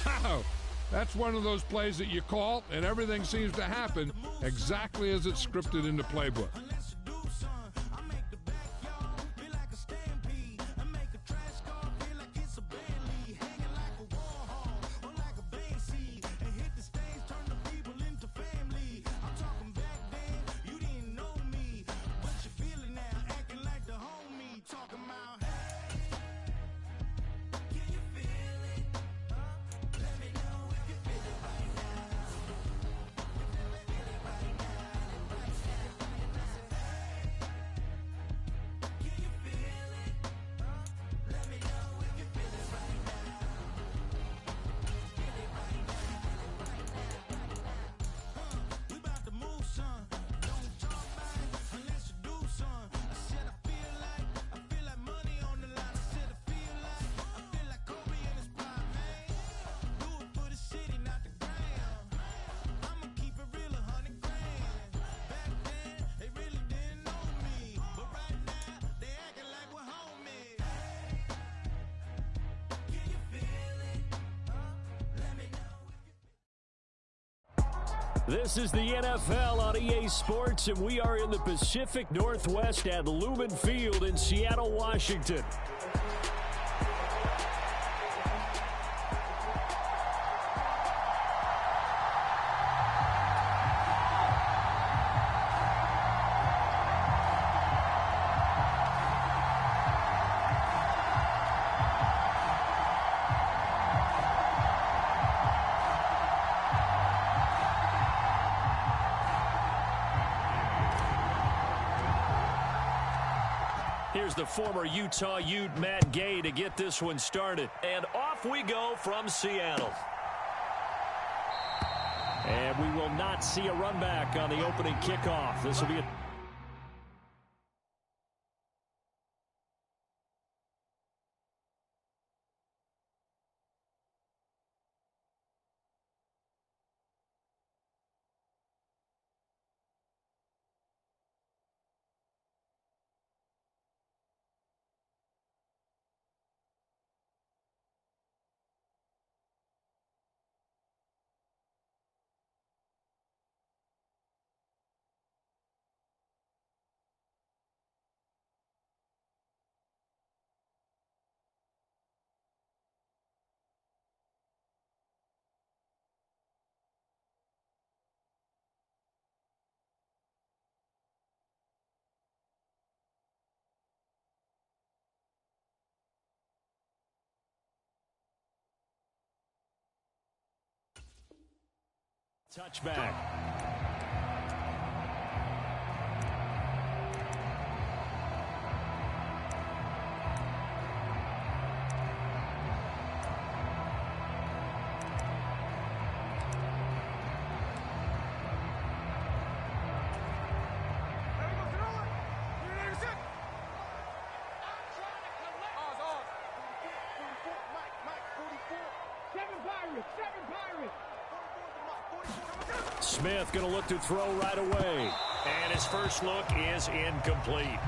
Wow, that's one of those plays that you call, and everything seems to happen exactly as it's scripted in the playbook. This is the NFL on EA Sports, and we are in the Pacific Northwest at Lumen Field in Seattle, Washington. Here's the former Utah Ute, Matt Gay, to get this one started. And off we go from Seattle. And we will not see a run back on the opening kickoff. This will be a touchback. Smith going to look to throw right away. And his first look is incomplete.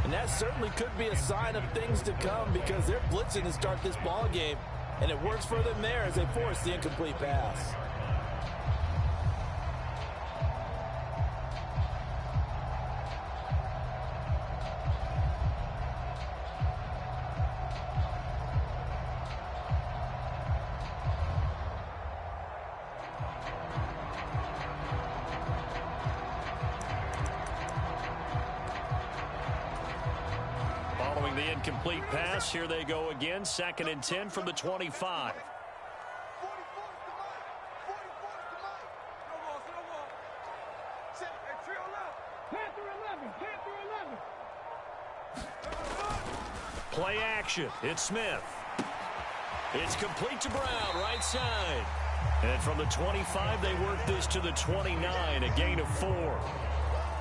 And that certainly could be a sign of things to come because they're blitzing to start this ball game. And it works for them there as they force the incomplete pass. The incomplete pass. Here they go again. 2nd and 10 from the 25. Play action. It's Smith. It's complete to Brown, right side. And from the 25, they work this to the 29, a gain of 4.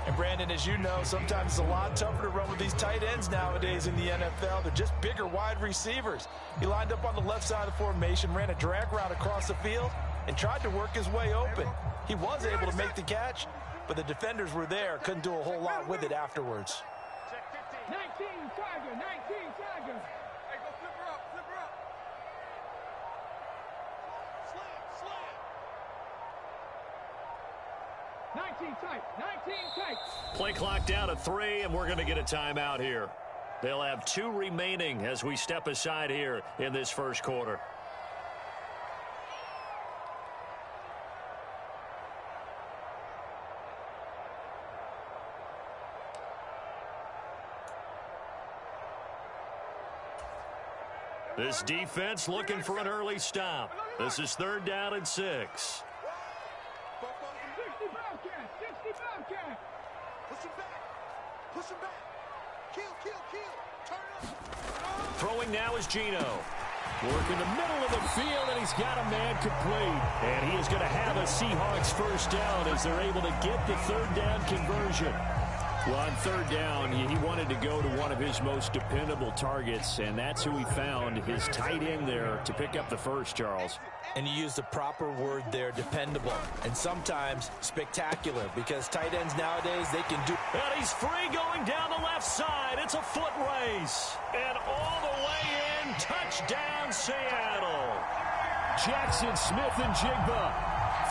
And Brandon, as you know, sometimes it's a lot tougher to run with these tight ends nowadays in the NFL. They're just bigger wide receivers. He lined up on the left side of the formation, ran a drag route across the field, and tried to work his way open. He was able to make the catch, but the defenders were there, couldn't do a whole lot with it afterwards. 19 Tiger, 19 Tiger. Hey, go flip her up, flip her up. 19 tight. 19 tight. Play clock down to 3, and we're going to get a timeout here. They'll have 2 remaining as we step aside here in this first quarter. This defense looking for an early stop. This is 3rd down and 6. 60 Bobcat. 60 Bobcat. Push him back. Push him back. Kill. Turn up. Throwing now is Gino. Working the middle of the field, and he's got a man complete. And he is going to have a Seahawks first down as they're able to get the 3rd down conversion. Well, on 3rd down, he wanted to go to one of his most dependable targets, and that's who he found, his tight end there, to pick up the first, Charles. And you used the proper word there, dependable, and sometimes spectacular, because tight ends nowadays, they can do. And he's free going down the left side. It's a foot race. And all the way in, touchdown Seattle. Jackson Smith and Jigba,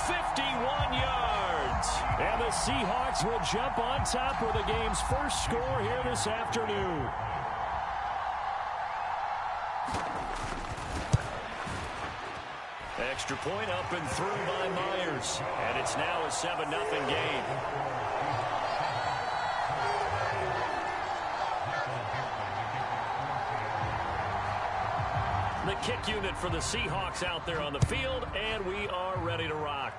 51 yards. And the Seahawks will jump on top with the game's first score here this afternoon. Extra point up and through by Myers. And it's now a 7-0 game. The kick unit for the Seahawks out there on the field, and we are ready to rock.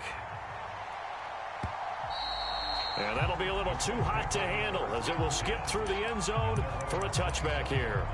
And that'll be a little too hot to handle as it will skip through the end zone for a touchback here.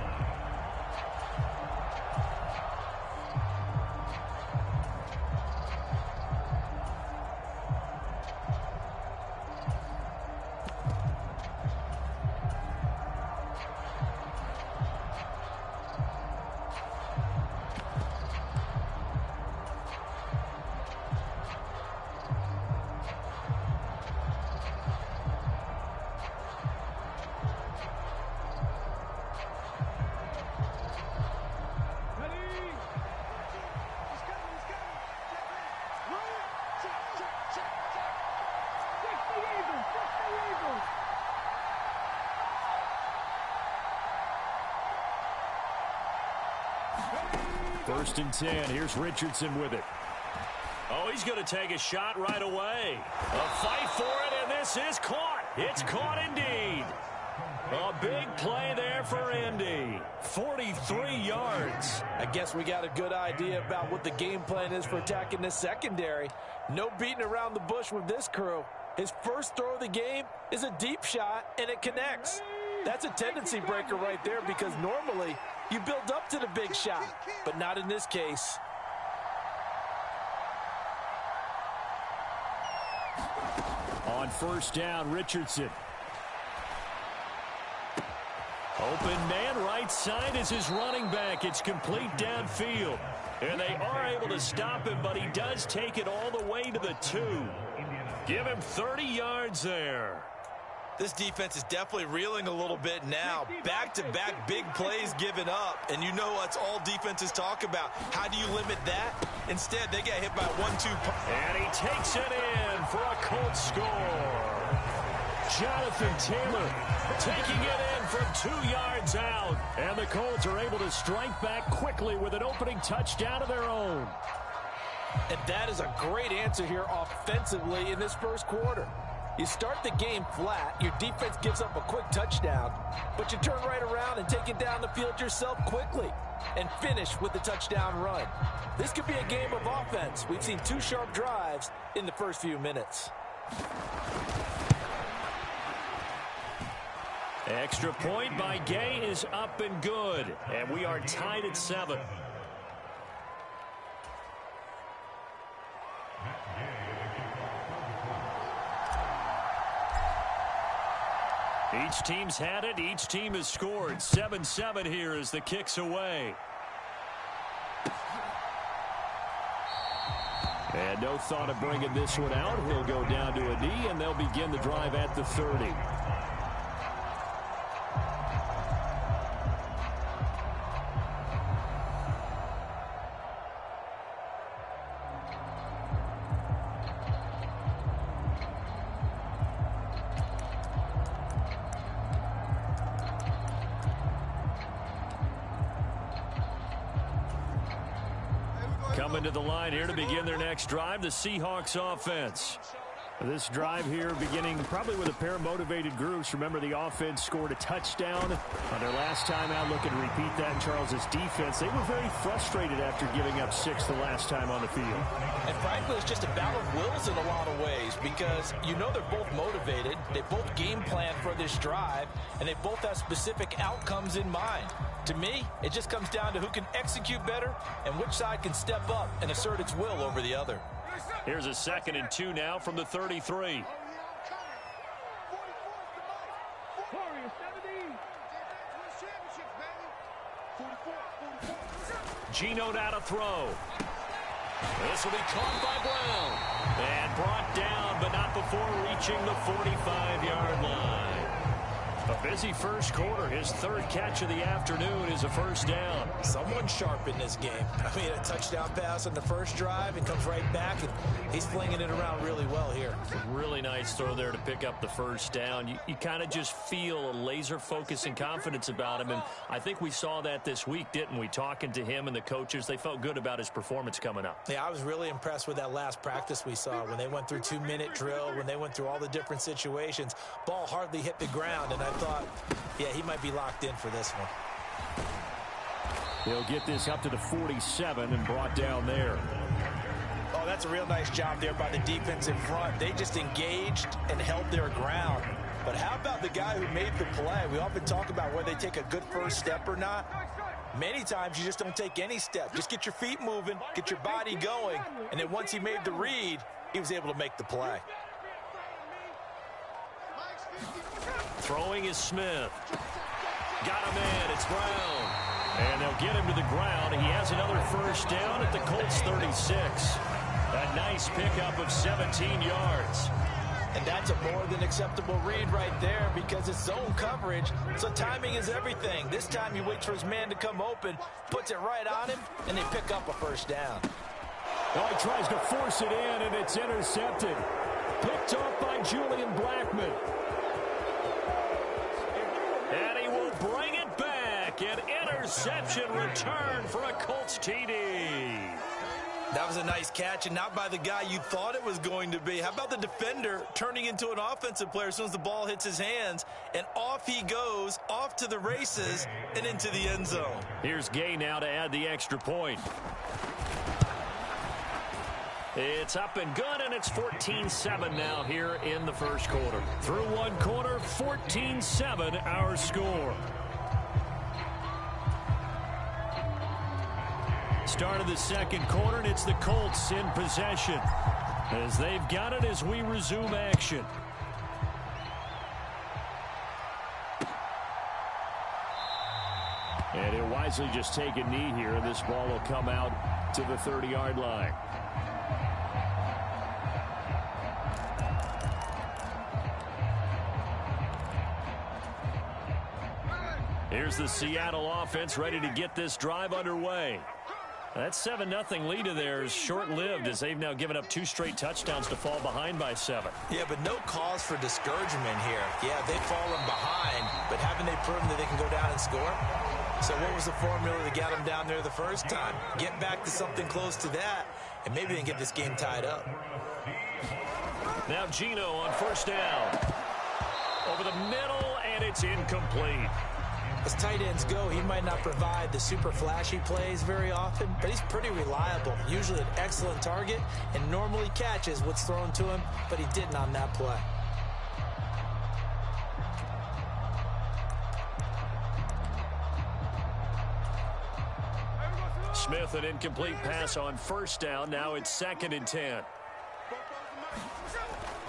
First and 10. Here's Richardson with it. Oh, he's going to take a shot right away. A fight for it, and this is caught. It's caught indeed. A big play there for Indy. 43 yards. I guess we got a good idea about what the game plan is for attacking this secondary. No beating around the bush with this crew. His first throw of the game is a deep shot, and it connects. That's a tendency breaker right there, because normally you build up to the big shot, but not in this case. On first down, Richardson. Open man right side is his running back. It's complete downfield. And they are able to stop him, but he does take it all the way to the 2. Give him 30 yards there. This defense is definitely reeling a little bit now. Back-to-back big plays given up. And you know what's all defenses talk about. How do you limit that? Instead, they get hit by 1-2. And he takes it in for a Colts score. Jonathan Taylor taking it in from 2 yards out. And the Colts are able to strike back quickly with an opening touchdown of their own. And that is a great answer here offensively in this first quarter. You start the game flat, your defense gives up a quick touchdown, but you turn right around and take it down the field yourself quickly and finish with the touchdown run. This could be a game of offense. We've seen 2 sharp drives in the first few minutes. Extra point by Gay is up and good, and we are tied at 7. Each team's had it. Each team has scored. 7-7 here as the kick's away. And no thought of bringing this one out. He'll go down to a knee, and they'll begin the drive at the 30. Coming to the line here to begin their next drive, the Seahawks offense. This drive here beginning probably with a pair of motivated groups. Remember, the offense scored a touchdown on their last time out. Looking to repeat that in Charles's defense. They were very frustrated after giving up 6 the last time on the field. And frankly, it's just a battle of wills in a lot of ways because you know they're both motivated. They both game plan for this drive, and they both have specific outcomes in mind. To me, it just comes down to who can execute better and which side can step up and assert its will over the other. Here's a 2nd and 2 now from the 33. Geno now to throw. This will be caught by Brown. And brought down, but not before reaching the 45-yard line. A busy first quarter. His 3rd catch of the afternoon is a first down. Someone's sharp in this game. I mean, a touchdown pass on the first drive and comes right back, and he's flinging it around really well here. Really nice throw there to pick up the first down. You kind of just feel a laser focus and confidence about him, and I think we saw that this week, didn't we? Talking to him and the coaches, they felt good about his performance coming up. Yeah, I was really impressed with that last practice we saw when they went through 2-minute drill, when they went through all the different situations. Ball hardly hit the ground, and I thought, yeah, he might be locked in for this one. They'll get this up to the 47 and brought down there. Oh, that's a real nice job there by the defense in front. They just engaged and held their ground. But how about the guy who made the play? We often talk about whether they take a good first step or not. Many times you just don't take any step. Just get your feet moving, get your body going, and then once he made the read, he was able to make the play. Throwing is Smith. Got him in. It's Brown. And they'll get him to the ground. He has another first down at the Colts 36. A nice pickup of 17 yards. And that's a more than acceptable read right there because it's zone coverage, so timing is everything. This time he waits for his man to come open, puts it right on him, and they pick up a first down. Oh, he tries to force it in, and it's intercepted. Picked off by Julian Blackman. And he will bring it back. An interception return for a Colts TD. That was a nice catch, and not by the guy you thought it was going to be. How about the defender turning into an offensive player as soon as the ball hits his hands, and off he goes, off to the races, and into the end zone. Here's Gay now to add the extra point. It's up and good, and it's 14-7 now here in the first quarter. Through one quarter, 14-7 our score. Start of the second quarter, and it's the Colts in possession as they've got it as we resume action. And he'll wisely just take a knee here, and this ball will come out to the 30-yard line. Here's the Seattle offense ready to get this drive underway. That 7-0 lead of theirs short-lived as they've now given up 2 straight touchdowns to fall behind by 7. Yeah, but no cause for discouragement here. Yeah, they've fallen behind, but haven't they proven that they can go down and score? So what was the formula that got them down there the first time? Get back to something close to that, and maybe they can get this game tied up. Now Geno on first down. Over the middle, and it's incomplete. As tight ends go, he might not provide the super flashy plays very often, but he's pretty reliable. Usually an excellent target and normally catches what's thrown to him, but he didn't on that play. Smith, an incomplete pass on first down. Now it's 2nd and 10.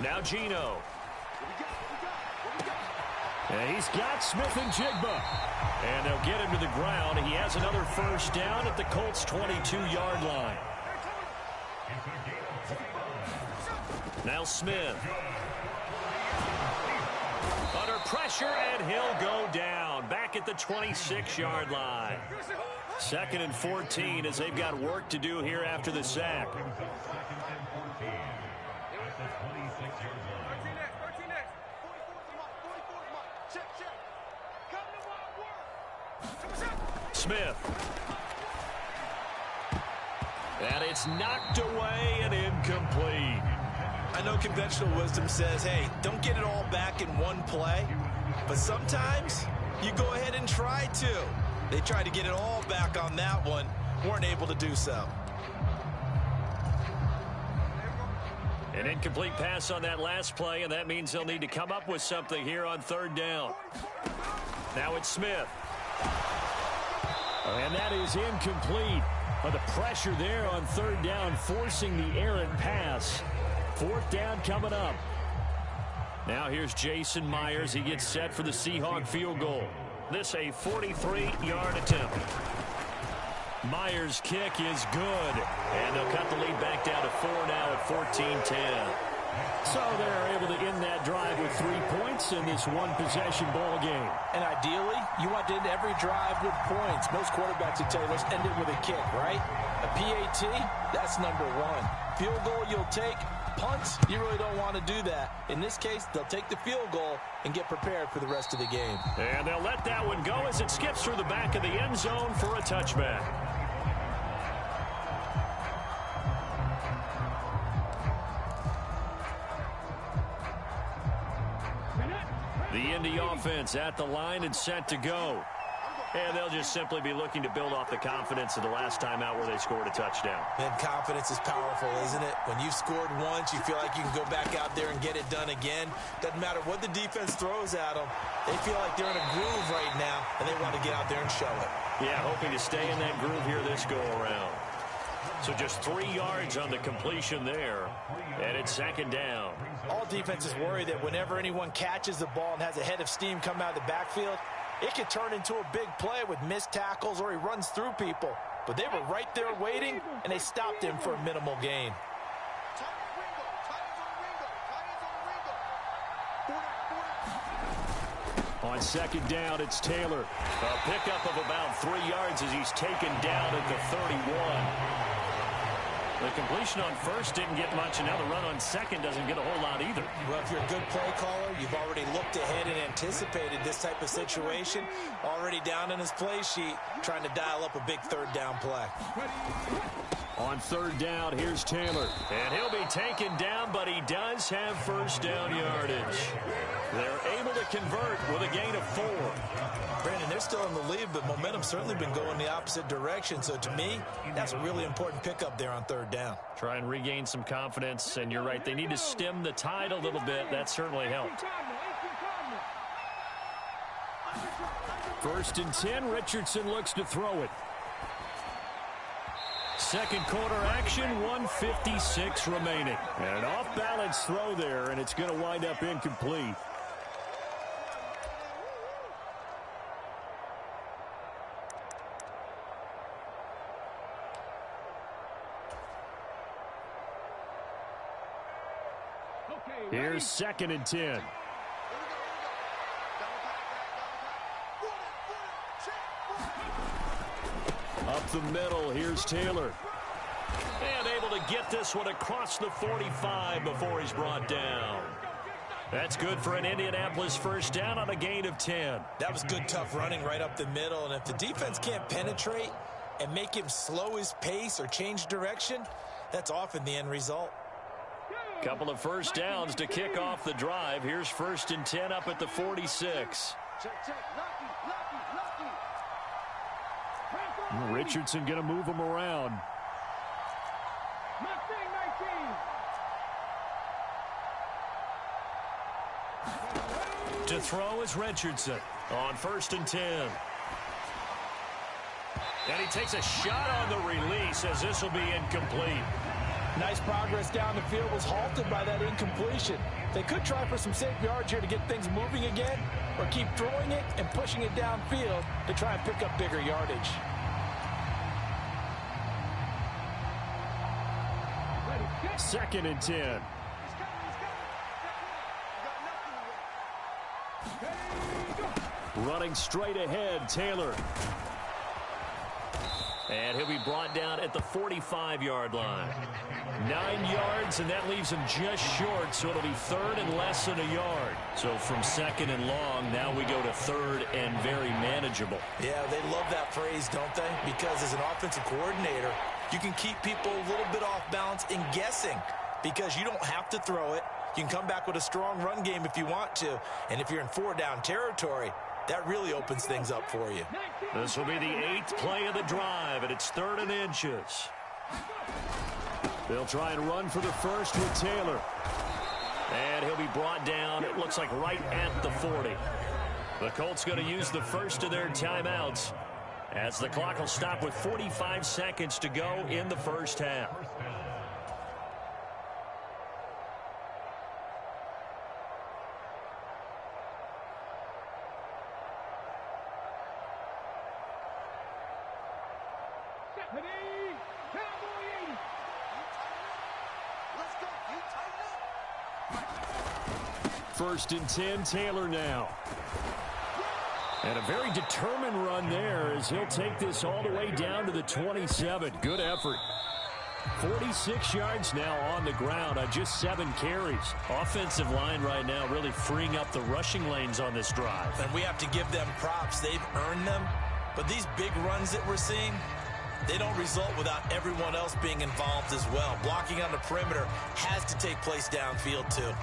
Now Geno. And he's got Smith and Jigba. And they'll get him to the ground. He has another first down at the Colts' 22-yard line. Now Smith. Under pressure, and he'll go down. Back at the 26-yard line. 2nd and 14 as they've got work to do here after the sack. Smith. And it's knocked away and incomplete. I know conventional wisdom says, hey, don't get it all back in one play. But sometimes you go ahead and try to. They tried to get it all back on that one. Weren't able to do so. An incomplete pass on that last play, and that means they'll need to come up with something here on third down. Now it's Smith. And that is incomplete. But the pressure there on third down, forcing the errant pass. Fourth down coming up. Now here's Jason Myers. He gets set for the Seahawk field goal. This a 43-yard attempt. Myers' kick is good. And they'll cut the lead back down to 4 now at 14-10. So they're able to end that drive with 3 points in this one-possession ball game. And ideally, you want to end every drive with points. Most quarterbacks would tell you, let's end it with a kick, right? A PAT, that's number one. Field goal you'll take. Punts, you really don't want to do that. In this case, they'll take the field goal and get prepared for the rest of the game. And they'll let that one go as it skips through the back of the end zone for a touchback. The Indy offense at the line and set to go. And they'll just simply be looking to build off the confidence of the last time out where they scored a touchdown. And confidence is powerful, isn't it? When you've scored once, you feel like you can go back out there and get it done again. Doesn't matter what the defense throws at them. They feel like they're in a groove right now, and they want to get out there and show it. Yeah, hoping to stay in that groove here this go-around. So just 3 yards on the completion there, and it's second down. All defenses worry that whenever anyone catches the ball and has a head of steam come out of the backfield, it could turn into a big play with missed tackles or he runs through people. But they were right there waiting, and they stopped him for a minimal gain. On second down, it's Taylor. A pickup of about 3 yards as he's taken down at the 31. The completion on first didn't get much, and now the run on second doesn't get a whole lot either. Well, if you're a good play caller, you've already looked ahead and anticipated this type of situation. Already down in his play sheet, trying to dial up a big third down play. On third down, here's Taylor. And he'll be taken down, but he does have first down yardage. They're able to convert with a gain of 4. Brandon, they're still in the lead, but momentum's certainly been going the opposite direction. So to me, that's a really important pickup there on third down. Try and regain some confidence, and you're right, they need to stem the tide a little bit. That certainly helped. First and 10, Richardson looks to throw it. Second quarter action, 1:56 remaining. And an off-balance throw there, and it's going to wind up incomplete. Here's second and 10. Up the middle, here's Taylor. And able to get this one across the 45 before he's brought down. That's good for an Indianapolis first down on a gain of 10. That was good, tough running right up the middle. And if the defense can't penetrate and make him slow his pace or change direction, that's often the end result. Couple of first downs to kick off the drive. Here's first and 10 up at the 46. Richardson going to move him around. To throw is Richardson on first and 10. And he takes a shot on the release as this will be incomplete. Nice progress down the field, was halted by that incompletion. They could try for some safe yards here to get things moving again, or keep throwing it and pushing it downfield to try and pick up bigger yardage. Second and 10. Running straight ahead, Taylor. And he'll be brought down at the 45-yard line. 9 yards, and that leaves him just short, so it'll be third and less than a yard. So from second and long, now we go to third and very manageable. Yeah, they love that phrase, don't they? Because as an offensive coordinator, You can keep people a little bit off balance and guessing because you don't have to throw it. You can come back with a strong run game if you want to. And if you're in 4-down territory, that really opens things up for you. This will be the 8th play of the drive, and it's 3rd and inches. They'll try and run for the first with Taylor. And he'll be brought down, it looks like right at the 40. The Colts going to use the first of their timeouts as the clock will stop with 45 seconds to go in the first half. First and 10, Taylor now. And a very determined run there as he'll take this all the way down to the 27. Good effort. 46 yards now on the ground on just 7 carries. Offensive line right now really freeing up the rushing lanes on this drive. And we have to give them props. They've earned them. But these big runs that we're seeing, they don't result without everyone else being involved as well. Blocking on the perimeter has to take place downfield too.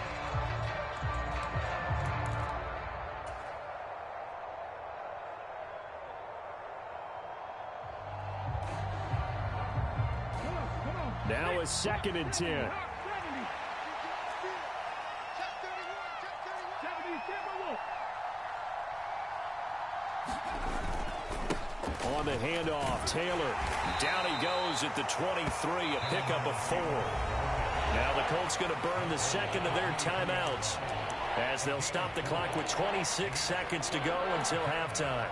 Now a 2nd and 10. On the handoff, Taylor. Down he goes at the 23, a pickup of 4. Now the Colts going to burn the second of their timeouts as they'll stop the clock with 26 seconds to go until halftime.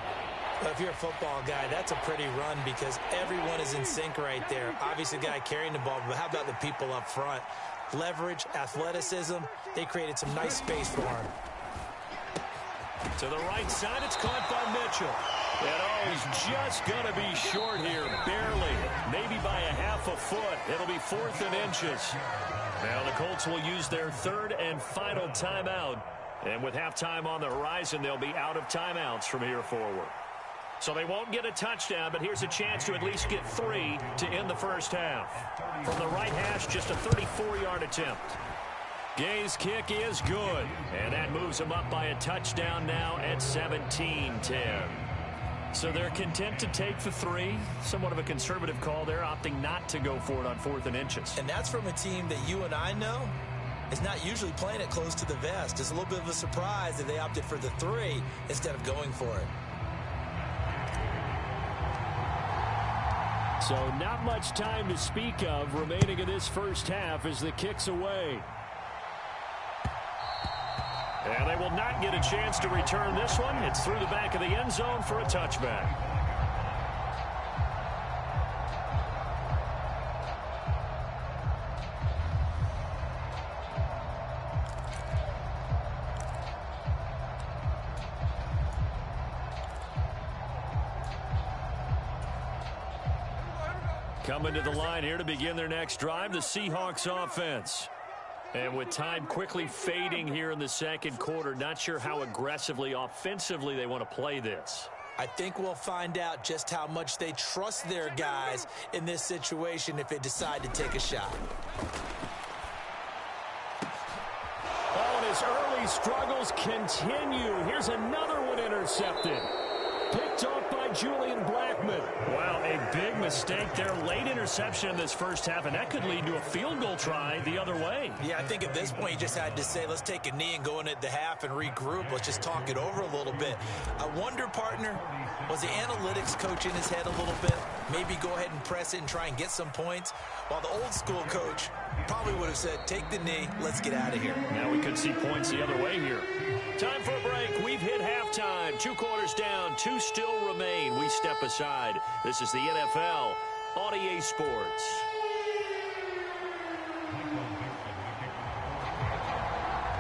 Well, if you're a football guy, that's a pretty run because everyone is in sync right there. Obviously, the guy carrying the ball, but how about the people up front? Leverage, athleticism, they created some nice space for him. To the right side, it's caught by Mitchell. And he's just going to be short here, barely, maybe by a half a foot. It'll be 4th and inches. Now the Colts will use their 3rd and final timeout. And with halftime on the horizon, they'll be out of timeouts from here forward. So they won't get a touchdown, but here's a chance to at least get 3 to end the first half. From the right hash, just a 34-yard attempt. Gay's kick is good, and that moves them up by a touchdown now at 17-10. So they're content to take the 3. Somewhat of a conservative call there, opting not to go for it on 4th and inches. And that's from a team that you and I know is not usually playing it close to the vest. It's a little bit of a surprise that they opted for the 3 instead of going for it. So not much time to speak of remaining in this first half as the kick's away. And they will not get a chance to return this one. It's through the back of the end zone for a touchback. Coming to the line here to begin their next drive, the Seahawks offense. And with time quickly fading here in the second quarter, not sure how aggressively, offensively they want to play this. I think we'll find out just how much they trust their guys in this situation if they decide to take a shot. Oh, and his early struggles continue. Here's another one intercepted. Picked off by Julian Blackman. Wow, a big mistake there. Late interception in this first half, and that could lead to a field goal try the other way. Yeah, I think at this point you just had to say, let's take a knee and go into the half and regroup. Let's just talk it over a little bit. I wonder, partner, was the analytics coach in his head a little bit? Maybe go ahead and press it and try and get some points, while the old school coach probably would have said, take the knee, let's get out of here. Now we could see points the other way here. Time for a break. We've hit halftime. 2 quarters down. 2 still remain. We step aside. This is the NFL on EA Sports.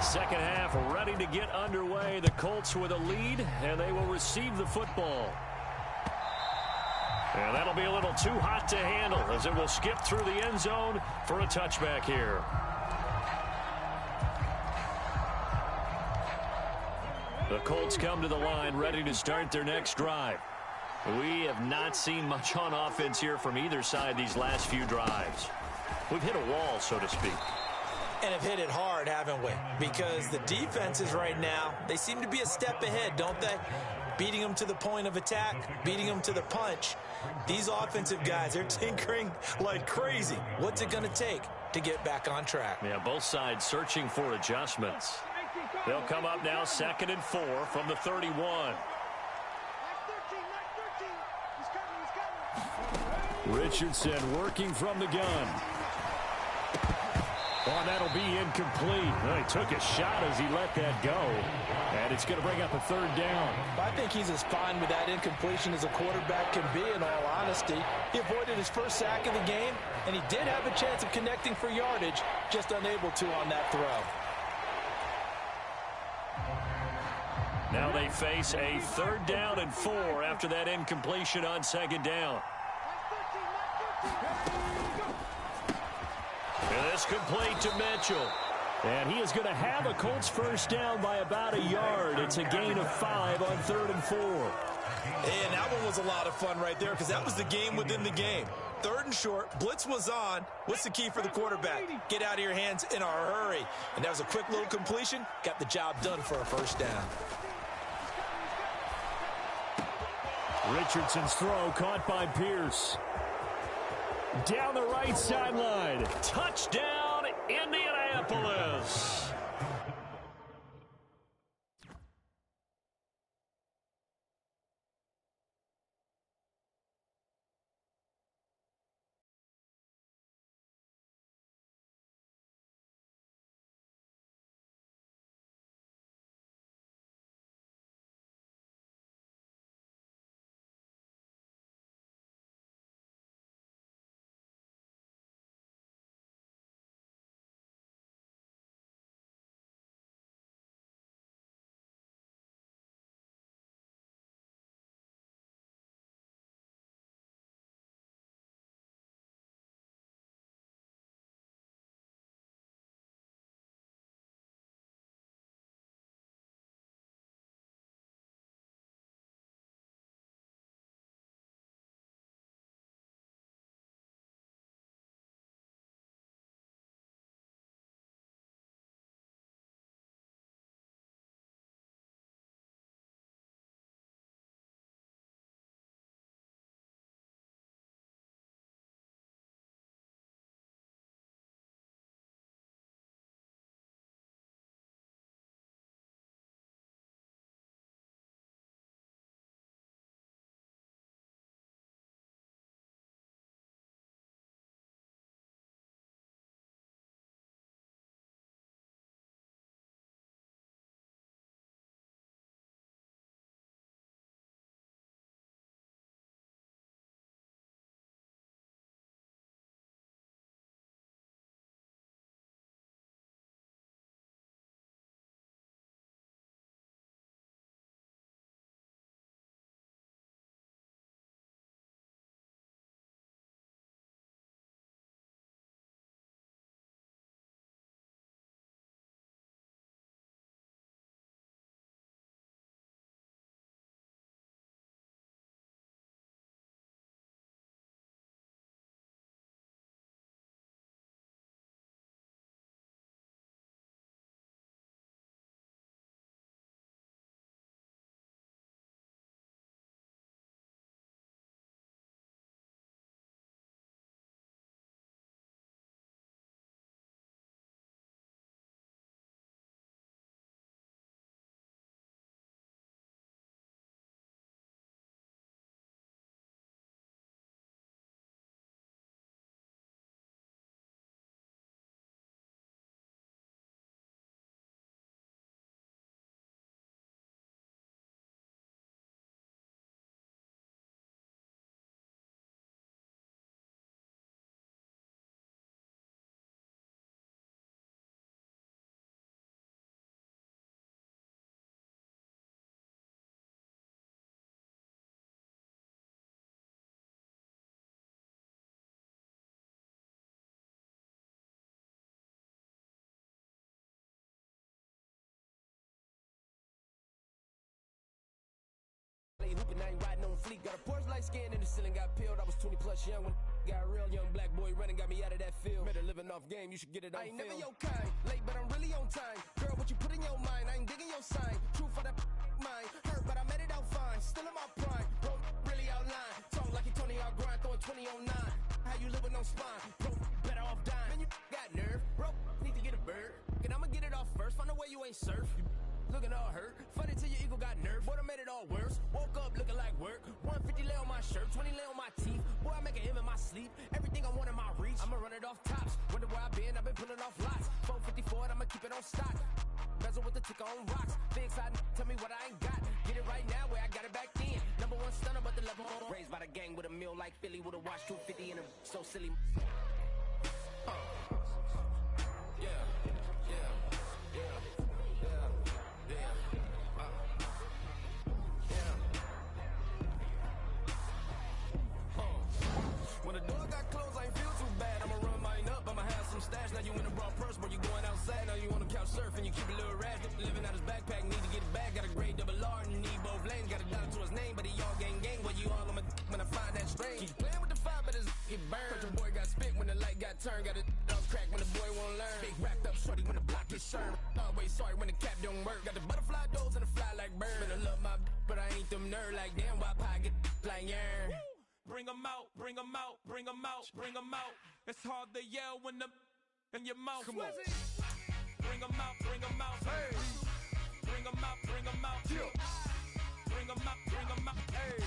Second half ready to get underway. The Colts with a lead, and they will receive the football. And that'll be a little too hot to handle as it will skip through the end zone for a touchback here. The Colts come to the line ready to start their next drive. We have not seen much on offense here from either side these last few drives. We've hit a wall, so to speak. And have hit it hard, haven't we? Because the defenses right now, they seem to be a step ahead, don't they? Beating them to the point of attack, beating them to the punch. These offensive guys are tinkering like crazy. What's it going to take to get back on track? Yeah, both sides searching for adjustments. They'll come up now 2nd and 4 from the 31. Richardson working from the gun. Oh, that'll be incomplete. Well, he took a shot as he let that go. And it's going to bring up a 3rd down. I think he's as fine with that incompletion as a quarterback can be, in all honesty. He avoided his first sack of the game, and he did have a chance of connecting for yardage, just unable to on that throw. Now they face a 3rd down and 4 after that incompletion on 2nd down. And this complete to Mitchell. And he is going to have a Colts 1st down by about a yard. It's a gain of 5 on 3rd and 4. And that one was a lot of fun right there because that was the game within the game. 3rd and short, blitz was on. What's the key for the quarterback? Get out of your hands in a hurry. And that was a quick little completion. Got the job done for a 1st down. Richardson's throw caught by Pierce. Down the right sideline. Touchdown, Indianapolis. fleet. Got a Porsche light skin in the ceiling, got peeled. I was 20 plus young when got real. Young black boy running, got me out of that field. Better living off game, you should get it on. I ain't never your kind, late but I'm really on time. Girl, what you put in your mind, I ain't digging your sign. True for that mine, hurt but I made it out fine. Still in my prime, bro, really outline. Talk like you Tony, I'll grind, throwing 20 on 9. How you live with no spine, bro, better off dying. Man, you got nerve, bro, need to get a bird. And I'ma get it off first, find a way you ain't surf. Looking all hurt, funny till your ego got nerve. Boy, I made it all worse. Woke up looking like work. 150 lay on my shirt, 20 lay on my teeth. Boy, I make an M in my sleep. Everything I want in my reach. I'ma run it off tops. Wonder where I've been pulling off lots. 454, I'ma keep it on stock. Bezel with the ticker on rocks. Big side, tell me what I ain't got. Get it right now where I got it back then. Number one stunner, but the level on. Raised by the gang with a meal like Philly with a watch 250 in a so silly. When the door got closed, I ain't feel too bad. I'ma run mine up, I'ma have some stash. Now you in a broad purse, but you going outside. Now you on the couch surfing, you keep a little rat. Living out his backpack, need to get it back. Got a grade double R and need both lanes. Got a dollar to his name, but he all gang. Where you all on my when I find that strange. Keep playing with the fire, but his get burned. But your boy got spit when the light got turned. Got a dog crack when the boy won't learn. Big racked up shorty when the block gets shurned. Always sorry when the cap don't work. Got the butterfly doors and the fly like bird. And I love my but I ain't them nerd like damn. Why pie get like yarn? Bring 'em out, bring 'em out, bring 'em out, bring 'em out. It's hard to yell when the in your mouth. Come on. Bring 'em out, bring 'em out. Hey. Bring 'em out, bring 'em out. Yeah. Bring 'em out, bring 'em out. Hey.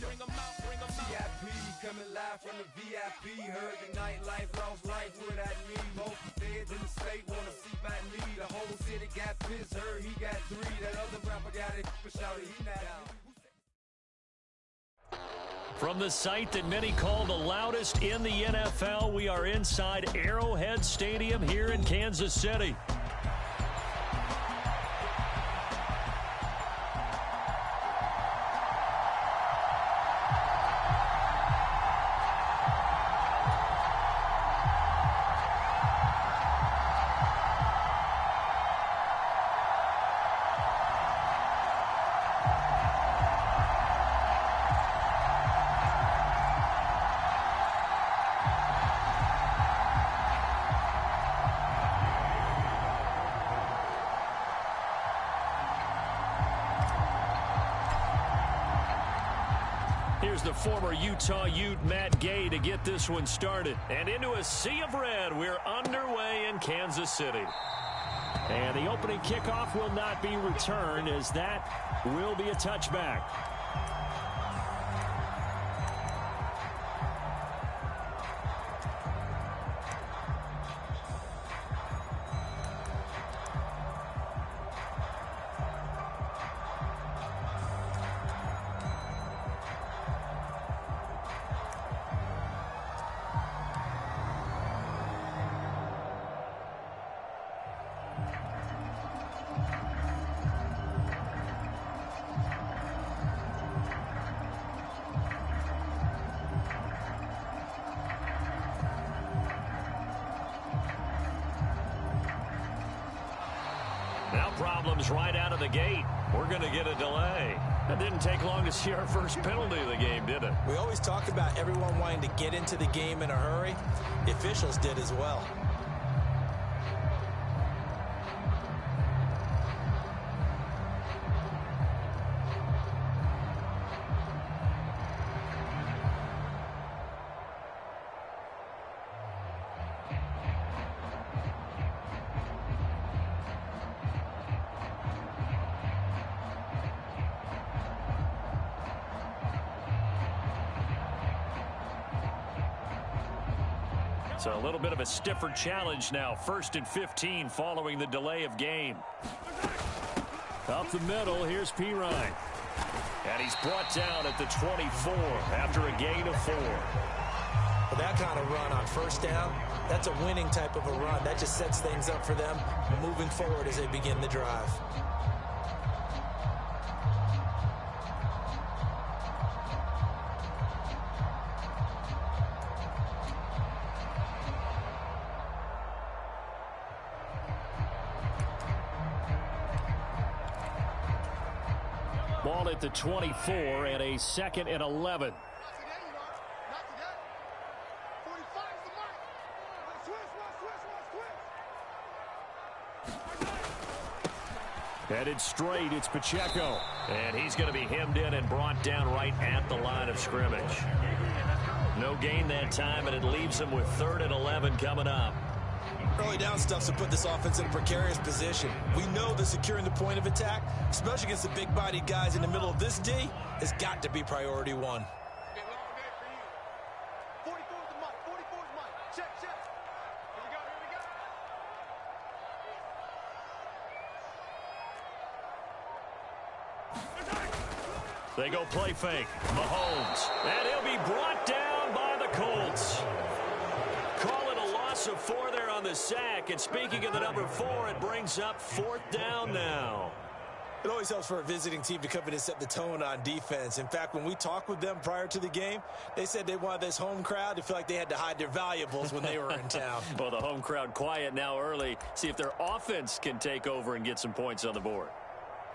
Bring 'em out, bring 'em out. VIP coming live from the VIP. Heard the nightlife, lost life without me. Both feds in the state wanna see about me. The whole city got pissed, heard he got 3. That other rapper got it, but shouted he not out. From the site that many call the loudest in the NFL, we are inside Arrowhead Stadium here in Kansas City. Here's the former Utah Ute Matt Gay to get this one started. And into a sea of red, we're underway in Kansas City. And the opening kickoff will not be returned, as that will be a touchback. Now problems right out of the gate. We're going to get a delay. It didn't take long to see our first penalty of the game, did it? We always talk about everyone wanting to get into the game in a hurry. The officials did as well. So a little bit of a stiffer challenge now. 1st and 15 following the delay of game. Up the middle, here's Pirine. And he's brought down at the 24 after a gain of 4. Well, that kind of run on first down, that's a winning type of a run. That just sets things up for them moving forward as they begin the drive. Ball at the 24 and a 2nd and 11. Not today, you are. Not today. 45 is the mark. Switch. Headed straight, it's Pacheco. And he's going to be hemmed in and brought down right at the line of scrimmage. No gain that time, and it leaves him with 3rd and 11 coming up. Early down stuff to put this offense in a precarious position. We know that securing the point of attack, especially against the big-bodied guys in the middle of this D, has got to be priority one. Long day for you. 44 is the mark. 44 is mine. Check. Here we go. They go play fake. Mahomes. And he'll be brought down by the Colts. Call it a loss of 4 there on the sack. And speaking of the number 4, it brings up 4th down now. It always helps for a visiting team to come in and set the tone on defense. In fact, when we talked with them prior to the game, they said they wanted this home crowd to feel like they had to hide their valuables when they were in town. Well, the home crowd quiet now early. See if their offense can take over and get some points on the board.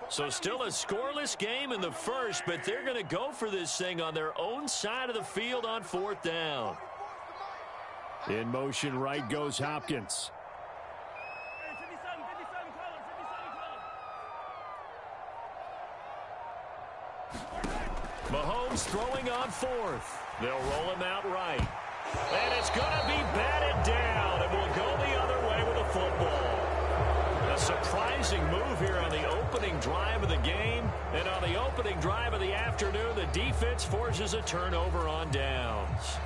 So still a scoreless game in the first, but they're going to go for this thing on their own side of the field on 4th down. In motion right goes Hopkins. Mahomes throwing on 4th. They'll roll him out right. And it's going to be batted down, and will go the other way with the football. A surprising move here on the opening drive of the game. And on the opening drive of the afternoon, the defense forces a turnover on downs.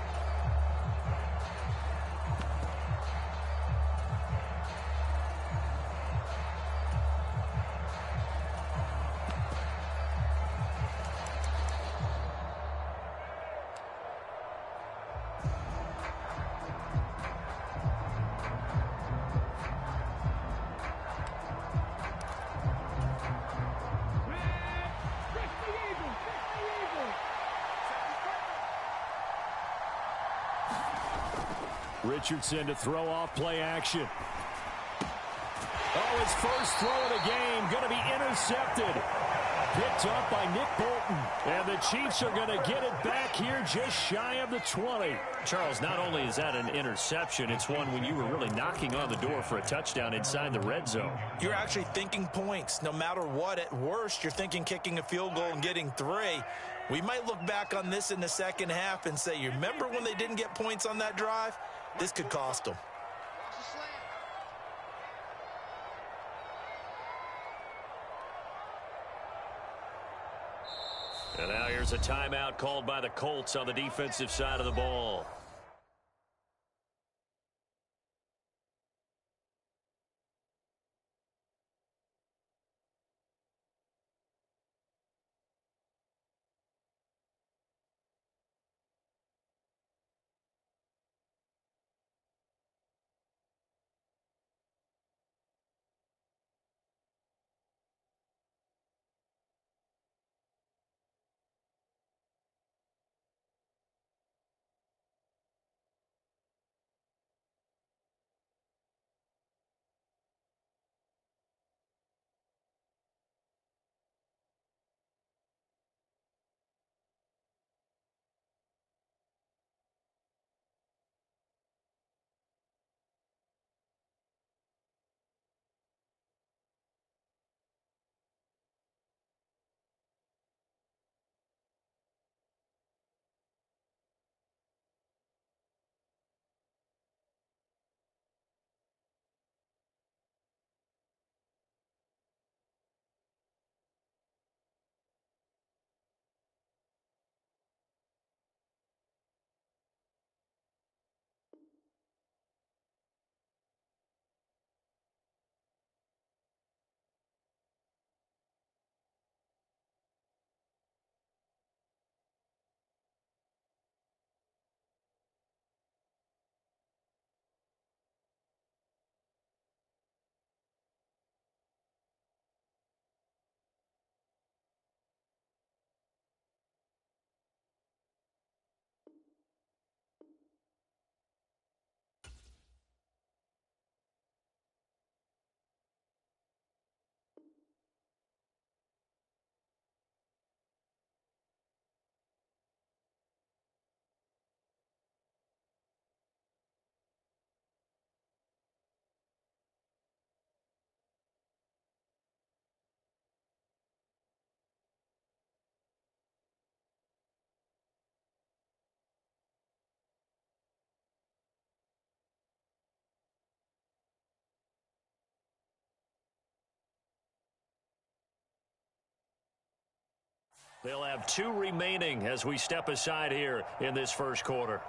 Richardson to throw off play action. Oh, his first throw of the game going to be intercepted. Picked up by Nick Bolton. And the Chiefs are going to get it back here just shy of the 20. Charles, not only is that an interception, it's one when you were really knocking on the door for a touchdown inside the red zone. You're actually thinking points. No matter what, at worst, you're thinking kicking a field goal and getting 3. We might look back on this in the second half and say, you remember when they didn't get points on that drive? This could cost them. And now here's a timeout called by the Colts on the defensive side of the ball. They'll have 2 remaining as we step aside here in this first quarter.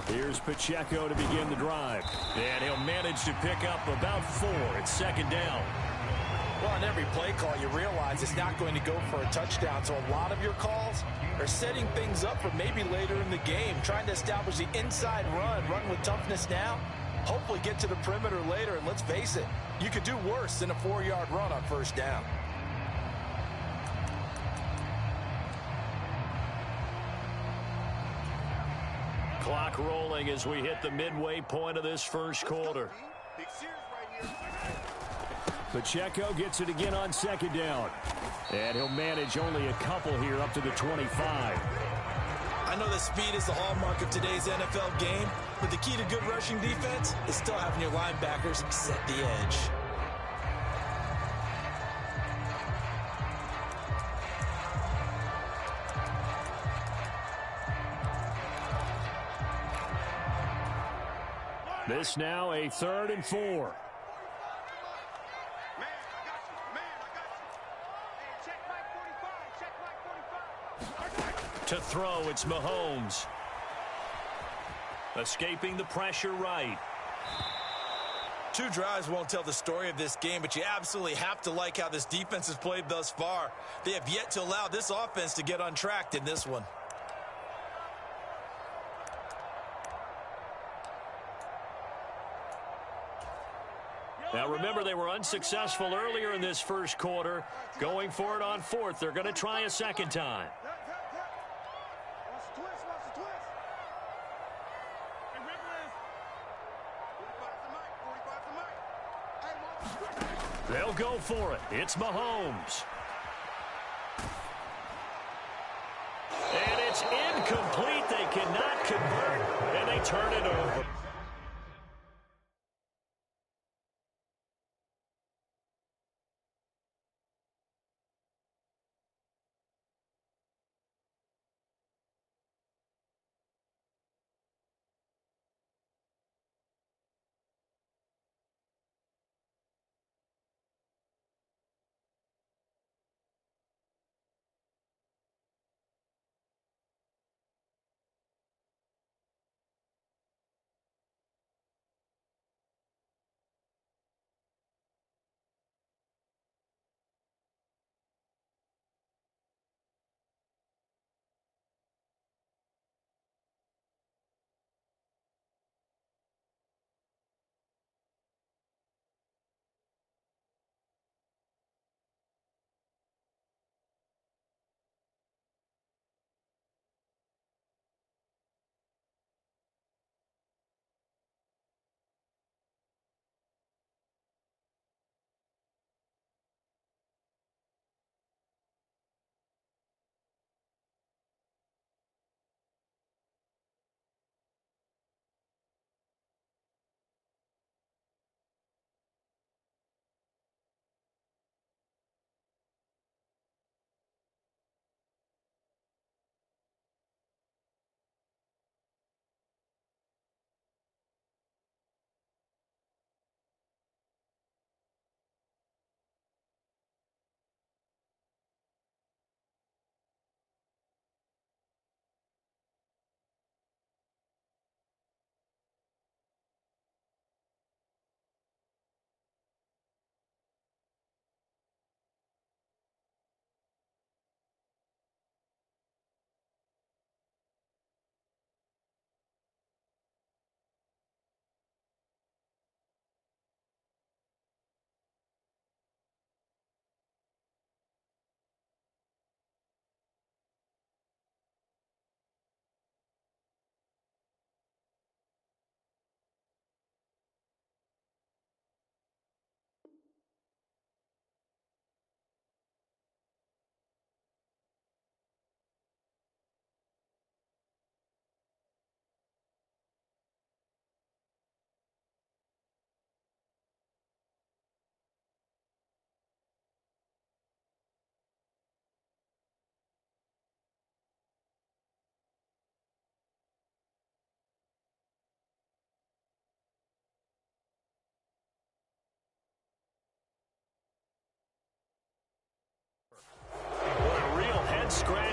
Here's Pacheco to begin the drive. And he'll manage to pick up about 4. It's second down. Well, on every play call, you realize it's not going to go for a touchdown. So a lot of your calls are setting things up for maybe later in the game, trying to establish the inside run with toughness now, hopefully get to the perimeter later. And let's face it, you could do worse than a 4-yard run on first down. Clock rolling as we hit the midway point of this first quarter. Pacheco gets it again on second down. And he'll manage only a couple here up to the 25. I know that speed is the hallmark of today's NFL game, but the key to good rushing defense is still having your linebackers set the edge. This now a 3rd and 4. To throw, it's Mahomes. Escaping the pressure right. 2 drives won't tell the story of this game, but you absolutely have to like how this defense has played thus far. They have yet to allow this offense to get untracked in this one. Now remember, they were unsuccessful earlier in this first quarter. Going for it on 4th. They're going to try a second time. They'll go for it. It's Mahomes. And it's incomplete. They cannot convert, and they turn it over.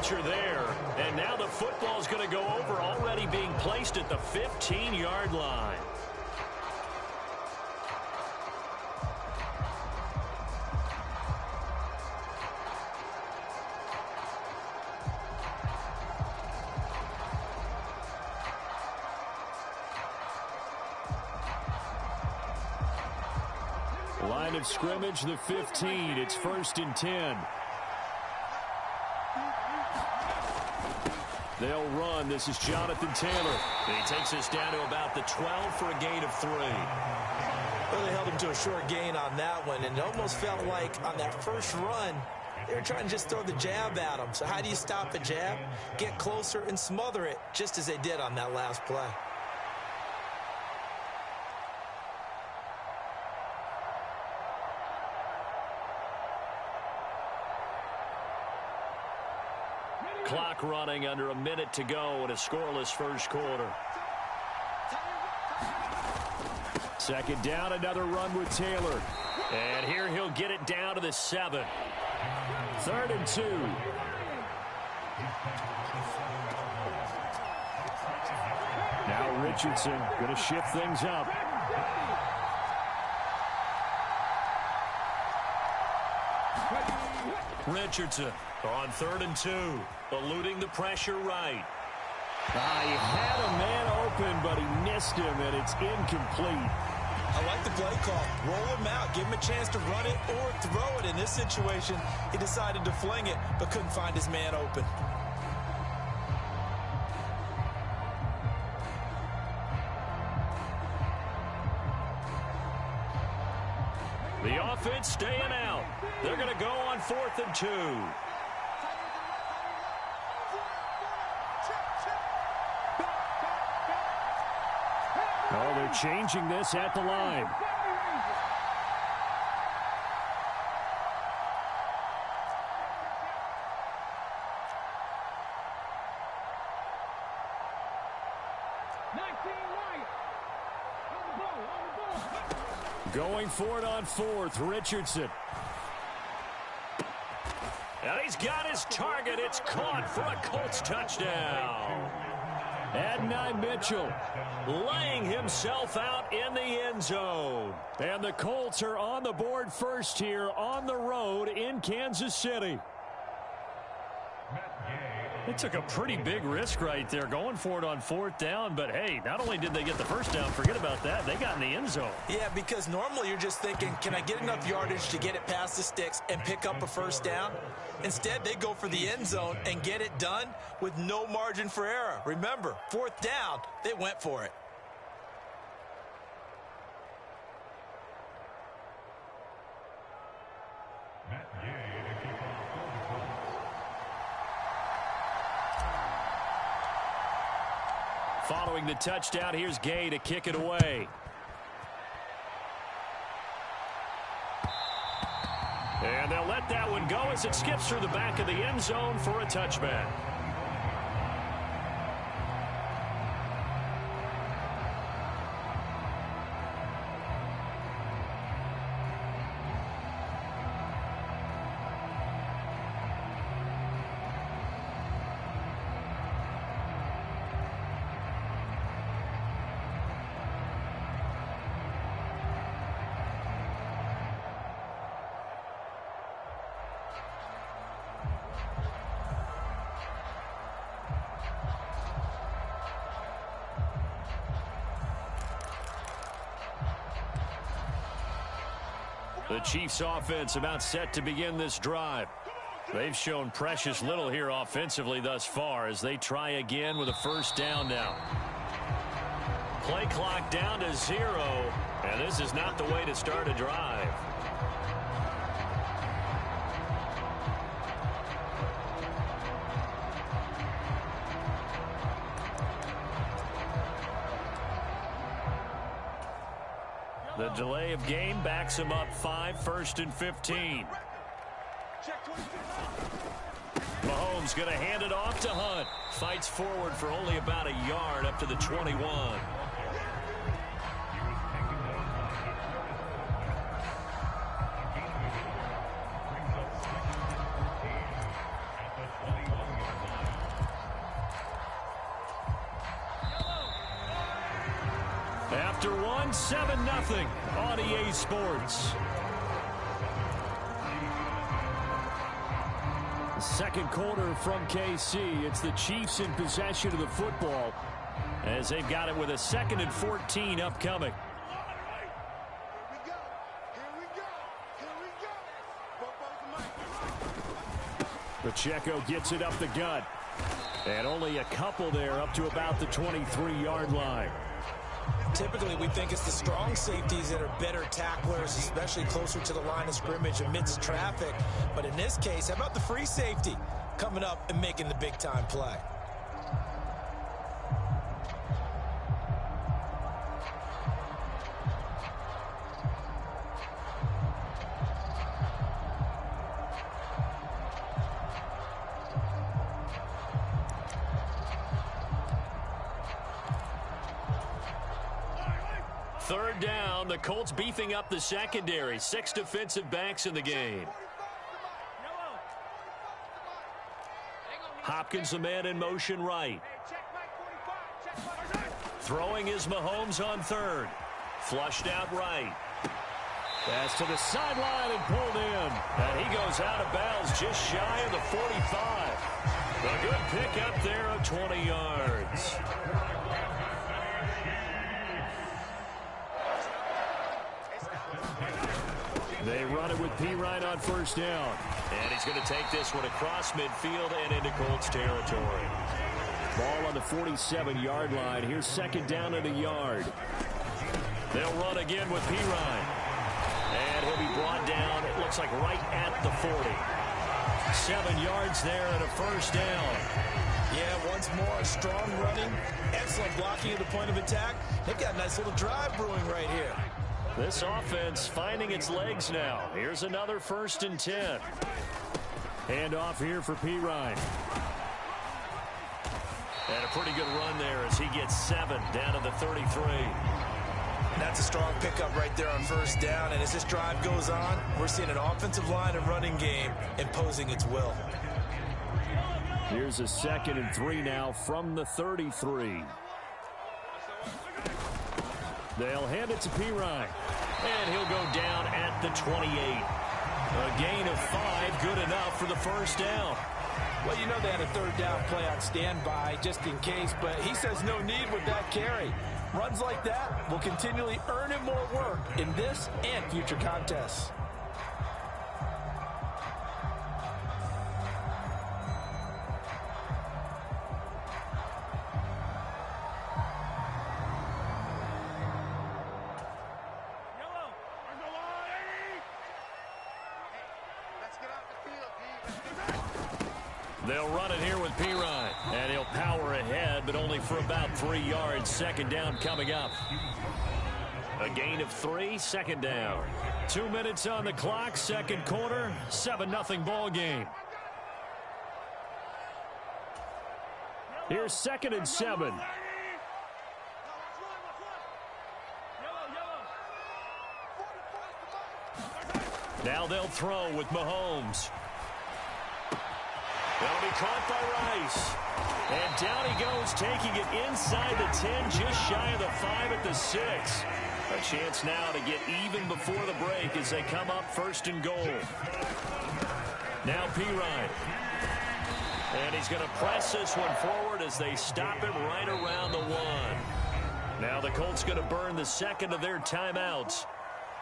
pressure there. And now the football's going to go over, already being placed at the 15-yard line. Line of scrimmage, the 15. It's 1st and 10. They'll run. This is Jonathan Taylor. And he takes us down to about the 12 for a gain of 3. Well, they held him to a short gain on that one, and it almost felt like on that first run, they were trying to just throw the jab at him. So how do you stop a jab? Get closer and smother it, just as they did on that last play. Clock running, under a minute to go in a scoreless first quarter. 2nd down, another run with Taylor. And here he'll get it down to the 7. 3rd and 2. Now Richardson going to shift things up. Richardson on 3rd and 2, eluding the pressure right. He had a man open, but he missed him, and it's incomplete. I like the play call. Roll him out. Give him a chance to run it or throw it. In this situation, he decided to fling it, but couldn't find his man open. The offense staying out. They're going to go on 4th and 2. Oh, they're changing this at the line. Going for it on 4th, Richardson. And he's got his target. It's caught for a Colts touchdown. Adonai Mitchell laying himself out in the end zone. And the Colts are on the board first here on the road in Kansas City. They took a pretty big risk right there going for it on 4th down. But, hey, not only did they get the first down, forget about that, they got in the end zone. Yeah, because normally you're just thinking, can I get enough yardage to get it past the sticks and pick up a first down? Instead, they go for the end zone and get it done with no margin for error. Remember, 4th down, they went for it. Following the touchdown, here's Gay to kick it away. And they'll let that one go as it skips through the back of the end zone for a touchback. The Chiefs offense about set to begin this drive. They've shown precious little here offensively thus far as they try again with a first down now. Play clock down to 0, and this is not the way to start a drive. The delay of game backs him up 5, 1st and 15. Mahomes going to hand it off to Hunt. Fights forward for only about a yard up to the 21. after one, 7-0 on EA Sports. Second quarter from KC. It's the Chiefs in possession of the football as they've got it with a 2nd and 14 upcoming. Pacheco gets it up the gut. And only a couple there up to about the 23-yard line. Typically, we think it's the strong safeties that are better tacklers, especially closer to the line of scrimmage amidst traffic. But in this case, how about the free safety coming up and making the big-time play? Third down, the Colts beefing up the secondary. 6 defensive backs in the game. Hopkins, the man in motion right. Throwing is Mahomes on third. Flushed out right. Pass to the sideline and pulled in. And he goes out of bounds just shy of the 45. A good pickup there of 20 yards. They run it with Pirine on first down. And he's going to take this one across midfield and into Colts territory. Ball on the 47-yard line. Here's second down and a yard. They'll run again with Pirine. And he'll be brought down, it looks like right at the 40. 7 yards there and a first down. Yeah, once more, strong running, excellent blocking at the point of attack. They've got a nice little drive brewing right here. This offense finding its legs now. Here's another 1st and 10. Hand off here for Pirine. And a pretty good run there as he gets 7 down to the 33. That's a strong pickup right there on first down. And as this drive goes on, we're seeing an offensive line and running game imposing its will. Here's a 2nd and 3 now from the 33. They'll hand it to Pirine. And he'll go down at the 28. A gain of 5, good enough for the first down. Well, you know they had a third down play on standby just in case, but he says no need with that carry. Runs like that will continually earn him more work in this and future contests. They'll run it here with Pirine. And he'll power ahead, but only for about 3 yards. Second down coming up. A gain of 3, second down. 2 minutes on the clock, second quarter, 7-0 ball game. Here's 2nd and 7. Now they'll throw with Mahomes. That'll be caught by Rice. And down he goes, taking it inside the 10, just shy of the 5 at the 6. A chance now to get even before the break as they come up 1st and goal. Now Pirine. And he's going to press this one forward as they stop him right around the 1. Now the Colts going to burn the 2nd of their timeouts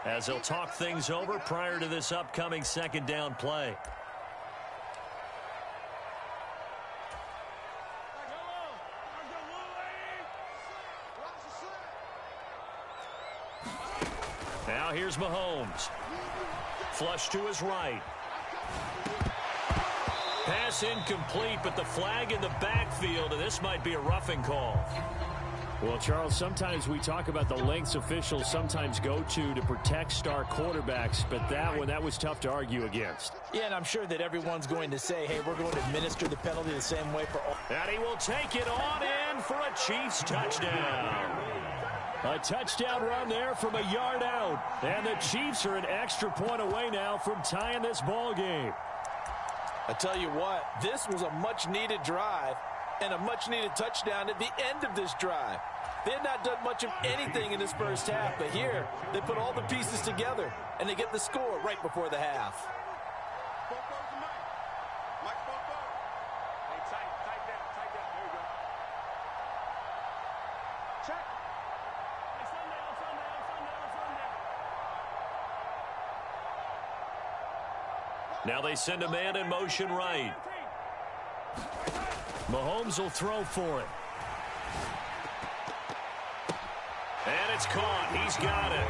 as they'll talk things over prior to this upcoming second down play. Now here's Mahomes. Flush to his right. Pass incomplete, but the flag in the backfield, and this might be a roughing call. Well, Charles, sometimes we talk about the lengths officials sometimes go to protect star quarterbacks, but that was tough to argue against. Yeah, and I'm sure that everyone's going to say, hey, we're going to administer the penalty the same way for all. And he will take it on in for a Chiefs touchdown. A touchdown run there from a yard out. And the Chiefs are an extra point away now from tying this ball game. I tell you what, this was a much-needed drive and a much-needed touchdown at the end of this drive. They had not done much of anything in this first half, but here they put all the pieces together, and they get the score right before the half. Now they send a man in motion right. Mahomes will throw for it. And it's caught. He's got it.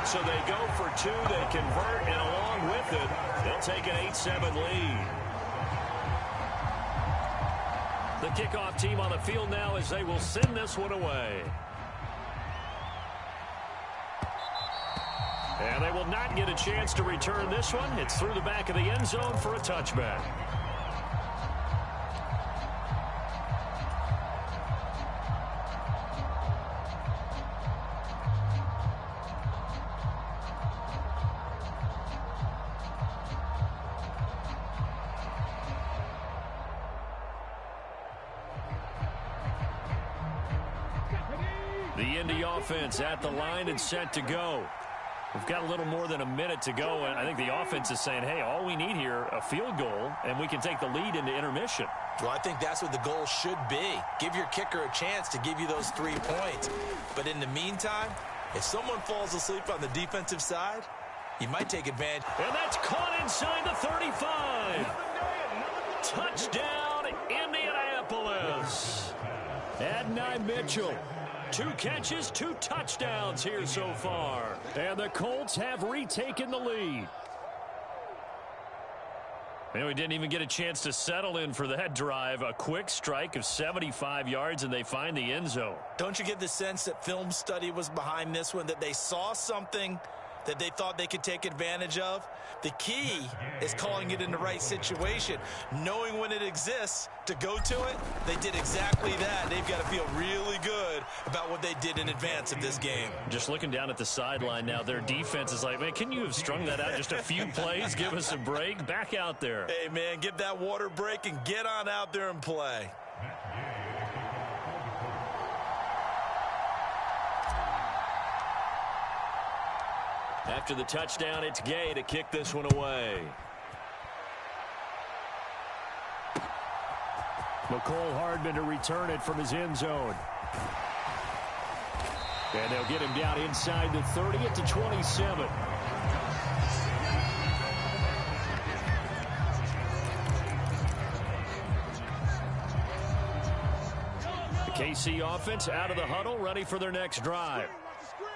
So they go for two. They convert, and along with it, they'll take an 8-7 lead. The kickoff team on the field now as they will send this one away. And they will not get a chance to return this one. It's through the back of the end zone for a touchback. The Indy offense at the line and set to go. We've got a little more than a minute to go, and I think the offense is saying, hey, all we need here, a field goal, and we can take the lead into intermission. Well, I think that's what the goal should be. Give your kicker a chance to give you those 3 points. But in the meantime, if someone falls asleep on the defensive side, you might take advantage. And that's caught inside the 35. Touchdown, Indianapolis. Adonai Mitchell. 2 catches, 2 touchdowns here so far. And the Colts have retaken the lead. And we didn't even get a chance to settle in for that drive. A quick strike of 75 yards, and they find the end zone. Don't you get the sense that film study was behind this one, that they saw something that they thought they could take advantage of? The key is calling it in the right situation, knowing when it exists to go to it. They did exactly that. They've got to feel really good about what they did in advance of this game. Just looking down at the sideline now, their defense is like, man, can you have strung that out just a few plays? Give us a break. Back out there. Hey, man, give that water break and get on out there and play. After the touchdown, it's Gay to kick this one away. McCole Hardman to return it from his end zone. And they'll get him down inside the 30 at the 27. The KC offense out of the huddle, ready for their next drive.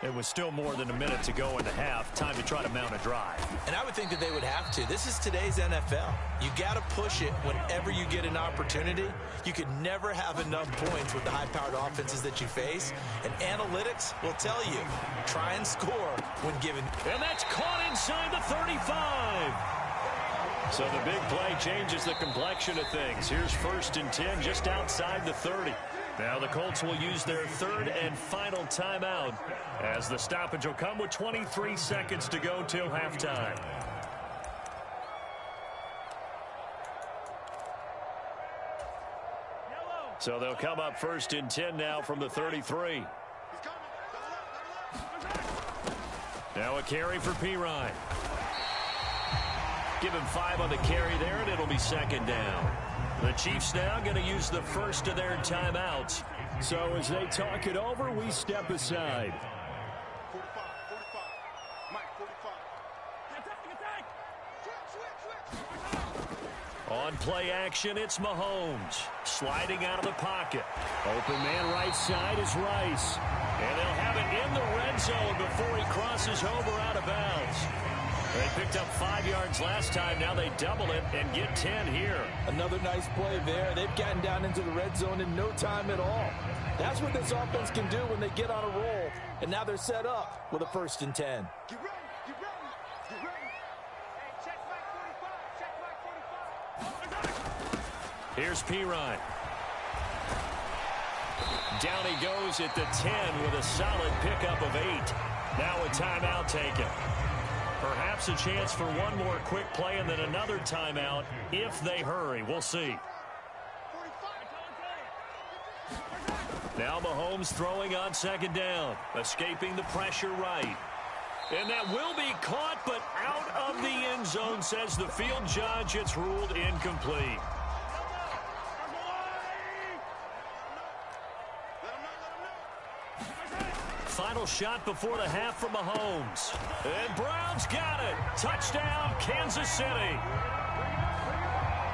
It was still more than a minute to go in the half. Time to try to mount a drive. And I would think that they would have to. This is today's NFL. You got to push it whenever you get an opportunity. You could never have enough points with the high-powered offenses that you face. And analytics will tell you, try and score when given. And that's caught inside the 35. So the big play changes the complexion of things. Here's 1st and 10 just outside the 30. Now the Colts will use their 3rd and final timeout as the stoppage will come with 23 seconds to go till halftime. So they'll come up 1st and 10 now from the 33. Now a carry for Pirine. Give him 5 on the carry there, and it'll be 2nd down. The Chiefs now going to use the first of their timeouts. So as they talk it over, we step aside. 45. Mike, 45. On play action, it's Mahomes. Sliding out of the pocket. Open man right side is Rice. And they'll have it in the red zone before he crosses over out of bounds. They picked up 5 yards last time. Now they double it and get 10 here. Another nice play there. They've gotten down into the red zone in no time at all. That's what this offense can do when they get on a roll. And now they're set up with a 1st and 10. Get ready. Get ready. Hey, check Mike 45. Here's Pirine. Down he goes at the 10 with a solid pickup of 8. Now a timeout taken. Perhaps a chance for one more quick play and then another timeout if they hurry. We'll see. Now Mahomes throwing on second down, escaping the pressure right. And that will be caught, but out of the end zone, says the field judge. It's ruled incomplete. Final shot before the half from Mahomes. And Brown's got it. Touchdown, Kansas City.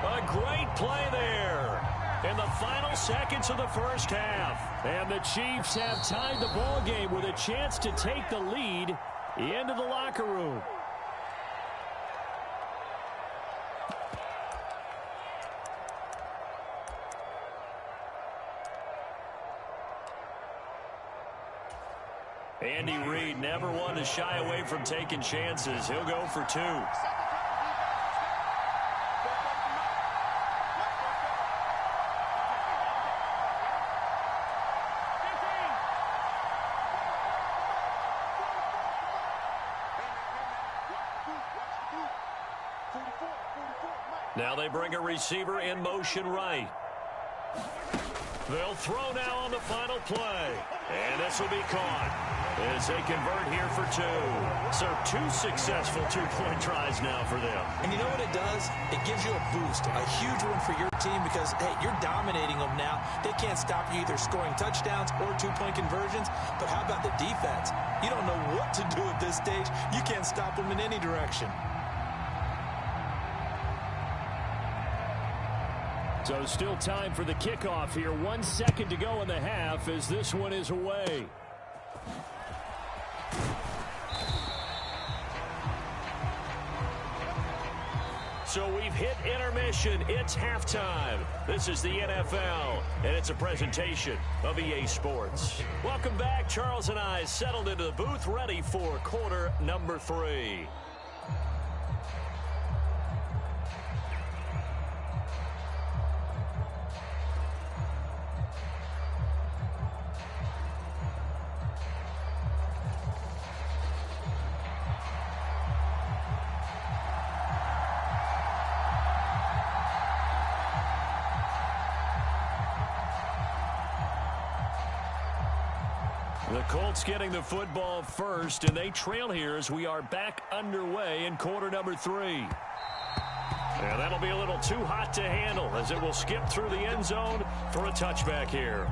A great play there in the final seconds of the first half. And the Chiefs have tied the ball game with a chance to take the lead into the locker room. Andy Reid never one to shy away from taking chances. He'll go for two. Now they bring a receiver in motion right. They'll throw now on the final play. And this will be caught as they convert here for two. So 2 successful two-point tries now for them. And you know what it does? It gives you a boost, a huge one for your team because, hey, you're dominating them now. They can't stop you either scoring touchdowns or two-point conversions. But how about the defense? You don't know what to do at this stage. You can't stop them in any direction. So still time for the kickoff here. 1 second to go in the half as this one is away. So we've hit intermission. It's halftime. This is the NFL, and it's a presentation of EA Sports. Welcome back. Charles and I settled into the booth, ready for quarter number 3. The Colts getting the football first, and they trail here as we are back underway in quarter number 3. And that'll be a little too hot to handle as it will skip through the end zone for a touchback here.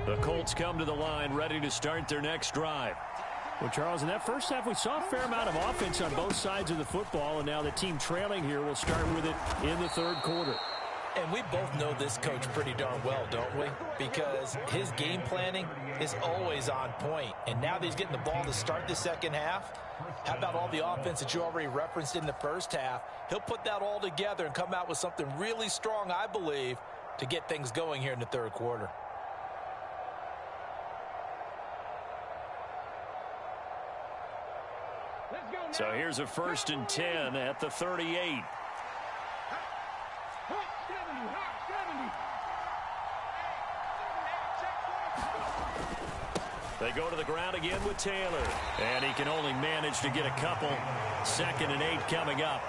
The Colts come to the line ready to start their next drive. Well, Charles, in that first half, we saw a fair amount of offense on both sides of the football, and now the team trailing here will start with it in the third quarter. And we both know this coach pretty darn well, don't we? Because his game planning is always on point. And now that he's getting the ball to start the second half, how about all the offense that you already referenced in the first half? He'll put that all together and come out with something really strong, I believe, to get things going here in the third quarter. So here's a 1st and 10 at the 38. They go to the ground again with Taylor. And he can only manage to get a couple. 2nd and 8 coming up.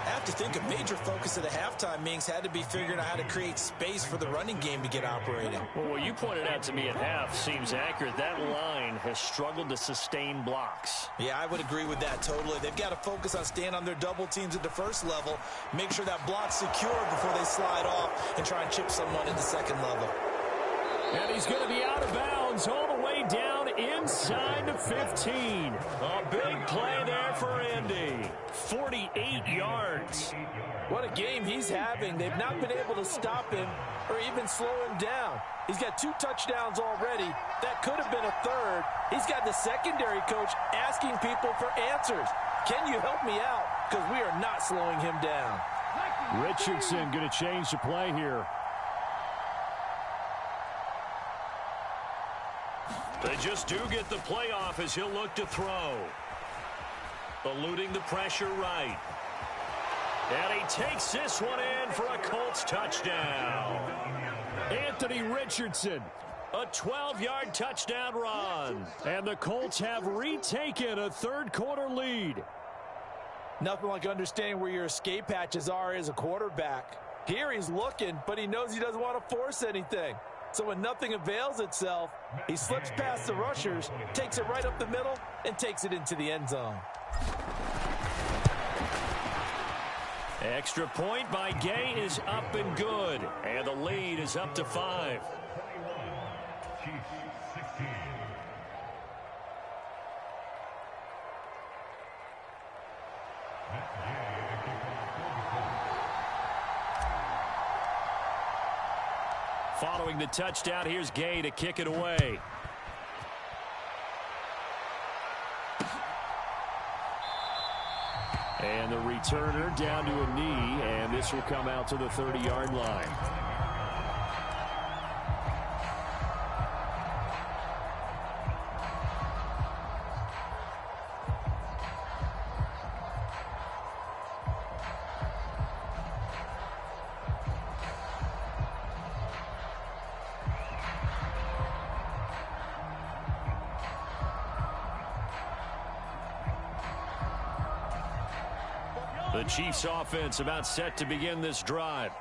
I have to think a major focus of the halftime meetings had to be figuring out how to create space for the running game to get operating. Well, what you pointed out to me at half seems accurate. That line has struggled to sustain blocks. Yeah, I would agree with that totally. They've got to focus on staying on their double teams at the first level, make sure that block's secure before they slide off and try and chip someone in the second level. And he's going to be out of bounds all the way down inside the 15. A big play there for Indy. 48 yards. What a game he's having. They've not been able to stop him or even slow him down. He's got 2 touchdowns already. That could have been a third. He's got the secondary coach asking people for answers. Can you help me out? Because we are not slowing him down. Richardson going to change the play here. They just do get the playoff as he'll look to throw. Eluding the pressure right. And he takes this one in for a Colts touchdown. Anthony Richardson, a 12-yard touchdown run. And the Colts have retaken a third-quarter lead. Nothing like understanding where your escape hatches are as a quarterback. Here he's looking, but he knows he doesn't want to force anything. So when nothing avails itself, he slips past the rushers, takes it right up the middle, and takes it into the end zone. Extra point by Gay is up and good. And the lead is up to 5. Following the touchdown, here's Gay to kick it away. And the returner down to a knee, and this will come out to the 30-yard line. The Chiefs offense about set to begin this drive.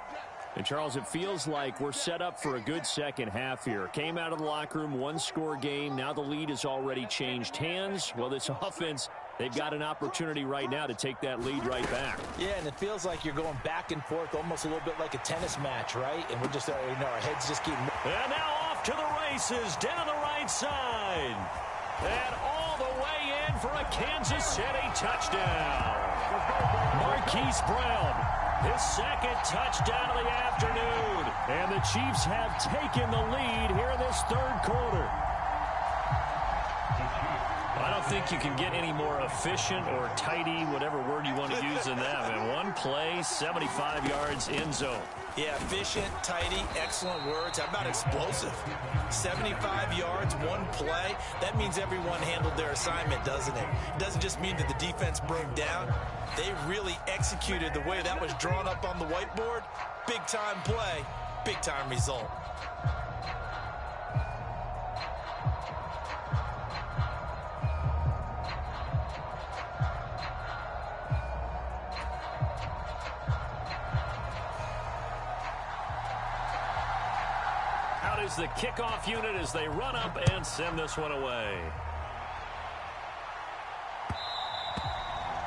And Charles, it feels like we're set up for a good second half here. Came out of the locker room, one-score game. Now the lead has already changed hands. Well, this offense, they've got an opportunity right now to take that lead right back. Yeah, and it feels like you're going back and forth, almost a little bit like a tennis match, right? And we're just, our heads just keep... And now off to the races, down the right side. And all the way in for a Kansas City touchdown. Marquise Brown, his second touchdown of the afternoon. And the Chiefs have taken the lead here in this third quarter. I don't think you can get any more efficient or tidy, whatever word you want to use in that. And one play, 75 yards in zone. Yeah, efficient, tidy, excellent words. How about explosive? 75 yards, one play. That means everyone handled their assignment, doesn't it? It doesn't just mean that the defense broke down. They really executed the way that was drawn up on the whiteboard. Big-time play, big-time result. Is the kickoff unit as they run up and send this one away.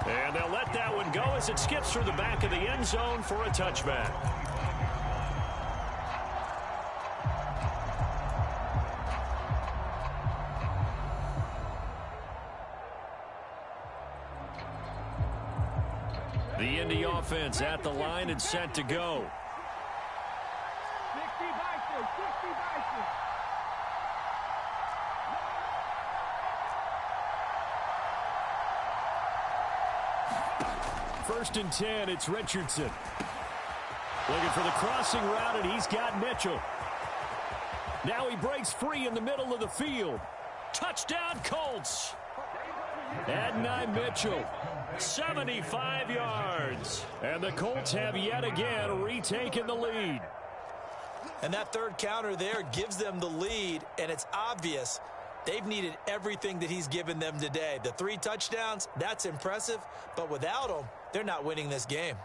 And they'll let that one go as it skips through the back of the end zone for a touchback. The Indy offense at the line and set to go. First and 10, it's Richardson. Looking for the crossing route, and he's got Mitchell. Now he breaks free in the middle of the field. Touchdown, Colts. Adonai Mitchell, 75 yards. And the Colts have yet again retaken the lead. And that third counter there gives them the lead, and it's obvious they've needed everything that he's given them today. The 3 touchdowns, that's impressive, but without him, they're not winning this game.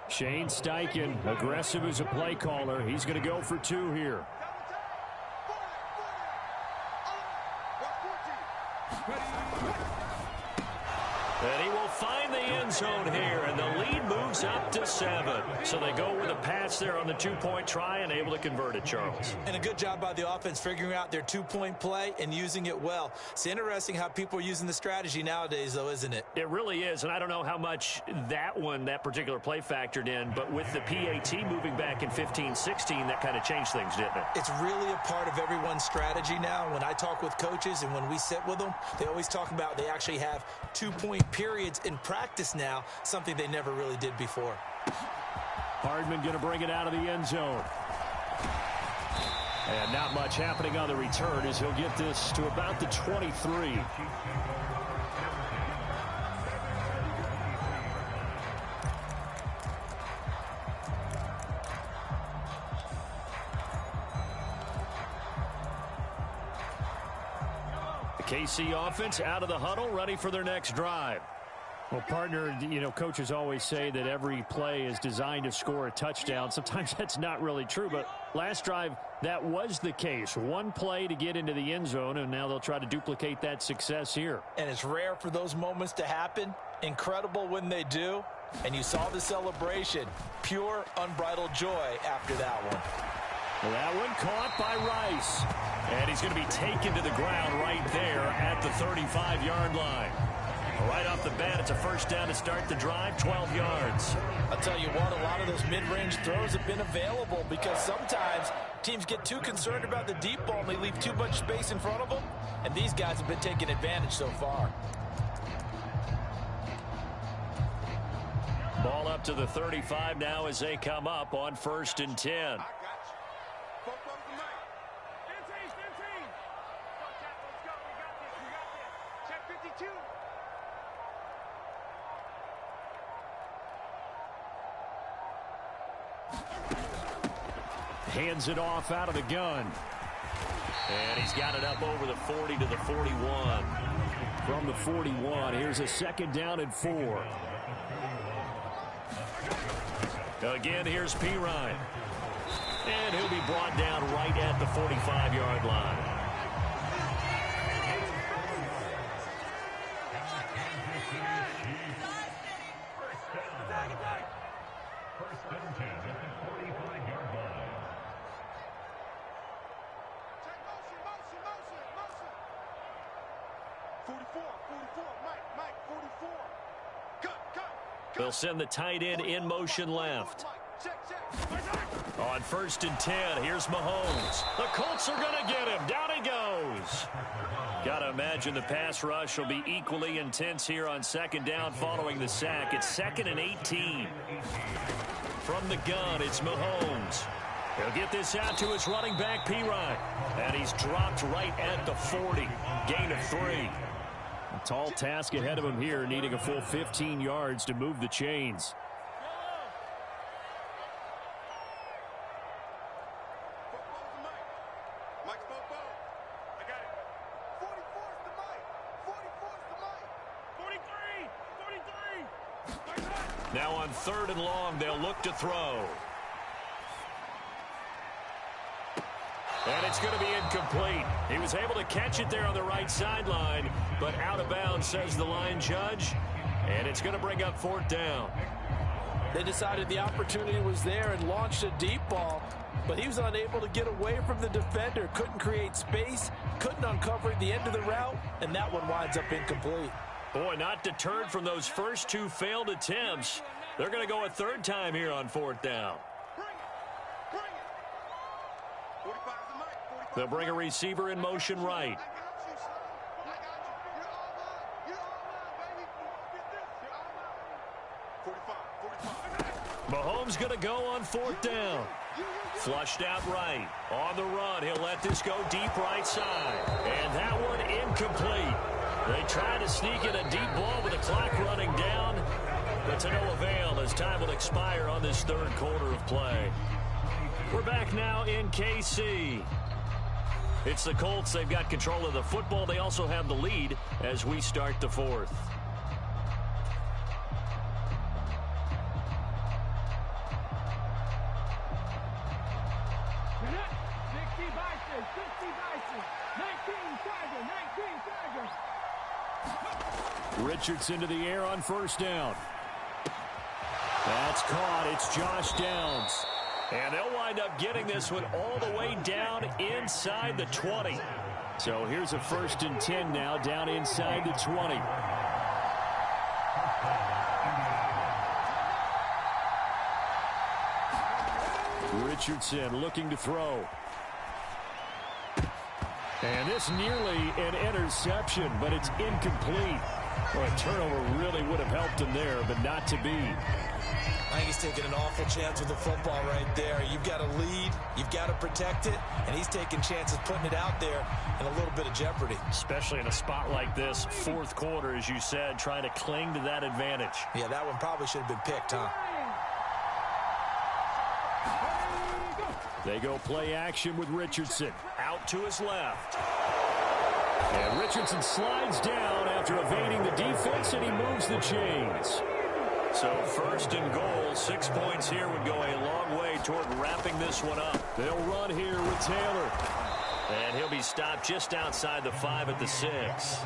Shane Steichen, aggressive as a play caller. He's going to go for 2 here. And he will find the end zone here, and the lead moves up to 7. So they go with a pass there on the 2-point try and able to convert it, Charles. And a good job by the offense figuring out their 2-point play and using it well. It's interesting how people are using the strategy nowadays, though, isn't it? It really is, and I don't know how much that particular play factored in, but with the PAT moving back in 15-16, that kind of changed things, didn't it? It's really a part of everyone's strategy now. When I talk with coaches and when we sit with them, they always talk about they actually have 2-point periods in practice now, something they never really did before. Hardman going to bring it out of the end zone. And not much happening on the return as he'll get this to about the 23. The KC offense out of the huddle, ready for their next drive. Well, partner, you know, coaches always say that every play is designed to score a touchdown. Sometimes that's not really true, but last drive, that was the case. One play to get into the end zone, and now they'll try to duplicate that success here. And it's rare for those moments to happen. Incredible when they do. And you saw the celebration. Pure, unbridled joy after that one. Well, that one caught by Rice. And he's going to be taken to the ground right there at the 35-yard line. Right off the bat, it's a first down to start the drive, 12 yards. I'll tell you what, a lot of those mid-range throws have been available because sometimes teams get too concerned about the deep ball and they leave too much space in front of them, and these guys have been taking advantage so far. Ball up to the 35 now as they come up on 1st and 10. Hands it off out of the gun. And he's got it up over the 40 to the 41. From the 41, here's a second down and 4. Again, here's Pirine. And he'll be brought down right at the 45-yard line. First and 10 at the 45-yard line. Check motion. 44, Mike, 44. Cut. They'll send the tight end in motion left. Check. On 1st and 10, here's Mahomes. The Colts are going to get him. Down he goes. Got to imagine the pass rush will be equally intense here on 2nd down following the sack. It's 2nd and 18. From the gun, it's Mahomes. He'll get this out to his running back, Pirine. And he's dropped right at the 40. Gain of 3. A tall task ahead of him here, needing a full 15 yards to move the chains. Now on 3rd and long, they'll look to throw. And it's going to be incomplete. He was able to catch it there on the right sideline, but out of bounds, says the line judge. And it's going to bring up 4th down. They decided the opportunity was there and launched a deep ball, but he was unable to get away from the defender, couldn't create space, couldn't uncover the end of the route, and that one winds up incomplete. Boy, not deterred from those first 2 failed attempts. They're going to go a 3rd time here on 4th down. They'll bring a receiver in motion right. Mahomes going to go on 4th down. Flushed out right. On the run, he'll let this go deep right side. And that one incomplete. They try to sneak in a deep ball with the clock running down, but to no avail as time will expire on this 3rd quarter of play. We're back now in KC. It's the Colts. They've got control of the football. They also have the lead as we start the 4th. Richardson to the air on 1st down. That's caught. It's Josh Downs. And they'll wind up getting this one all the way down inside the 20. So here's a 1st and 10 now down inside the 20. Richardson looking to throw. And this nearly an interception, but it's incomplete. Well, a turnover really would have helped him there, but not to be. I think he's taking an awful chance with the football right there. You've got to lead, you've got to protect it, and he's taking chances putting it out there in a little bit of jeopardy. Especially in a spot like this, fourth quarter, as you said, trying to cling to that advantage. Yeah, that one probably should have been picked, huh? They go play action with Richardson. Out to his left. And Richardson slides down after evading the defense, and he moves the chains. So first and goal, 6 points here would go a long way toward wrapping this one up. They'll run here with Taylor. And he'll be stopped just outside the 5 at the 6.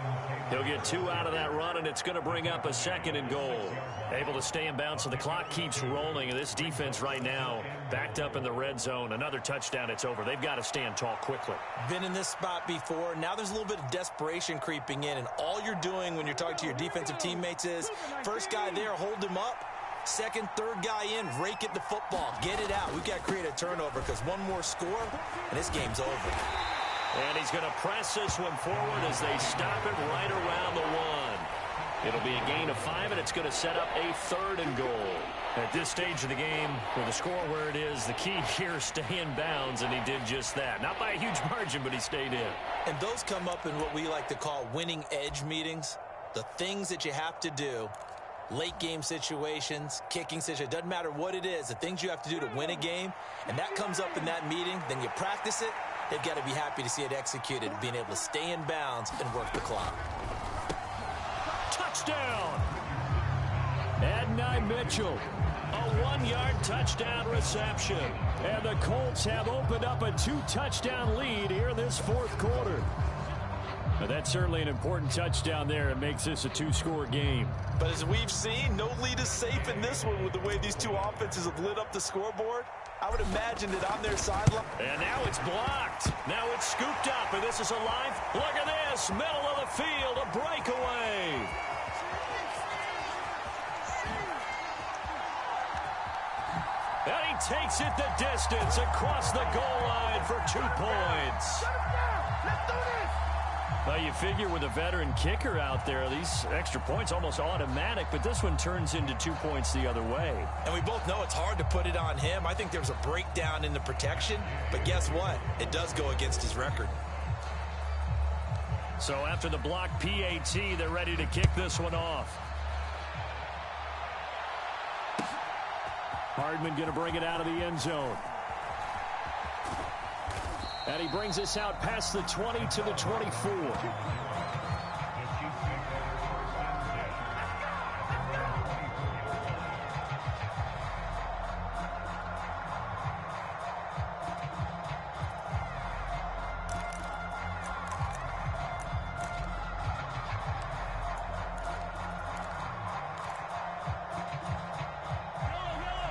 He'll get 2 out of that run, and it's going to bring up a second and goal. Able to stay in bounds, so the clock keeps rolling. And this defense right now backed up in the red zone. Another touchdown, it's over. They've got to stand tall quickly. Been in this spot before. Now there's a little bit of desperation creeping in, and all you're doing when you're talking to your defensive teammates is first guy there, hold him up. Second, third guy in, rake at the football. Get it out. We've got to create a turnover because one more score, and this game's over. And he's going to press this one forward as they stop it right around the 1. It'll be a gain of 5, and it's going to set up a third and goal. At this stage of the game, with the score where it is, the key here is stay in bounds, and he did just that. Not by a huge margin, but he stayed in. And those come up in what we like to call winning edge meetings. The things that you have to do. Late game situations, kicking situations, doesn't matter what it is, the things you have to do to win a game, and that comes up in that meeting, then you practice it, they've got to be happy to see it executed, being able to stay in bounds and work the clock. Touchdown! Adonai Mitchell, a 1-yard touchdown reception, and the Colts have opened up a 2-touchdown lead here in this fourth quarter. But that's certainly an important touchdown there. It makes this a 2-score game. But as we've seen, no lead is safe in this one with the way these two offenses have lit up the scoreboard. I would imagine that on their sideline. And now it's blocked. Now it's scooped up, and this is alive. Look at this, middle of the field, a breakaway. And he takes it the distance across the goal line for 2 points. Let's do this! Well, you figure with a veteran kicker out there, these extra points almost automatic, but this one turns into 2 points the other way. And we both know it's hard to put it on him. I think there's a breakdown in the protection, but guess what? It does go against his record. So after the block PAT, they're ready to kick this one off. Hardman going to bring it out of the end zone. And he brings us out past the 20 to the 24.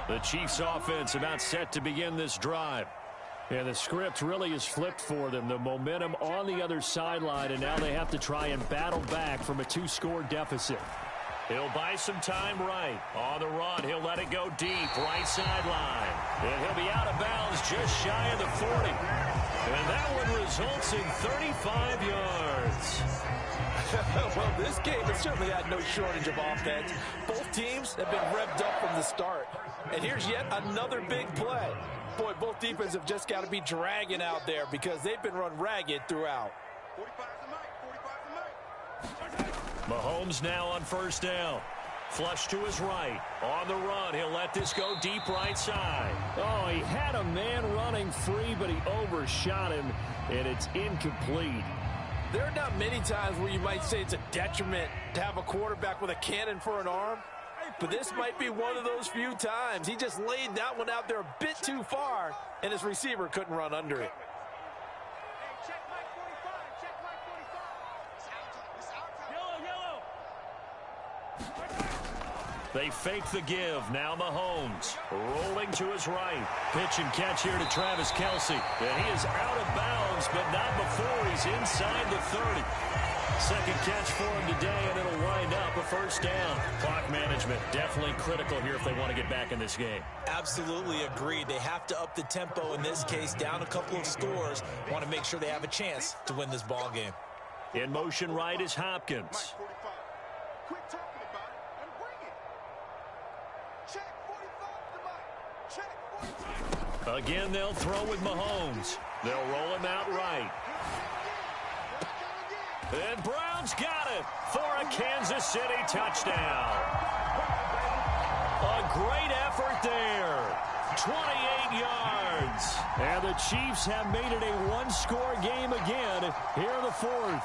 The Chiefs offense about set to begin this drive. And the script really is flipped for them. The momentum on the other sideline, and now they have to try and battle back from a 2-score deficit. He'll buy some time right. On the run, he'll let it go deep, right sideline. And he'll be out of bounds just shy of the 40. And that one results in 35 yards. Well, this game has certainly had no shortage of offense. Both teams have been revved up from the start. And here's yet another big play. Boy, both defenses have just got to be dragging out there because they've been run ragged throughout. 45's the mic, Mahomes now on first down. Flush to his right. On the run, he'll let this go deep right side. Oh, he had a man running free, but he overshot him, and it's incomplete. There are not many times where you might say it's a detriment to have a quarterback with a cannon for an arm. But this might be one of those few times. He just laid that one out there a bit too far, and his receiver couldn't run under it. Hey, check Mike 45. Check Mike 45. It's our time. They fake the give. Now Mahomes rolling to his right. Pitch and catch here to Travis Kelce. And he is out of bounds, but not before he's inside the 30. Second catch for him today, and it'll wind up a first down. Clock management definitely critical here if they want to get back in this game. Absolutely agreed. They have to up the tempo in this case, down a couple of scores. Want to make sure they have a chance to win this ball game. In motion right is Hopkins. Mike 45. Quit talking about it and bring it. Check 45. Again, they'll throw with Mahomes. They'll roll him out right. And Brown's got it for a Kansas City touchdown. A great effort there. 28 yards. And the Chiefs have made it a one-score game again here in the fourth.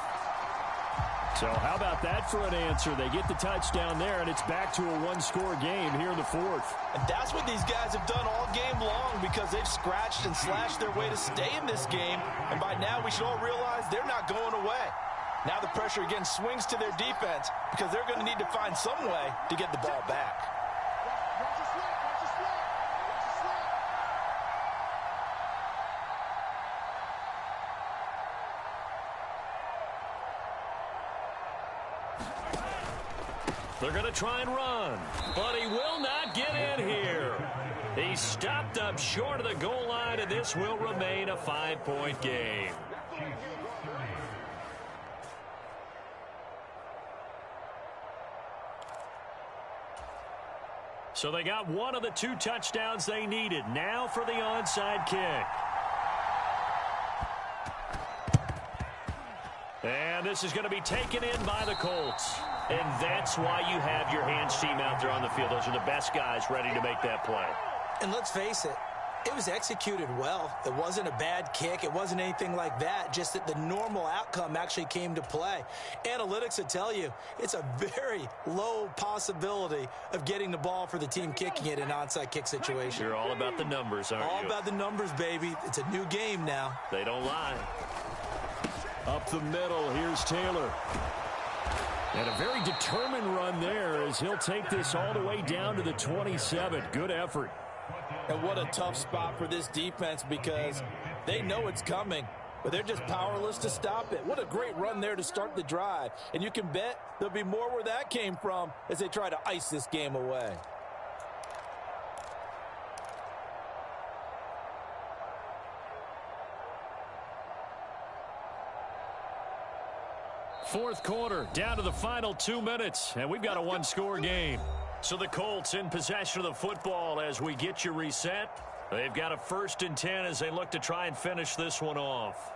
So how about that for an answer? They get the touchdown there, and it's back to a one-score game here in the fourth. And that's what these guys have done all game long because they've scratched and slashed their way to stay in this game. And by now we should all realize they're not going away. Now the pressure again swings to their defense because they're going to need to find some way to get the ball back. Watch your slip, watch your slip, watch your slip. They're going to try and run, but he will not get in here. He's stopped up short of the goal line, and this will remain a 5-point game. So they got one of the two touchdowns they needed. Now for the onside kick. And this is going to be taken in by the Colts. And that's why you have your hands team out there on the field. Those are the best guys ready to make that play. And let's face it, it was executed well. It wasn't a bad kick. It wasn't anything like that. Just that the normal outcome actually came to play. Analytics will tell you it's a very low possibility of getting the ball for the team kicking it in an onside kick situation. You're all about the numbers, aren't you? All about the numbers, baby. It's a new game now. They don't lie. Up the middle, here's Taylor. And a very determined run there as he'll take this all the way down to the 27. Good effort. And what a tough spot for this defense because they know it's coming, but they're just powerless to stop it. What a great run there to start the drive. And you can bet there'll be more where that came from as they try to ice this game away. Fourth quarter, down to the final 2 minutes, and we've got a one-score game. So the Colts in possession of the football as we get you reset. They've got a 1st and 10 as they look to try and finish this one off.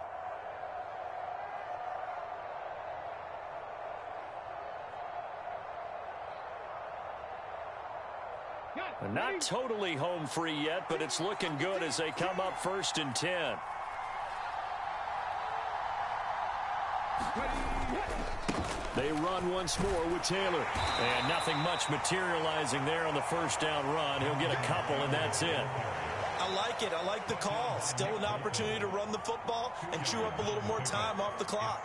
They're not totally home free yet, but it's looking good as they come up 1st and 10. They run once more with Taylor. And nothing much materializing there on the first down run. He'll get a couple, and that's it. I like it. I like the call. Still an opportunity to run the football and chew up a little more time off the clock.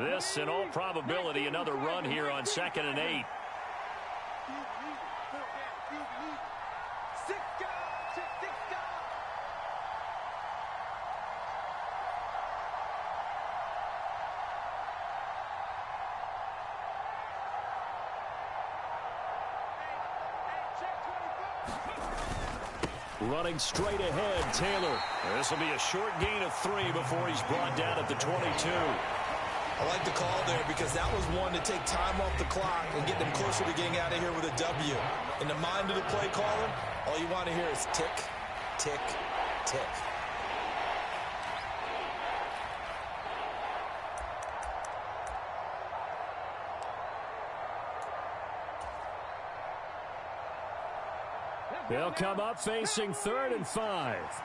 This, in all probability, another run here on 2nd and 8. Running straight ahead, Taylor. This will be a short gain of 3 before he's brought down at the 22. I like the call there because that was one to take time off the clock and get them closer to getting out of here with a W. In the mind of the play caller, all you want to hear is tick, tick, tick. They'll come up facing 3rd and 5. Let's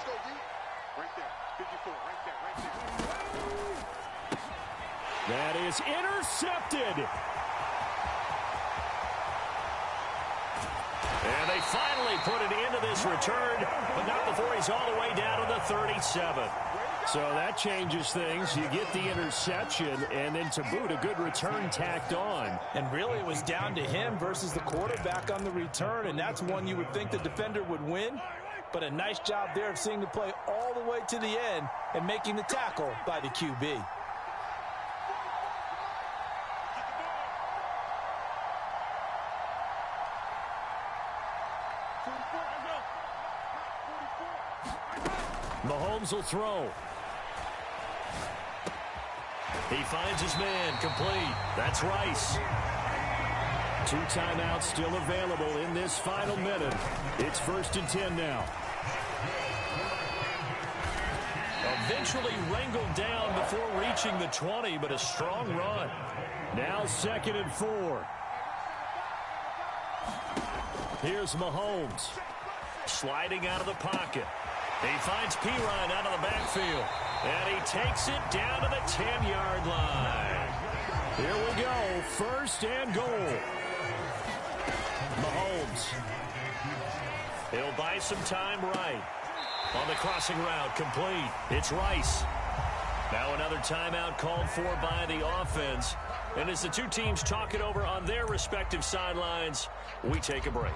go, D. Right there. 54. Right there. That is intercepted. And they finally put it into this return, but not before he's all the way down to the 37. So that changes things. You get the interception, and then to boot, a good return tacked on. And really, it was down to him versus the quarterback on the return, and that's one you would think the defender would win. But a nice job there of seeing the play all the way to the end and making the tackle by the QB. Mahomes will throw. He finds his man, complete. That's Rice. 2 timeouts still available in this final minute. It's 1st and 10 now. Eventually wrangled down before reaching the 20, but a strong run. Now 2nd and 4. Here's Mahomes. Sliding out of the pocket. He finds Pirine out of the backfield. And he takes it down to the 10-yard line. Here we go. 1st and goal. Mahomes. He'll buy some time right. On the crossing route, complete. It's Rice. Now another timeout called for by the offense. And as the two teams talk it over on their respective sidelines, we take a break.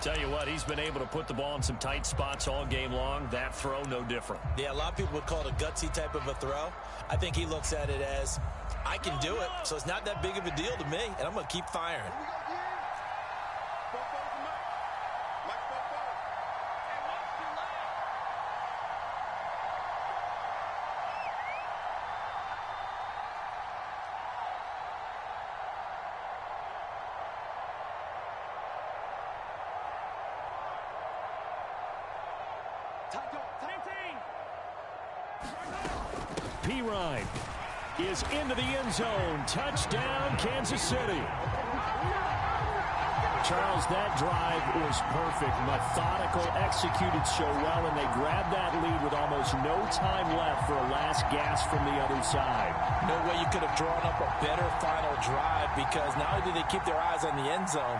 Tell you what, he's been able to put the ball in some tight spots all game long. That throw, no different. Yeah, a lot of people would call it a gutsy type of a throw. I think he looks at it as, I can do it, so it's not that big of a deal to me, and I'm going to keep firing. Pirine is into the end zone. Touchdown, Kansas City. Charles, that drive was perfect. Methodical, executed so well, and they grabbed that lead with almost no time left for a last gasp from the other side. No way you could have drawn up a better final drive, because not only did they keep their eyes on the end zone,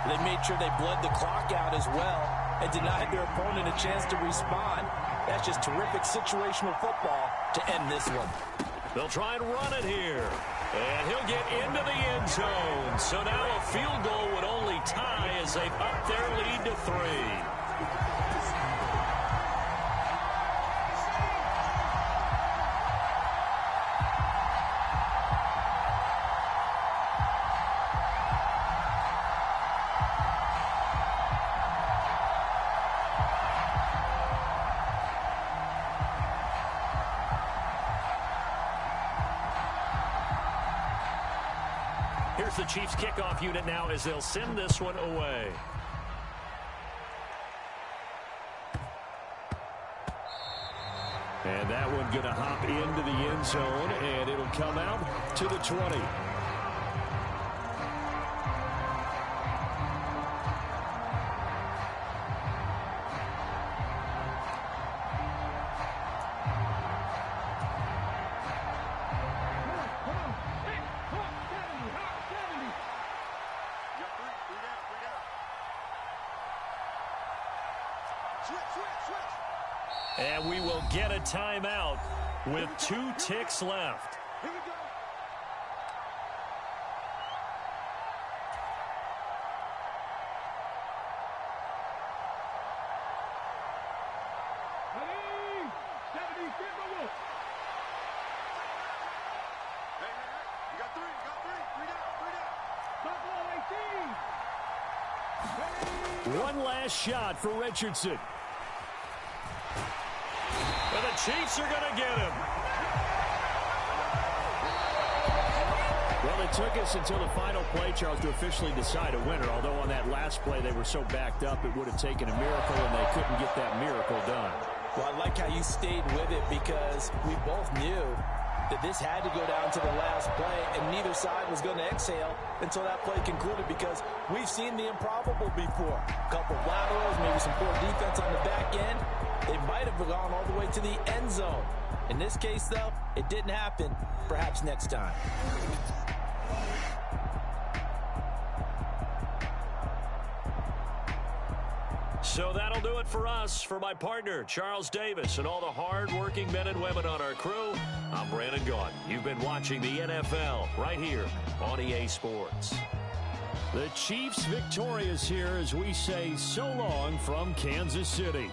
they made sure they bled the clock out as well and denied their opponent a chance to respond. That's just terrific situational football to end this one. They'll try and run it here. And he'll get into the end zone. So now a field goal would only tie as they've upped their lead to 3. Here's the Chiefs kickoff unit now as they'll send this one away. And that one going to hop into the end zone, and it'll come out to the 20. And we will get a timeout with 2 ticks left. Here we go. Ready? 70, get the wolf. Hey, you got 3, you got 3. 3 down, 3 down. Buffalo 18. Ready? One last shot for Richardson. And the Chiefs are going to get him. Well, it took us until the final play, Charles, to officially decide a winner. Although on that last play they were so backed up, it would have taken a miracle, and they couldn't get that miracle done. Well, I like how you stayed with it, because we both knew that this had to go down to the last play, and neither side was going to exhale until that play concluded, because we've seen the improbable before. A couple of laterals, maybe some poor defense on the back end. They might have gone all the way to the end zone. In this case, though, it didn't happen. Perhaps next time. So that'll do it for us. For my partner, Charles Davis, and all the hard-working men and women on our crew, I'm Brandon Gaudin. You've been watching the NFL right here on EA Sports. The Chiefs victorious here as we say so long from Kansas City.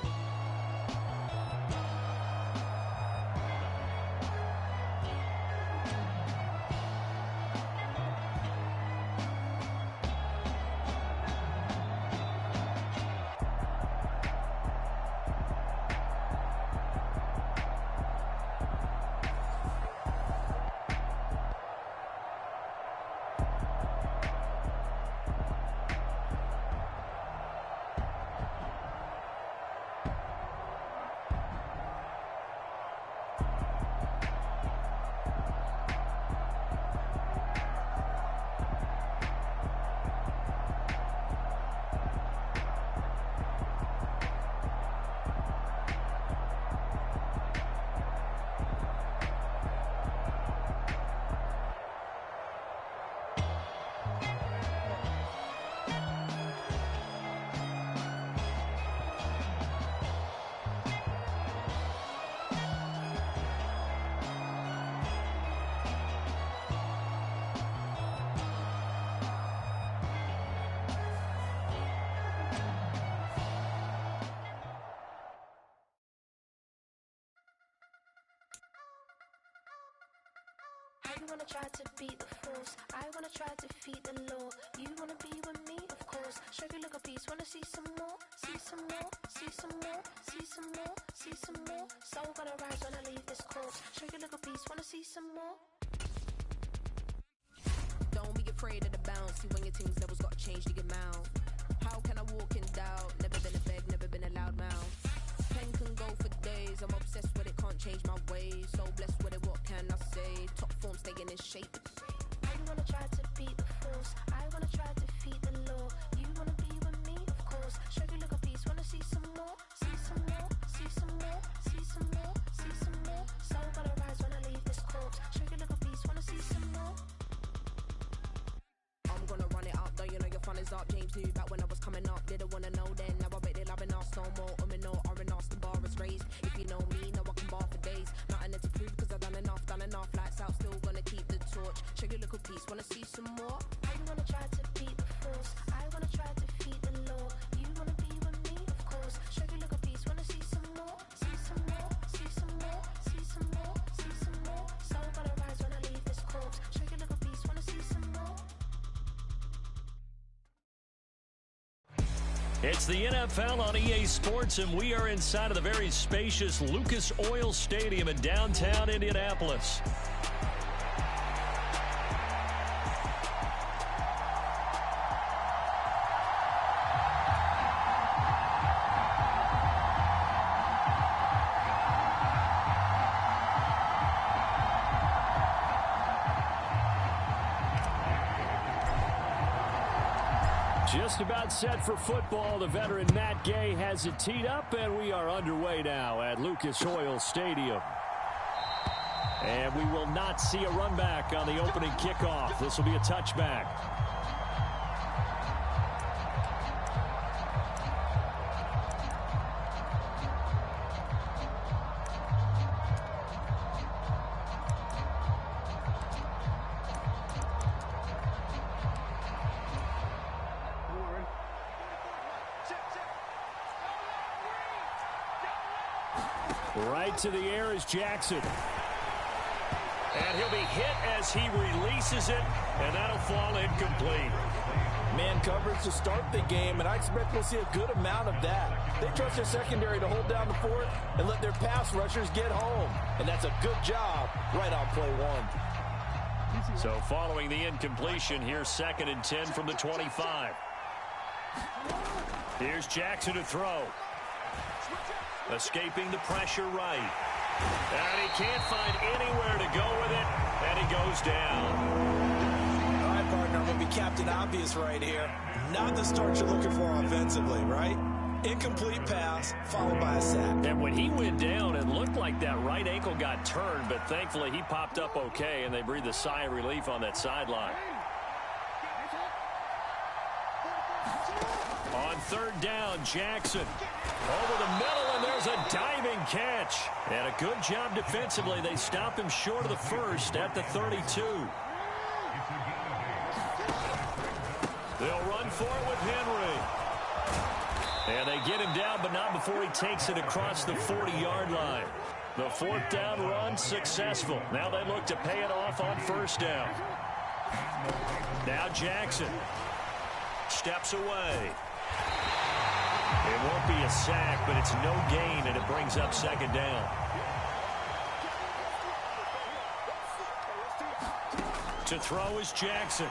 You wanna try to beat the force, I wanna try to defeat the law. You wanna be with me, of course. Show you look a piece, wanna see some more, see some more, see some more, see some more, see some more. Soul gonna rise when I leave this corpse. Show you look a piece, wanna see some more. Don't be afraid of the bounce. See when your team's levels gotta change to get mount. How can I walk in doubt? Never been a beg, never been a loud mouth. Pen can go for days. I'm obsessed with it, can't change my ways. So blessed with it, what can I say? Top form staying in shape. You wanna try to beat the force, I wanna try to defeat the law. You wanna be with me, of course. Show you look a piece, wanna see some more, see some more, see some more, see some more, see some more. Soul gonna rise when I leave this corpse. Show you look a piece, wanna see some more. I'm gonna run it up, though you know your fun is up. James knew back when I was coming up, didn't wanna know then. Now I bet they're loving us no more. No, R&R's the bar is raised. If you know me, know I can bar for days. Nothing to prove cause I've done enough. Lights out, still gonna keep the torch. Show you look a piece, wanna see some more? You wanna try to beat the force, I wanna try to defeat the law. You wanna be with me, of course. Show you look a piece, wanna see some more, see some more, see some more, see some more, see some more. Soul gonna rise when I leave this corpse. Show you look a piece, wanna see some more. It's the NFL on EA Sports, and we are inside of the very spacious Lucas Oil Stadium in downtown Indianapolis. Just about set for football. The veteran Matt Gay has it teed up, and we are underway now at Lucas Oil Stadium. And we will not see a run back on the opening kickoff. This will be a touchback. Right to the air is Jackson. And he'll be hit as he releases it, and that'll fall incomplete. Man coverage to start the game, and I expect we'll see a good amount of that. They trust their secondary to hold down the fort and let their pass rushers get home. And that's a good job right on play one. So following the incompletion, here's 2nd and 10 from the 25. Here's Jackson to throw. Escaping the pressure right. And he can't find anywhere to go with it, and he goes down. All right, partner, I'm going to be Captain Obvious right here. Not the start you're looking for offensively, right? Incomplete pass, followed by a sack. And when he went down, it looked like that right ankle got turned, but thankfully he popped up okay, and they breathed a sigh of relief on that sideline. On 3rd down, Jackson over the middle, and there's a diving catch. And a good job defensively. They stop him short of the first at the 32. They'll run for it with Henry. And they get him down, but not before he takes it across the 40-yard line. The 4th down run successful. Now they look to pay it off on 1st down. Now Jackson steps away. It won't be a sack, but it's no gain, and it brings up 2nd down. To throw is Jackson.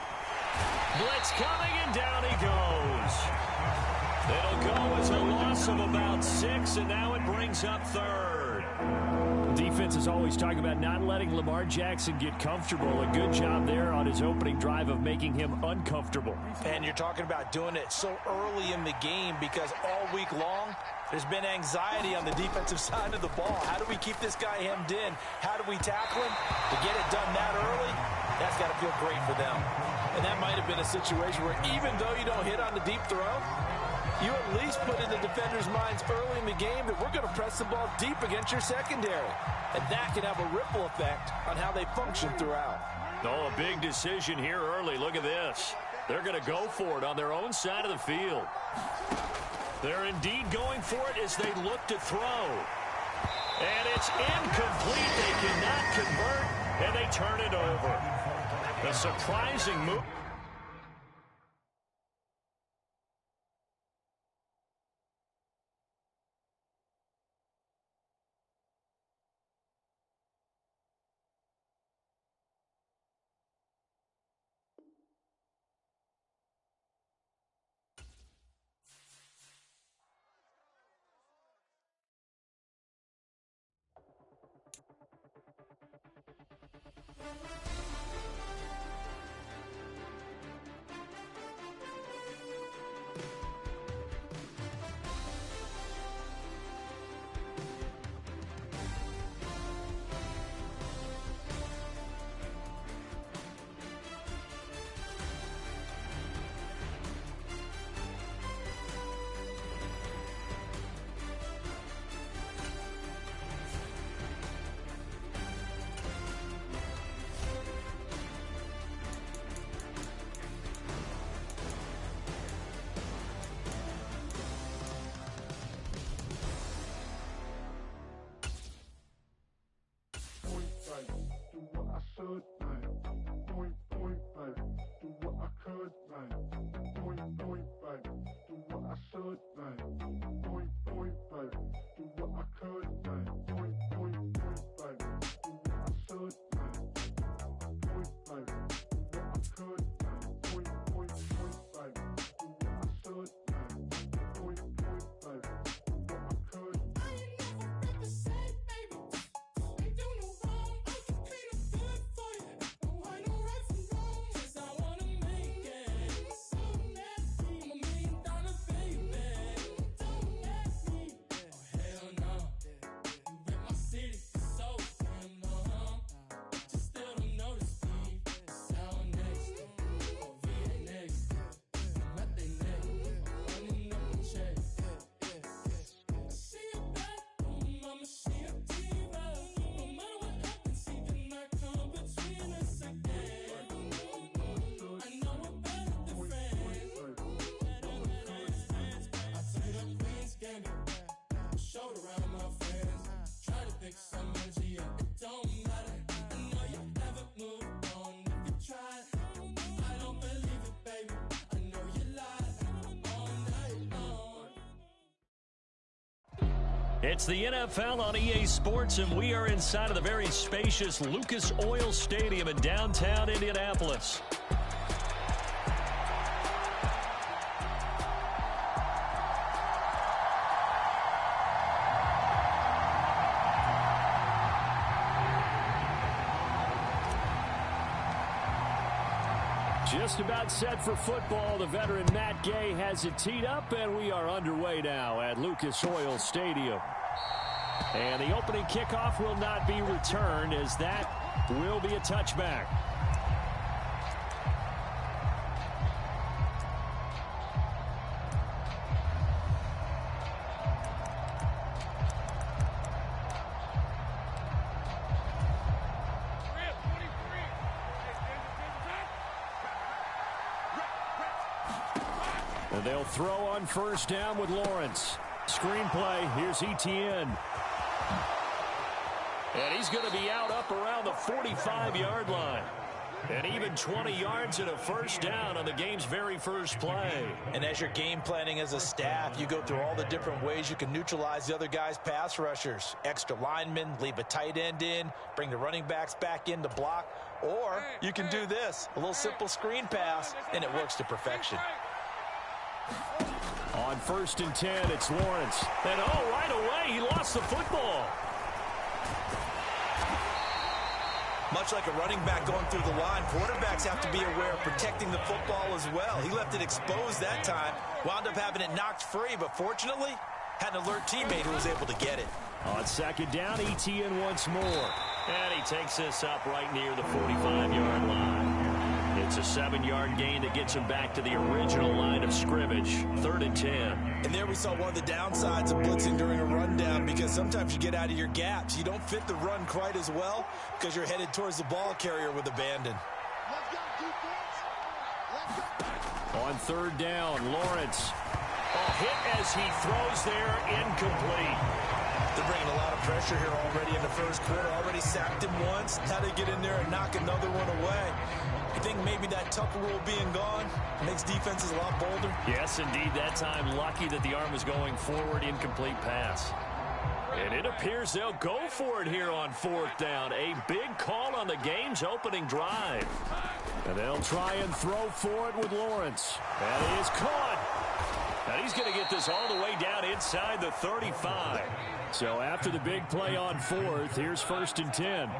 Blitz coming, and down he goes. It'll go as a loss of about 6, and now it brings up 3rd. Defense is always talking about not letting Lamar Jackson get comfortable. A good job there on his opening drive of making him uncomfortable. And you're talking about doing it so early in the game because all week long there's been anxiety on the defensive side of the ball. How do we keep this guy hemmed in? How do we tackle him? To get it done that early, that's got to feel great for them. And that might have been a situation where even though you don't hit on the deep throw, you at least put in the defenders' minds early in the game that we're going to press the ball deep against your secondary. And that can have a ripple effect on how they function throughout. Oh, a big decision here early. Look at this. They're going to go for it on their own side of the field. They're indeed going for it as they look to throw. And it's incomplete. They cannot convert. and they turn it over. A surprising move. It's the NFL on EA Sports, and we are inside of the very spacious Lucas Oil Stadium in downtown Indianapolis. Just about set for football. The veteran Matt Gay has it teed up, and we are underway now at Lucas Oil Stadium. And the opening kickoff will not be returned, as that will be a touchback. And they'll throw on first down with Lawrence. Screen play. Here's Etienne. And he's going to be out up around the 45-yard line. And even 20 yards and a first down on the game's very first play. And as you're game planning as a staff, you go through all the different ways you can neutralize the other guy's pass rushers. Extra linemen, leave a tight end in, bring the running backs back in to block. Or you can do this, a little simple screen pass, and it works to perfection. On 1st and 10, it's Lawrence. And right away, he lost the football. Much like a running back going through the line, quarterbacks have to be aware of protecting the football as well. He left it exposed that time, wound up having it knocked free, but fortunately, had an alert teammate who was able to get it. On 2nd down, Etienne once more. And he takes this up right near the 45-yard line. It's a 7-yard gain that gets him back to the original line of scrimmage. 3rd and 10. And there we saw one of the downsides of blitzing during a rundown, because sometimes you get out of your gaps. You don't fit the run quite as well because you're headed towards the ball carrier with abandon. On 3rd down, Lawrence. Hit as he throws there, incomplete. They're bringing a lot of pressure here already in the first quarter. Already sacked him once. Now they get in there and knock another one away. You think maybe that Tucker rule being gone makes defenses a lot bolder? Yes, indeed. That time, lucky that the arm was going forward. Incomplete pass. And it appears they'll go for it here on 4th down. A big call on the game's opening drive. And they'll try and throw for it with Lawrence. That is caught. And he's going to get this all the way down inside the 35. So after the big play on 4th, here's 1st and 10.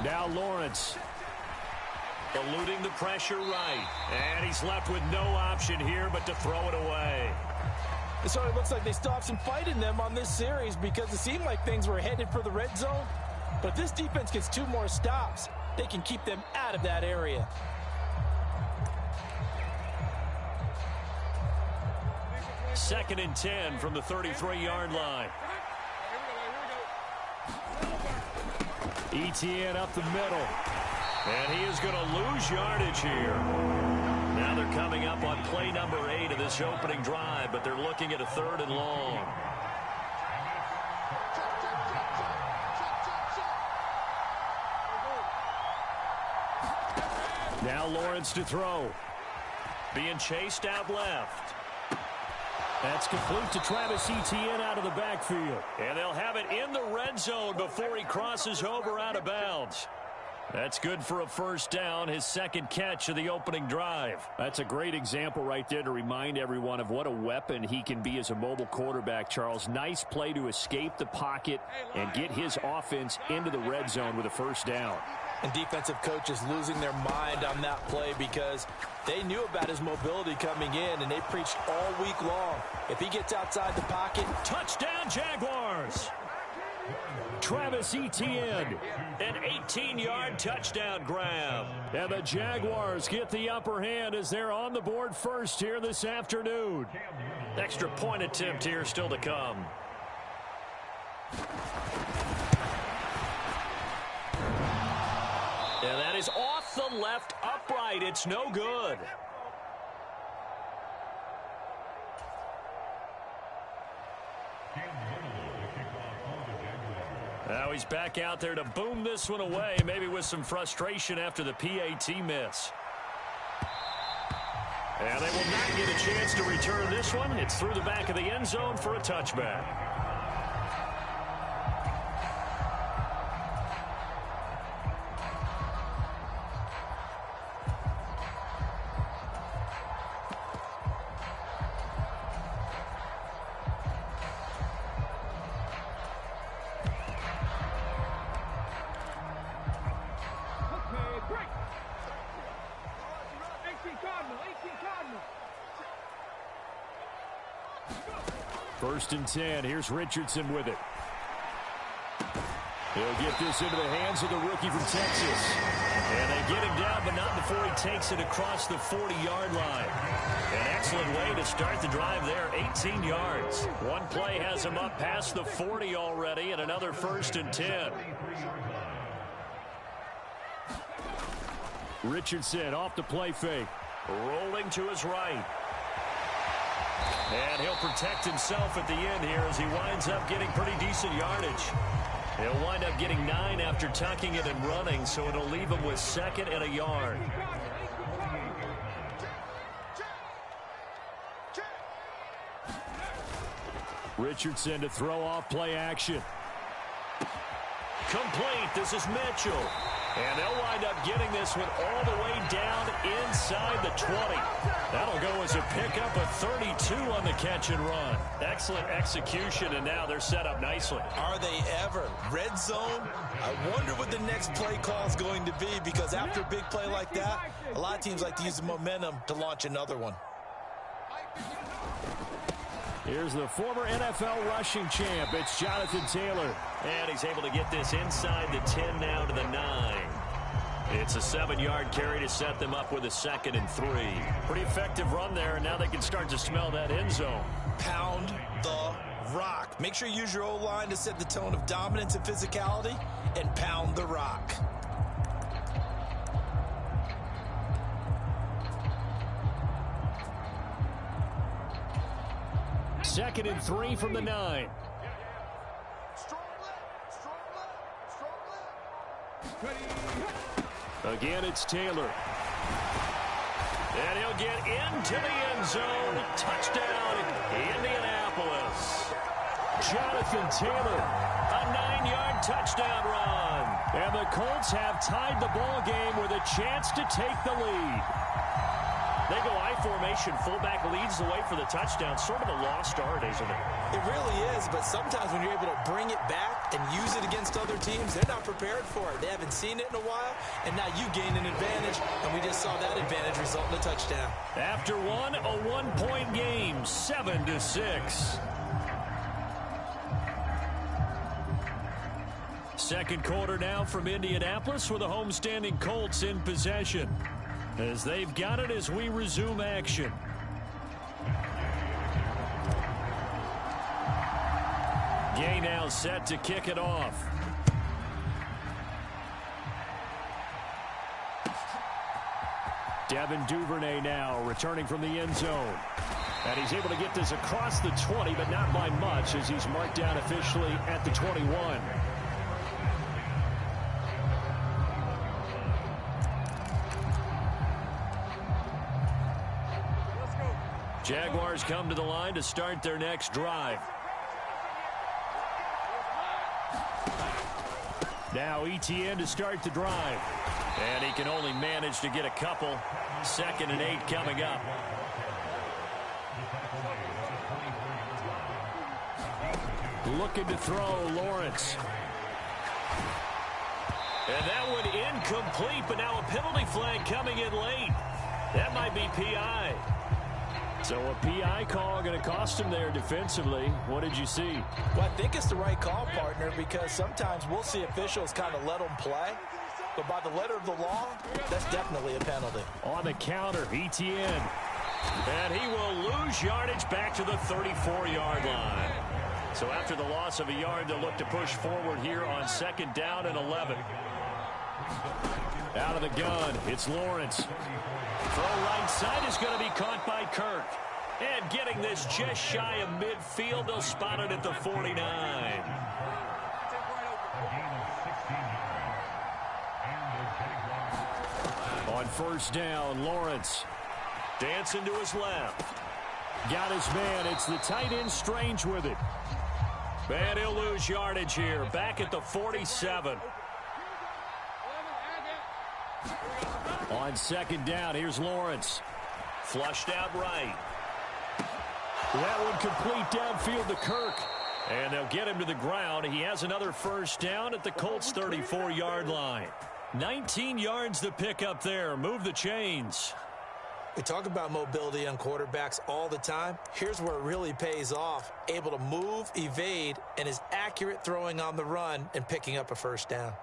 Now Lawrence eluding the pressure right. And he's left with no option here but to throw it away. It sort of looks like they stopped some fight in them on this series because it seemed like things were headed for the red zone. But this defense gets 2 more stops. They can keep them out of that area. Second and 10 from the 33-yard line. Etienne up the middle. And he is going to lose yardage here. Now they're coming up on play number 8 of this opening drive, but they're looking at a 3rd and long. Now Lawrence to throw. Being chased out left. That's complete to Travis Etienne out of the backfield. And they'll have it in the red zone before he crosses over out of bounds. That's good for a 1st down, his 2nd catch of the opening drive. That's a great example right there to remind everyone of what a weapon he can be as a mobile quarterback, Charles. Nice play to escape the pocket and get his offense into the red zone with a 1st down. And defensive coaches losing their mind on that play because they knew about his mobility coming in, and they preached all week long. If he gets outside the pocket, touchdown Jaguars! Travis Etienne, an 18-yard touchdown grab. And the Jaguars get the upper hand as they're on the board first here this afternoon. Extra point attempt here still to come. And that is off the left upright. It's no good. Now he's back out there to boom this one away, maybe with some frustration after the PAT miss. And they will not get a chance to return this one. It's through the back of the end zone for a touchback. First and 10. Here's Richardson with it. He'll get this into the hands of the rookie from Texas. And they get him down, but not before he takes it across the 40-yard line. An excellent way to start the drive there, 18 yards. One play has him up past the 40 already, and another 1st and 10. Richardson off the play fake. Rolling to his right. And he'll protect himself at the end here as he winds up getting pretty decent yardage. He'll wind up getting 9 after tucking it and running, so it'll leave him with 2nd and a yard. Richardson to throw off play action. Complete. This is Mitchell. And they'll wind up getting this one all the way down inside the 20. That'll go as a pickup of 32 on the catch and run. Excellent execution, and now they're set up nicely. Are they ever? Red zone? I wonder what the next play call is going to be, because after a big play like that, a lot of teams like to use the momentum to launch another one. Here's the former NFL rushing champ. It's Jonathan Taylor. And he's able to get this inside the 10 now to the 9. It's a 7-yard carry to set them up with a 2nd and 3. Pretty effective run there, and now they can start to smell that end zone. Pound the rock. Make sure you use your O-line to set the tone of dominance and physicality, and pound the rock. 2nd and 3 from the 9. Again, it's Taylor. And he'll get into the end zone. Touchdown, Indianapolis. Jonathan Taylor, a 9-yard touchdown run. And the Colts have tied the ball game with a chance to take the lead. They go I formation, fullback leads the way for the touchdown. Sort of a lost art, isn't it? It really is, but sometimes when you're able to bring it back and use it against other teams, they're not prepared for it. They haven't seen it in a while, and now you gain an advantage, and we just saw that advantage result in a touchdown. After one, a 1-point game, 7-6. Second quarter now from Indianapolis with the homestanding Colts in possession, as they've got it as we resume action. Gay now set to kick it off. Devin Duvernay now returning from the end zone. And he's able to get this across the 20, but not by much, as he's marked down officially at the 21. Jaguars come to the line to start their next drive. Now ETN to start the drive. And he can only manage to get a couple. 2nd and 8 coming up. Looking to throw, Lawrence. And that one incomplete, but now a penalty flag coming in late. That might be PI. So a PI call going to cost him there defensively. What did you see? Well, I think it's the right call, partner, because sometimes we'll see officials kind of let them play. But by the letter of the law, that's definitely a penalty. On the counter, ETN. And he will lose yardage back to the 34-yard line. So after the loss of a yard, they'll look to push forward here on 2nd down and 11. Out of the gun, it's Lawrence. Throw right side is going to be caught by Kirk. And getting this just shy of midfield, they'll spot it at the 49. On 1st down, Lawrence. Dancing to his left. Got his man. It's the tight end Strange with it. And he'll lose yardage here. Back at the 47. On 2nd down, here's Lawrence. Flushed out right. That one complete downfield to Kirk. And they'll get him to the ground. He has another 1st down at the Colts' 34-yard line. 19 yards to pick up there. Move the chains. We talk about mobility on quarterbacks all the time. Here's where it really pays off. Able to move, evade, and is accurate throwing on the run and picking up a 1st down.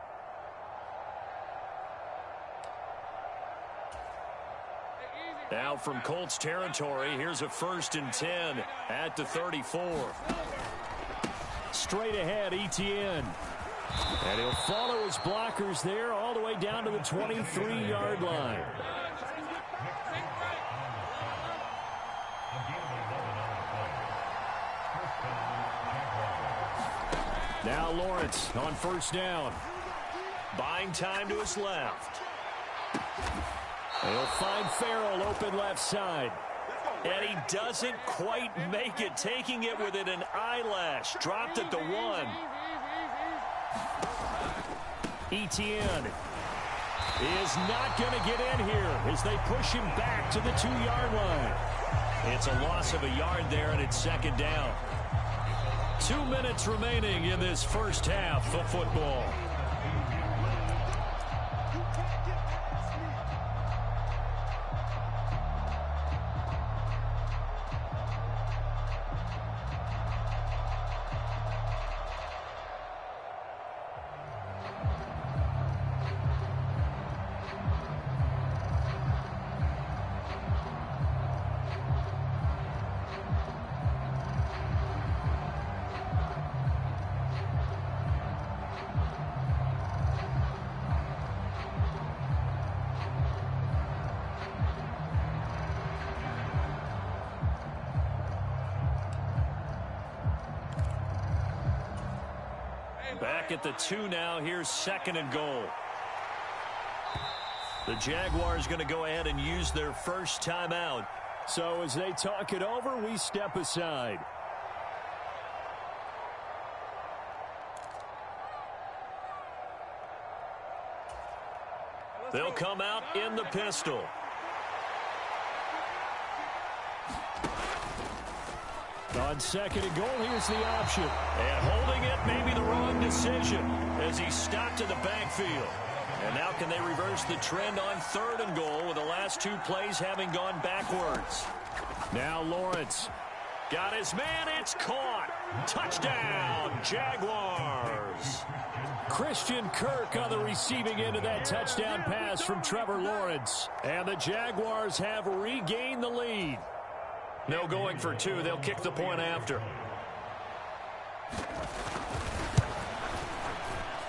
Now from Colts territory, here's a 1st and 10 at the 34. Straight ahead, ETN. And he'll follow his blockers there all the way down to the 23-yard line. Now Lawrence on 1st down. Buying time to his left. He'll find Farrell open left side. And he doesn't quite make it, taking it within an eyelash. Dropped at the 1. ETN is not going to get in here as they push him back to the 2-yard line. It's a loss of a yard there, and it's 2nd down. 2 minutes remaining in this 1st half of football. Back at the 2 now. Here's 2nd and goal. The Jaguars going to go ahead and use their first timeout. So as they talk it over, we step aside. They'll come out in the pistol. On 2nd and goal, here's the option. And holding it may be the wrong decision as he stopped in the backfield. And now can they reverse the trend on 3rd and goal with the last 2 plays having gone backwards. Now Lawrence got his man. It's caught. Touchdown, Jaguars. Christian Kirk on the receiving end of that touchdown pass from Trevor Lawrence. And the Jaguars have regained the lead. No going for 2. They'll kick the point after.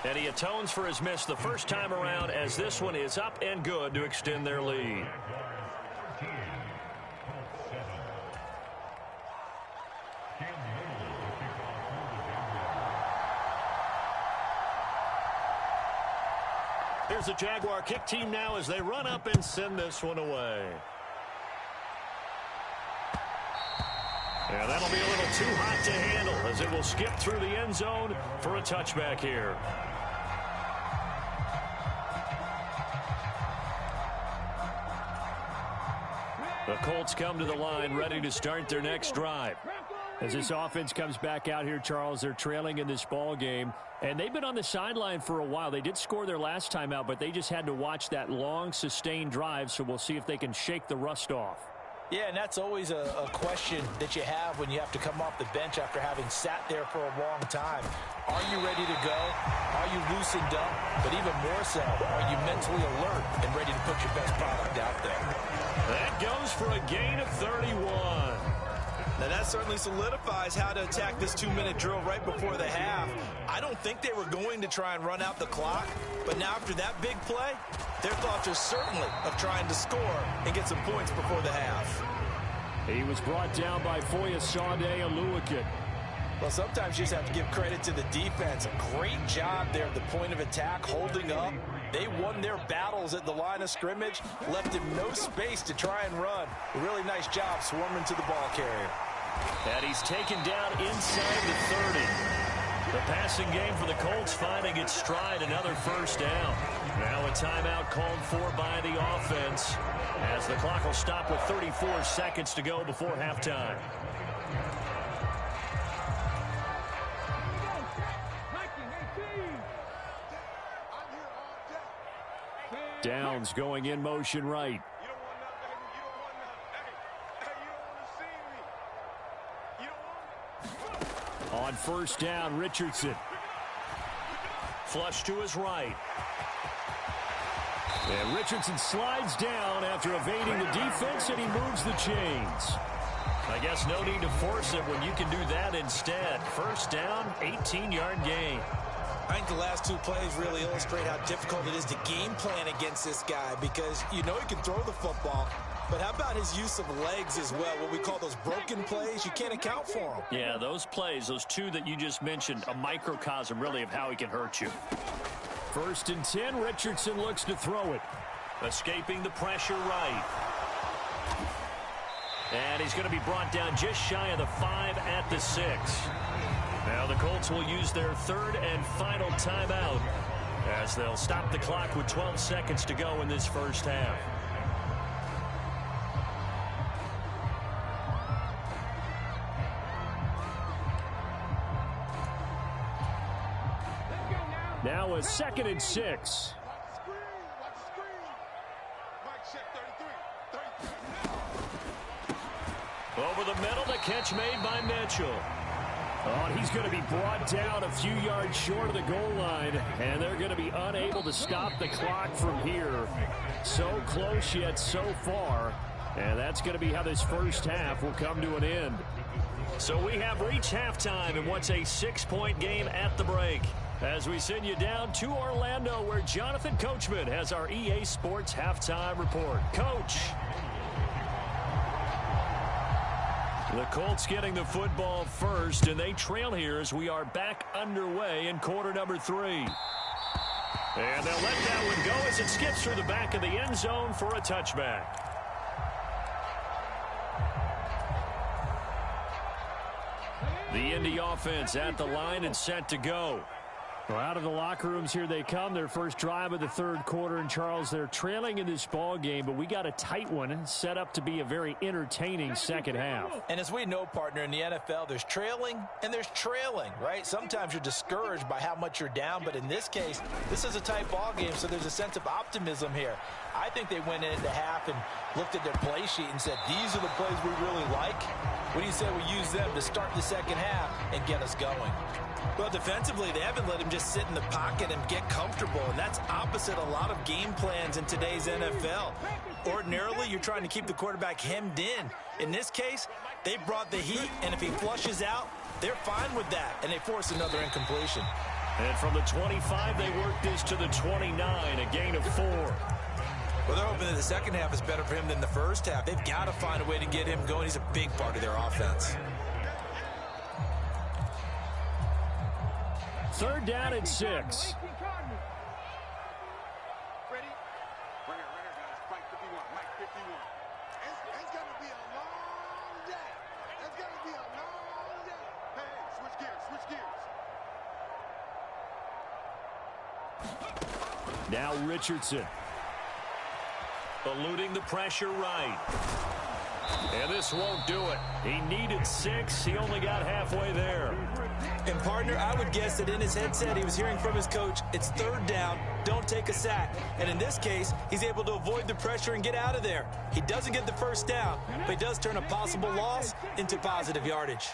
And he atones for his miss the first time around as this one is up and good to extend their lead. Here's the Jaguar kick team now as they run up and send this one away. Yeah, that'll be a little too hot to handle as it will skip through the end zone for a touchback here. The Colts come to the line ready to start their next drive. As this offense comes back out here, Charles, they're trailing in this ball game, and they've been on the sideline for a while. They did score their last time out, but they just had to watch that long, sustained drive, so we'll see if they can shake the rust off. Yeah, and that's always a question that you have when you have to come off the bench after having sat there for a long time. Are you ready to go? Are you loosened up? But even more so, are you mentally alert and ready to put your best product out there? That goes for a gain of 31. Now that certainly solidifies how to attack this 2-minute drill right before the half. I don't think they were going to try and run out the clock, but now after that big play, their thoughts are certainly of trying to score and get some points before the half. He was brought down by Foyesade Oluwakin. Well, sometimes you just have to give credit to the defense. A great job there at the point of attack, holding up. They won their battles at the line of scrimmage, left him no space to try and run. A really nice job swarming to the ball carrier. And he's taken down inside the 30. The passing game for the Colts finding its stride, another first down. Now a timeout called for by the offense as the clock will stop with 34 seconds to go before halftime. Downs going in motion right. On first down, Richardson. Flush to his right. And Richardson slides down after evading the defense, and he moves the chains. I guess no need to force it when you can do that instead. First down, 18-yard gain. I think the last 2 plays really illustrate how difficult it is to game plan against this guy because you know he can throw the football, but how about his use of legs as well, what we call those broken plays? You can't account for them. Yeah, those plays, those 2 that you just mentioned, a microcosm really of how he can hurt you. First and 10, Richardson looks to throw it. Escaping the pressure right. And he's going to be brought down just shy of the 5 at the 6. Now the Colts will use their 3rd and final timeout as they'll stop the clock with 12 seconds to go in this first half. Now a 2nd and 6. Over the middle, the catch made by Mitchell. Oh, he's going to be brought down a few yards short of the goal line, and they're going to be unable to stop the clock from here. So close yet so far, and that's going to be how this first half will come to an end. So we have reached halftime in what's a 6-point game at the break. As we send you down to Orlando, where Jonathan Coachman has our EA Sports Halftime Report. Coach. The Colts getting the football first, and they trail here as we are back underway in quarter number 3. And they'll let that one go as it skips through the back of the end zone for a touchback. The Indy offense at the line and set to go. Well, out of the locker rooms, here they come. Their first drive of the third quarter. And, Charles, they're trailing in this ball game, but we got a tight one set up to be a very entertaining second half. And as we know, partner, in the NFL, there's trailing and there's trailing, right? Sometimes you're discouraged by how much you're down, but in this case, this is a tight ball game, so there's a sense of optimism here. I think they went into half and looked at their play sheet and said, these are the plays we really like. What do you say we use them to start the second half and get us going? Well, defensively, they haven't let him just sit in the pocket and get comfortable, and that's opposite a lot of game plans in today's NFL. Ordinarily, you're trying to keep the quarterback hemmed in. In this case, they brought the heat, and if he flushes out, they're fine with that, and they force another incompletion. And from the 25, they work this to the 29, a gain of 4. Well, they're hoping that the second half is better for him than the first half. They've got to find a way to get him going. He's a big part of their offense. Third down and 6. Ready? Runner, guys. Mike 51. Mike 51. It's going to be a long day. It's going to be a long day. Hey, switch gears. Now Richardson. Eluding the pressure right. And this won't do it. He needed 6. He only got halfway there. And, partner, I would guess that in his headset he was hearing from his coach, it's third down, don't take a sack. And in this case, he's able to avoid the pressure and get out of there. He doesn't get the first down, but he does turn a possible loss into positive yardage.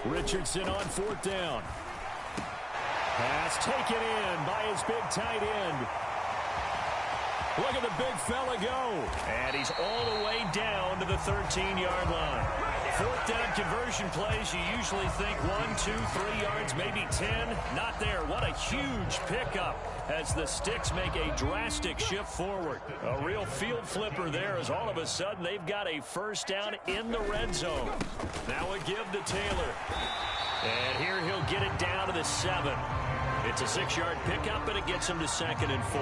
Richardson on fourth down. Pass taken in by his big tight end. Look at the big fella go. And he's all the way down to the 13-yard line. Fourth down conversion plays, you usually think 1, 2, 3 yards, maybe 10. Not there. What a huge pickup as the Sticks make a drastic shift forward. A real field flipper there as all of a sudden they've got a first down in the red zone. Now a give to Taylor. And here he'll get it down to the 7. It's a 6-yard pickup, and it gets him to 2nd and 4.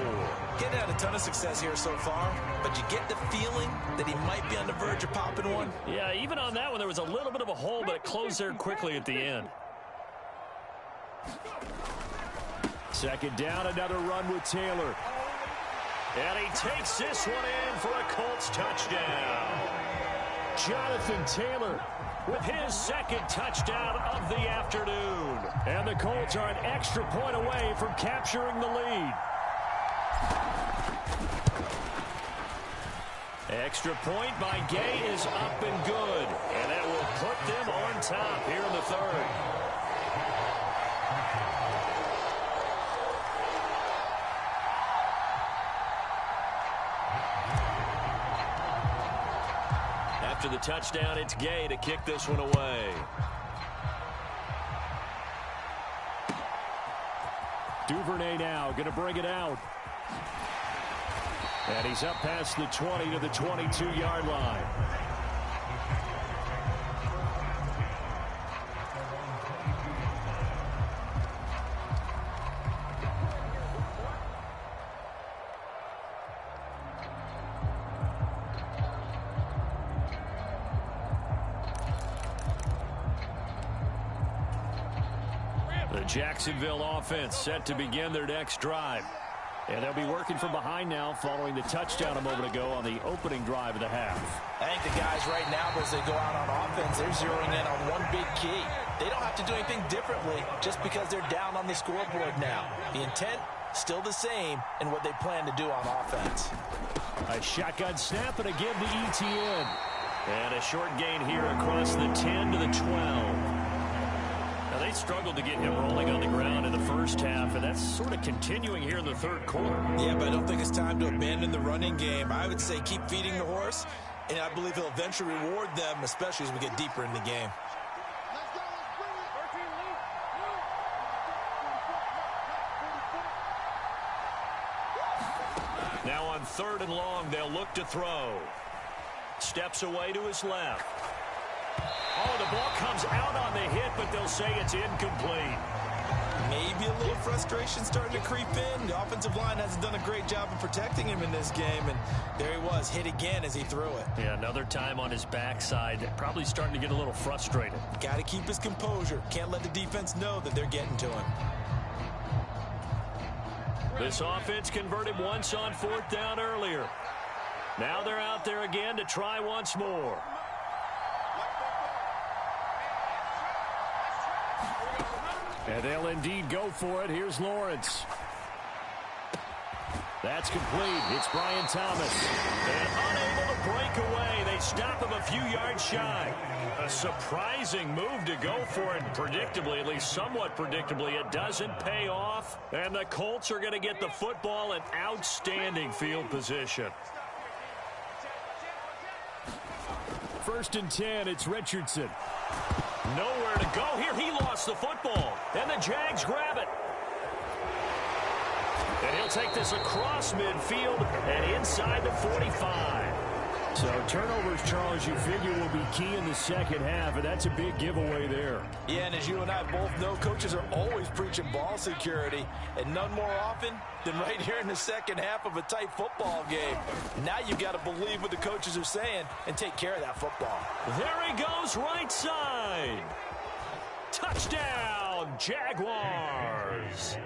Getting had a ton of success here so far, but you get the feeling that he might be on the verge of popping one. Yeah, even on that one, there was a little bit of a hole, but it closed there quickly at the end. Second down, another run with Taylor. And he takes this one in for a Colts touchdown. Jonathan Taylor with his second touchdown of the afternoon. And the Colts are an extra point away from capturing the lead. Extra point by Gay is up and good. And that will put them on top here in the third. After the touchdown, it's Gay to kick this one away. Duvernay now going to bring it out. And he's up past the 20 to the 22-yard line. The Jacksonville offense set to begin their next drive. And they'll be working from behind now following the touchdown a moment ago on the opening drive of the half. I think the guys right now, as they go out on offense, they're zeroing in on one big key. They don't have to do anything differently just because they're down on the scoreboard now. The intent, still the same in what they plan to do on offense. A shotgun snap and a give to ETN. And a short gain here across the 10 to the 12. Now, they struggled to get him rolling on the ground in the first half, and that's sort of continuing here in the third quarter. Yeah, but I don't think it's time to abandon the running game. I would say keep feeding the horse, and I believe he'll eventually reward them, especially as we get deeper in the game. Let's go. Let's bring it. Now on 3rd and long, they'll look to throw. Steps away to his left. Oh, the ball comes out on the hit, but they'll say it's incomplete. Maybe a little frustration starting to creep in. The offensive line hasn't done a great job of protecting him in this game, and there he was, hit again as he threw it. Yeah, another time on his backside, probably starting to get a little frustrated. Got to keep his composure. Can't let the defense know that they're getting to him. This offense converted once on 4th down earlier. Now they're out there again to try once more. And they'll indeed go for it. Here's Lawrence. That's complete. It's Brian Thomas. And unable to break away. They stop him a few yards shy. A surprising move to go for it. Predictably, at least somewhat predictably, it doesn't pay off. And the Colts are going to get the football in outstanding field position. 1st and 10, it's Richardson. Nowhere to go here. He lost the football. And the Jags grab it. And he'll take this across midfield and inside the 45. So turnovers, Charles, you figure will be key in the second half, and that's a big giveaway there. Yeah, and as you and I both know, coaches are always preaching ball security, and none more often than right here in the second half of a tight football game. Now you've got to believe what the coaches are saying and take care of that football. There he goes, right side. Touchdown, Jaguars.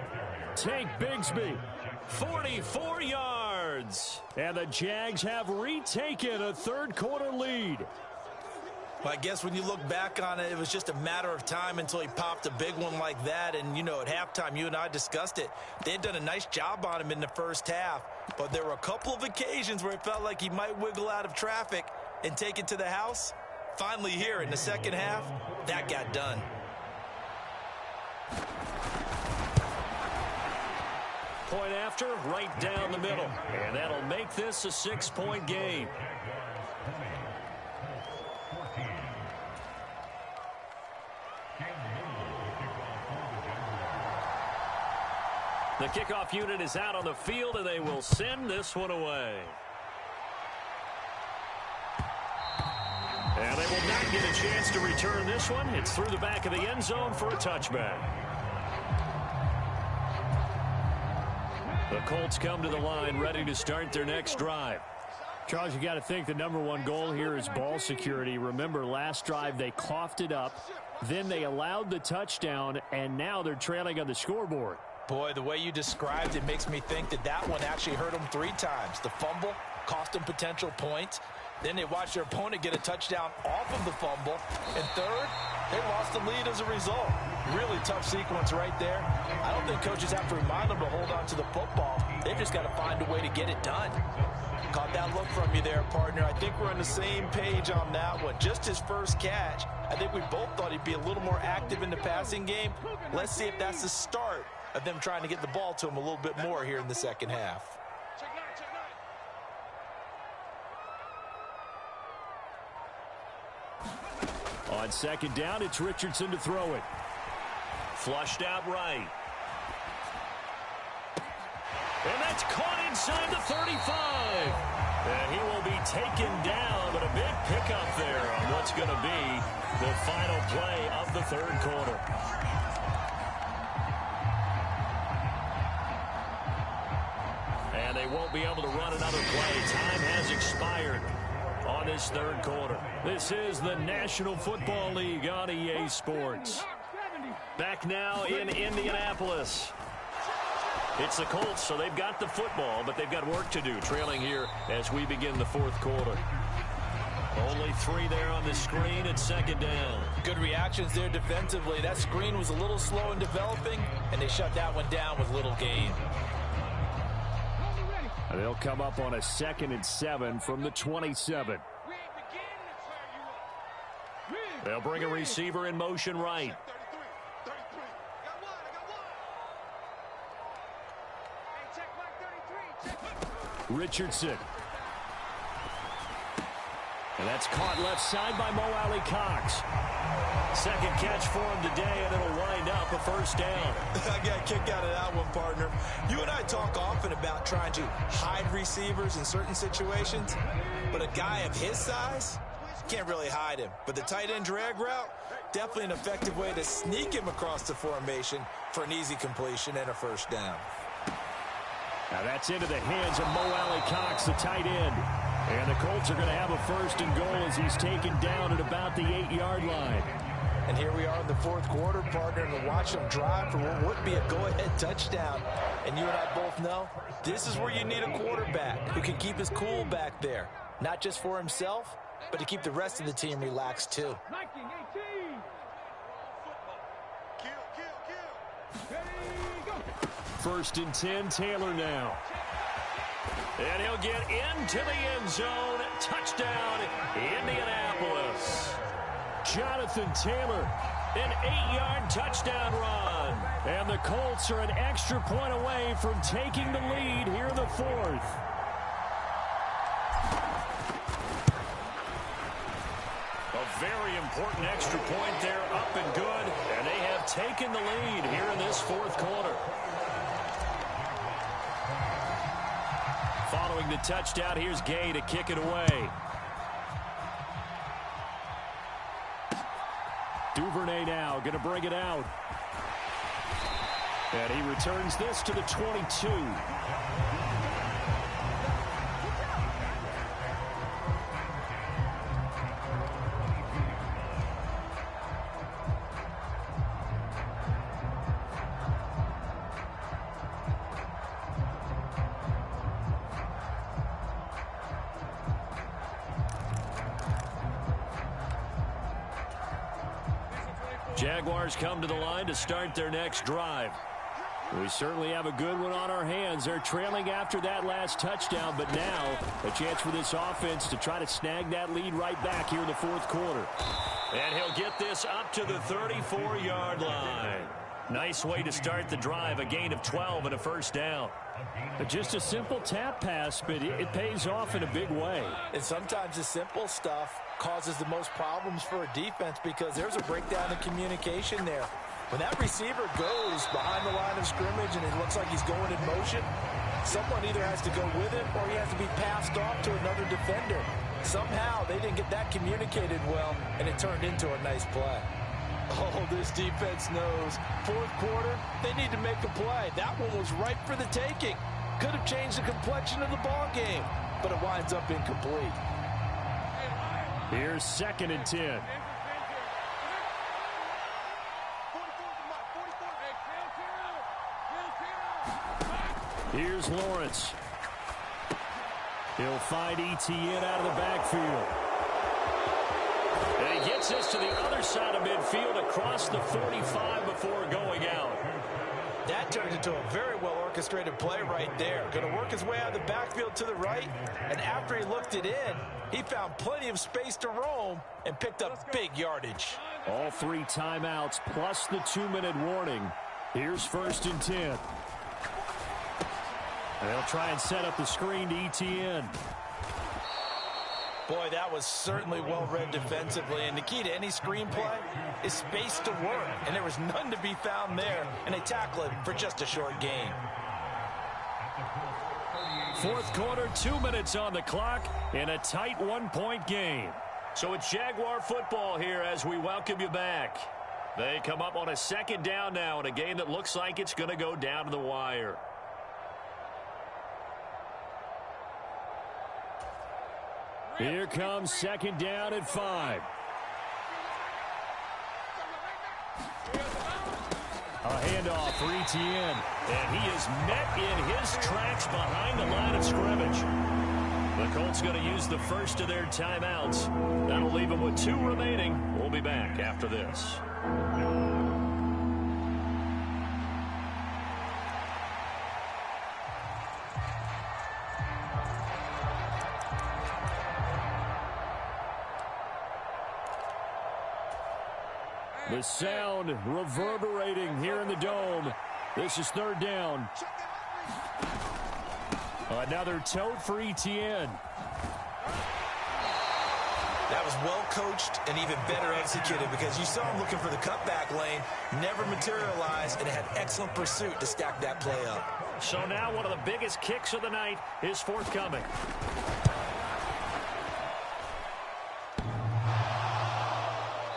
Tank Bigsby. 44 yards. And the Jags have retaken a 3rd quarter lead. Well, I guess when you look back on it, it was just a matter of time until he popped a big one like that. And, you know, at halftime, you and I discussed it. They had done a nice job on him in the first half. But there were a couple of occasions where it felt like he might wiggle out of traffic and take it to the house. Finally here in the second half, that got done. Point after, right down the middle. And that'll make this a 6-point game. The kickoff unit is out on the field, and they will send this one away. And they will not get a chance to return this one. It's through the back of the end zone for a touchback. The Colts come to the line ready to start their next drive. Charles, you got to think the #1 goal here is ball security. Remember, last drive they coughed it up, then they allowed the touchdown, and now they're trailing on the scoreboard. Boy, the way you described it makes me think that that one actually hurt them 3 times. The fumble cost them potential points. Then they watched their opponent get a touchdown off of the fumble. And third, they lost the lead as a result. Really tough sequence right there. I don't think coaches have to remind them to hold on to the football. They've just got to find a way to get it done. Caught that look from you there, partner. I think we're on the same page on that one. Just his first catch. I think we both thought he'd be a little more active in the passing game. Let's see if that's the start of them trying to get the ball to him a little bit more here in the second half. On 2nd down, it's Richardson to throw it. Flushed out right. And that's caught inside the 35. And he will be taken down, but a big pickup there on what's going to be the final play of the 3rd quarter. And they won't be able to run another play. Time has expired on this 3rd quarter. This is the National Football League on EA Sports. Back now in Indianapolis. It's the Colts, so they've got the football, but they've got work to do, trailing here as we begin the 4th quarter. Only 3 there on the screen at 2nd down. Good reactions there defensively. That screen was a little slow in developing, and they shut that one down with little gain. They'll come up on a 2nd and 7 from the 27. They'll bring a receiver in motion right. Richardson. And And that's caught left side by Mo Alley Cox. Second catch for him today, and it'll wind up a first down. I got a kick out of that one, partner. You and I talk often about trying to hide receivers in certain situations, but a guy of his size, can't really hide him. But the tight end drag route, definitely an effective way to sneak him across the formation for an easy completion and a first down. Now that's into the hands of Mo Alley Cox, the tight end. And the Colts are going to have a first and goal as he's taken down at about the 8-yard line. And here we are in the fourth quarter, partner, and to watch them drive for what would be a go-ahead touchdown. And you and I both know this is where you need a quarterback who can keep his cool back there. Not just for himself, but to keep the rest of the team relaxed too. 19-18. First and 10, Taylor now. And he'll get into the end zone. Touchdown, Indianapolis. Jonathan Taylor, an 8-yard touchdown run. And the Colts are an extra point away from taking the lead here in the fourth. A very important extra point there, up and good. And they have taken the lead here in this fourth quarter. Following the touchdown, here's Gay to kick it away. Duvernay now going to bring it out. And he returns this to the 22. Jaguars come to the line to start their next drive. We certainly have a good one on our hands. They're trailing after that last touchdown, but now a chance for this offense to try to snag that lead right back here in the fourth quarter. And he'll get this up to the 34-yard line. Nice way to start the drive, a gain of 12 and a first down. But just a simple tap pass, but it pays off in a big way. And sometimes the simple stuff causes the most problems for a defense because there's a breakdown in communication there. When that receiver goes behind the line of scrimmage and it looks like he's going in motion, someone either has to go with him or he has to be passed off to another defender. Somehow they didn't get that communicated well, and it turned into a nice play. Oh, this defense knows. Fourth quarter, they need to make a play. That one was ripe for the taking. Could have changed the complexion of the ball game, but it winds up incomplete. Here's second and 10. Here's Lawrence. He'll find Etienne out of the backfield. And he gets this to the other side of midfield across the 45 before going out. That turned into a very well-orchestrated play right there. Going to work his way out of the backfield to the right, and after he looked it in, he found plenty of space to roam and picked up big yardage. All 3 timeouts plus the 2-minute warning. Here's first and 10. They'll try and set up the screen to Etienne. Boy, that was certainly well-read defensively, and the key to any screenplay is space to work, and there was none to be found there, and they tackle it for just a short gain. Fourth quarter, 2 minutes on the clock, in a tight 1-point game. So it's Jaguar football here as we welcome you back. They come up on a second down now in a game that looks like it's going to go down to the wire. Here comes second down at 5. A handoff for Etienne. And he is met in his tracks behind the line of scrimmage. The Colts going to use the first of their timeouts. That'll leave them with 2 remaining. We'll be back after this. The sound reverberating here in the dome. This is third down. Another tote for Etienne. That was well coached and even better executed because you saw him looking for the cutback lane, never materialized, and had excellent pursuit to stack that play up. So now one of the biggest kicks of the night is forthcoming.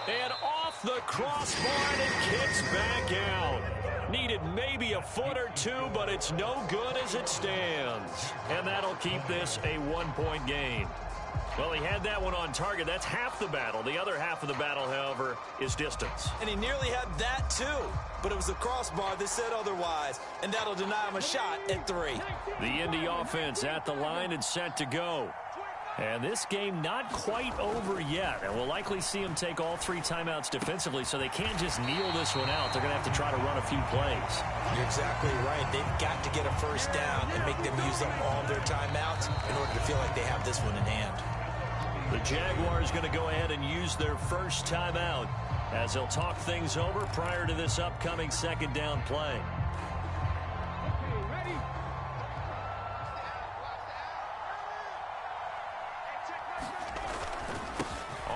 And off the crossbar, and it kicks back out. Needed maybe a foot or two, but it's no good as it stands. And that'll keep this a one-point game. Well, he had that one on target. That's half the battle. The other half of the battle, however, is distance. And he nearly had that, too. But it was the crossbar that said otherwise, and that'll deny him a shot at 3. The Indy offense at the line and set to go. And this game not quite over yet. And we'll likely see them take all 3 timeouts defensively, so they can't just kneel this one out. They're going to have to try to run a few plays. You're exactly right. They've got to get a first down and make them use up all their timeouts in order to feel like they have this one in hand. The Jaguars going to go ahead and use their first timeout as they'll talk things over prior to this upcoming second down play.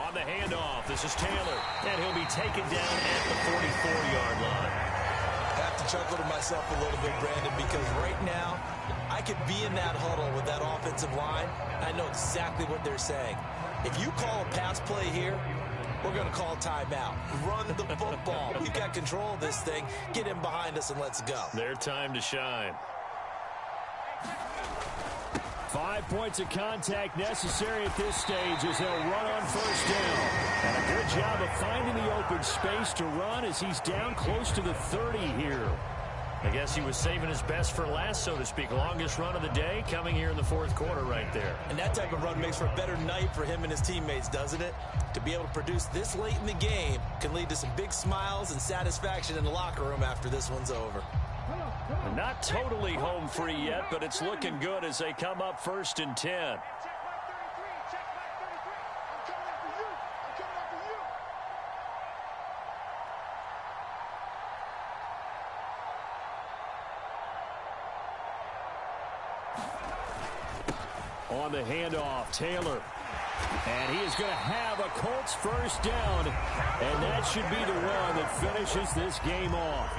On the handoff, this is Taylor, and he'll be taken down at the 44-yard line. I have to chuckle to myself a little bit, Brandon, because right now I could be in that huddle with that offensive line. I know exactly what they're saying. If you call a pass play here, we're going to call timeout. Run the football. We've got control of this thing. Get him behind us and let's go. Their time to shine. 5 points of contact necessary at this stage as they'll run on first down. And a good job of finding the open space to run as he's down close to the 30 here. I guess he was saving his best for last, so to speak. Longest run of the day coming here in the fourth quarter right there. And that type of run makes for a better night for him and his teammates, doesn't it? To be able to produce this late in the game can lead to some big smiles and satisfaction in the locker room after this one's over. Not totally home free yet, but it's looking good as they come up 1st and 10. On the handoff, Taylor. And he is going to have a Colts first down. And that should be the one that finishes this game off.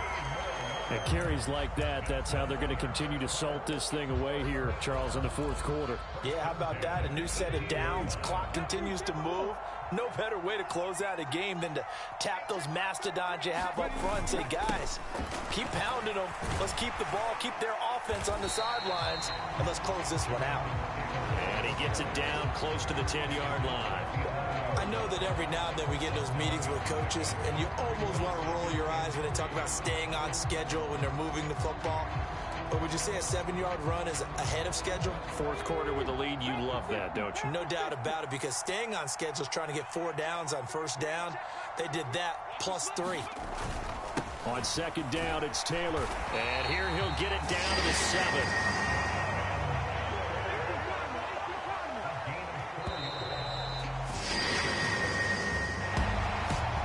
And carries like that, that's how they're going to continue to salt this thing away here, Charles, in the fourth quarter. Yeah, how about that? A new set of downs. Clock continues to move. No better way to close out a game than to tap those mastodons you have up front and say, guys, keep pounding them. Let's keep the ball, keep their offense on the sidelines, and let's close this one out. And he gets it down close to the 10-yard line. I know that every now and then we get in those meetings with coaches, and you almost want to roll your eyes when they talk about staying on schedule when they're moving the football. But would you say a 7-yard run is ahead of schedule? Fourth quarter with a lead, you love that, don't you? No doubt about it, because staying on schedule is trying to get 4 downs on first down. They did that plus 3. On second down, it's Taylor. And here he'll get it down to the 7.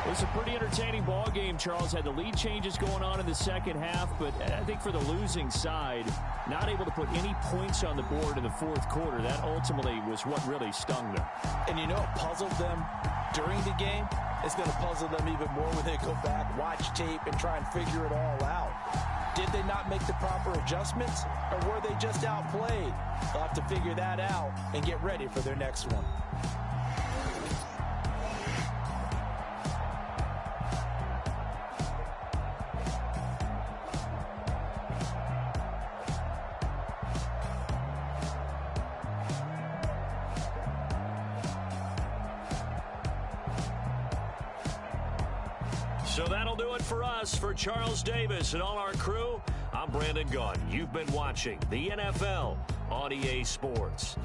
It was a pretty entertaining ball game, Charles. Had the lead changes going on in the second half, but I think for the losing side, not able to put any points on the board in the fourth quarter, that ultimately was what really stung them. And you know what puzzled them during the game? It's going to puzzle them even more when they go back, watch tape, and try and figure it all out. Did they not make the proper adjustments, or were they just outplayed? They'll have to figure that out and get ready for their next one. So that'll do it for us. For Charles Davis and all our crew, I'm Brandon Gaughan. You've been watching the NFL on EA Sports.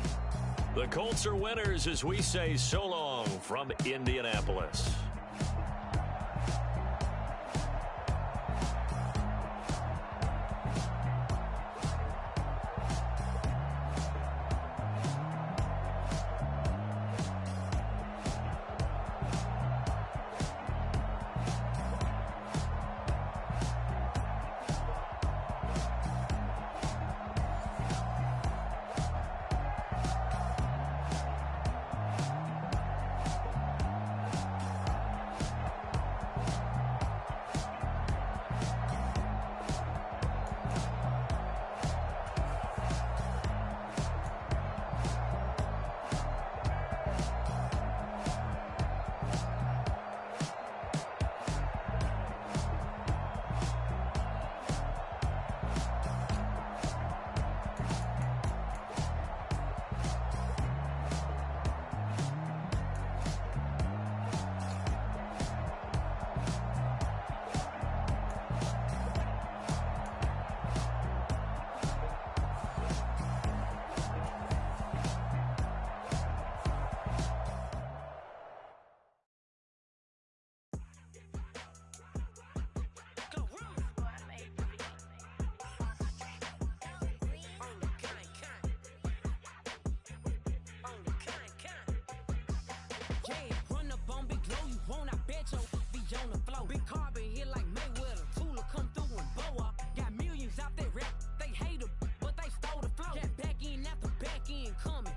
The Colts are winners as we say so long from Indianapolis. Yeah, run up on Big Low, you won't, I bet your be on the floor. Big Carbon here like Mayweather, Tula come through and boa. Got millions out there rap, they hate her, but they stole the flow. Got back in after back in coming.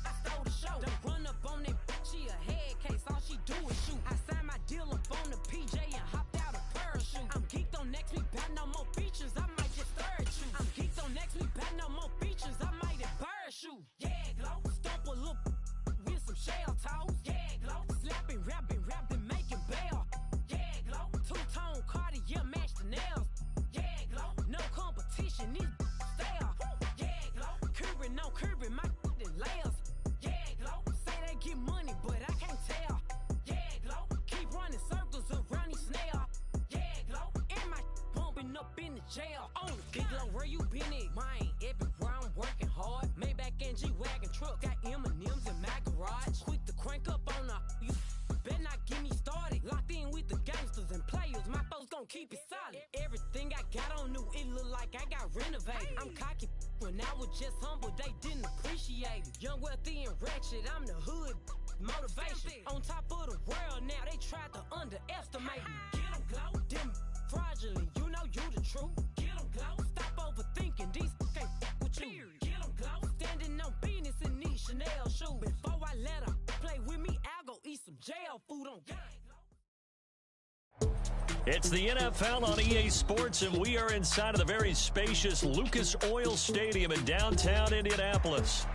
I stole the show. Don't run up on that, she a head case, all she do is shoot. I signed my deal up on the PJ and hopped out a parachute. I'm geeked on next week, back no more features, I might just third shoot. I'm geeked on next week, back no more features, I might embarrass you. Yeah, glow, stomp a little with some shell toes. Yeah, glow, slapping, rapping, making bail. Yeah, glow, two-tone Cartier match the nails. Yeah, glow, no competition, these stale. Yeah, glow, curbing, my layers. Yeah, glow, say they get money, but I can't tell. Yeah, glow, keep running circles around these snail. Yeah, glow, and my bumping up in the jail. On the big glow, where you been at? Mine, everywhere I'm working hard. Maybach and G-Wagon truck, got M&M's in my garage. Quick to crank up on her, you better not get me started. Locked in with the gangsters and players, my folks gon' keep it solid. Everything I got on new, it look like I got renovated. I'm cocky when I was just humble, they didn't appreciate it. Young, wealthy, and ratchet, I'm the hood motivation. On top of the world now, they tried to underestimate me. Get 'em, glow, them fraudulent, you know you the truth. Get 'em, glow, stop overthinking, these can't fuck with you. Get 'em, glow, standing on business in these Chanel shoes. Before I let her play with me, I'll go eat some jail food on gang. It's the NFL on EA Sports, and we are inside of the very spacious Lucas Oil Stadium in downtown Indianapolis.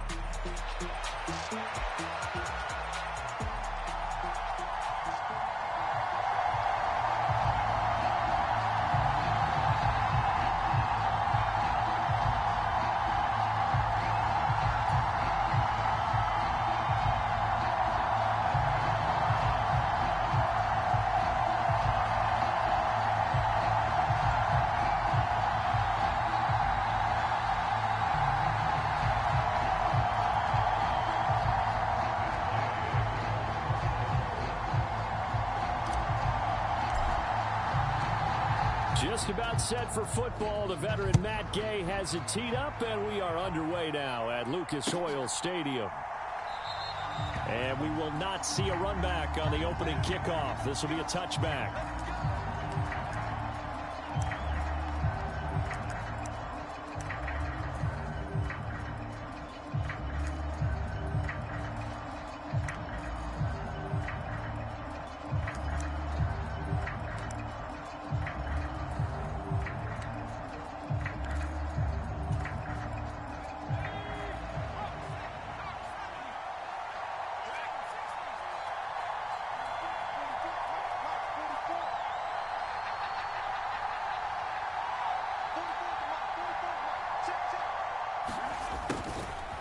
Just about set for football. The veteran Matt Gay has it teed up, and we are underway now at Lucas Oil Stadium. And we will not see a run back on the opening kickoff. This will be a touchback.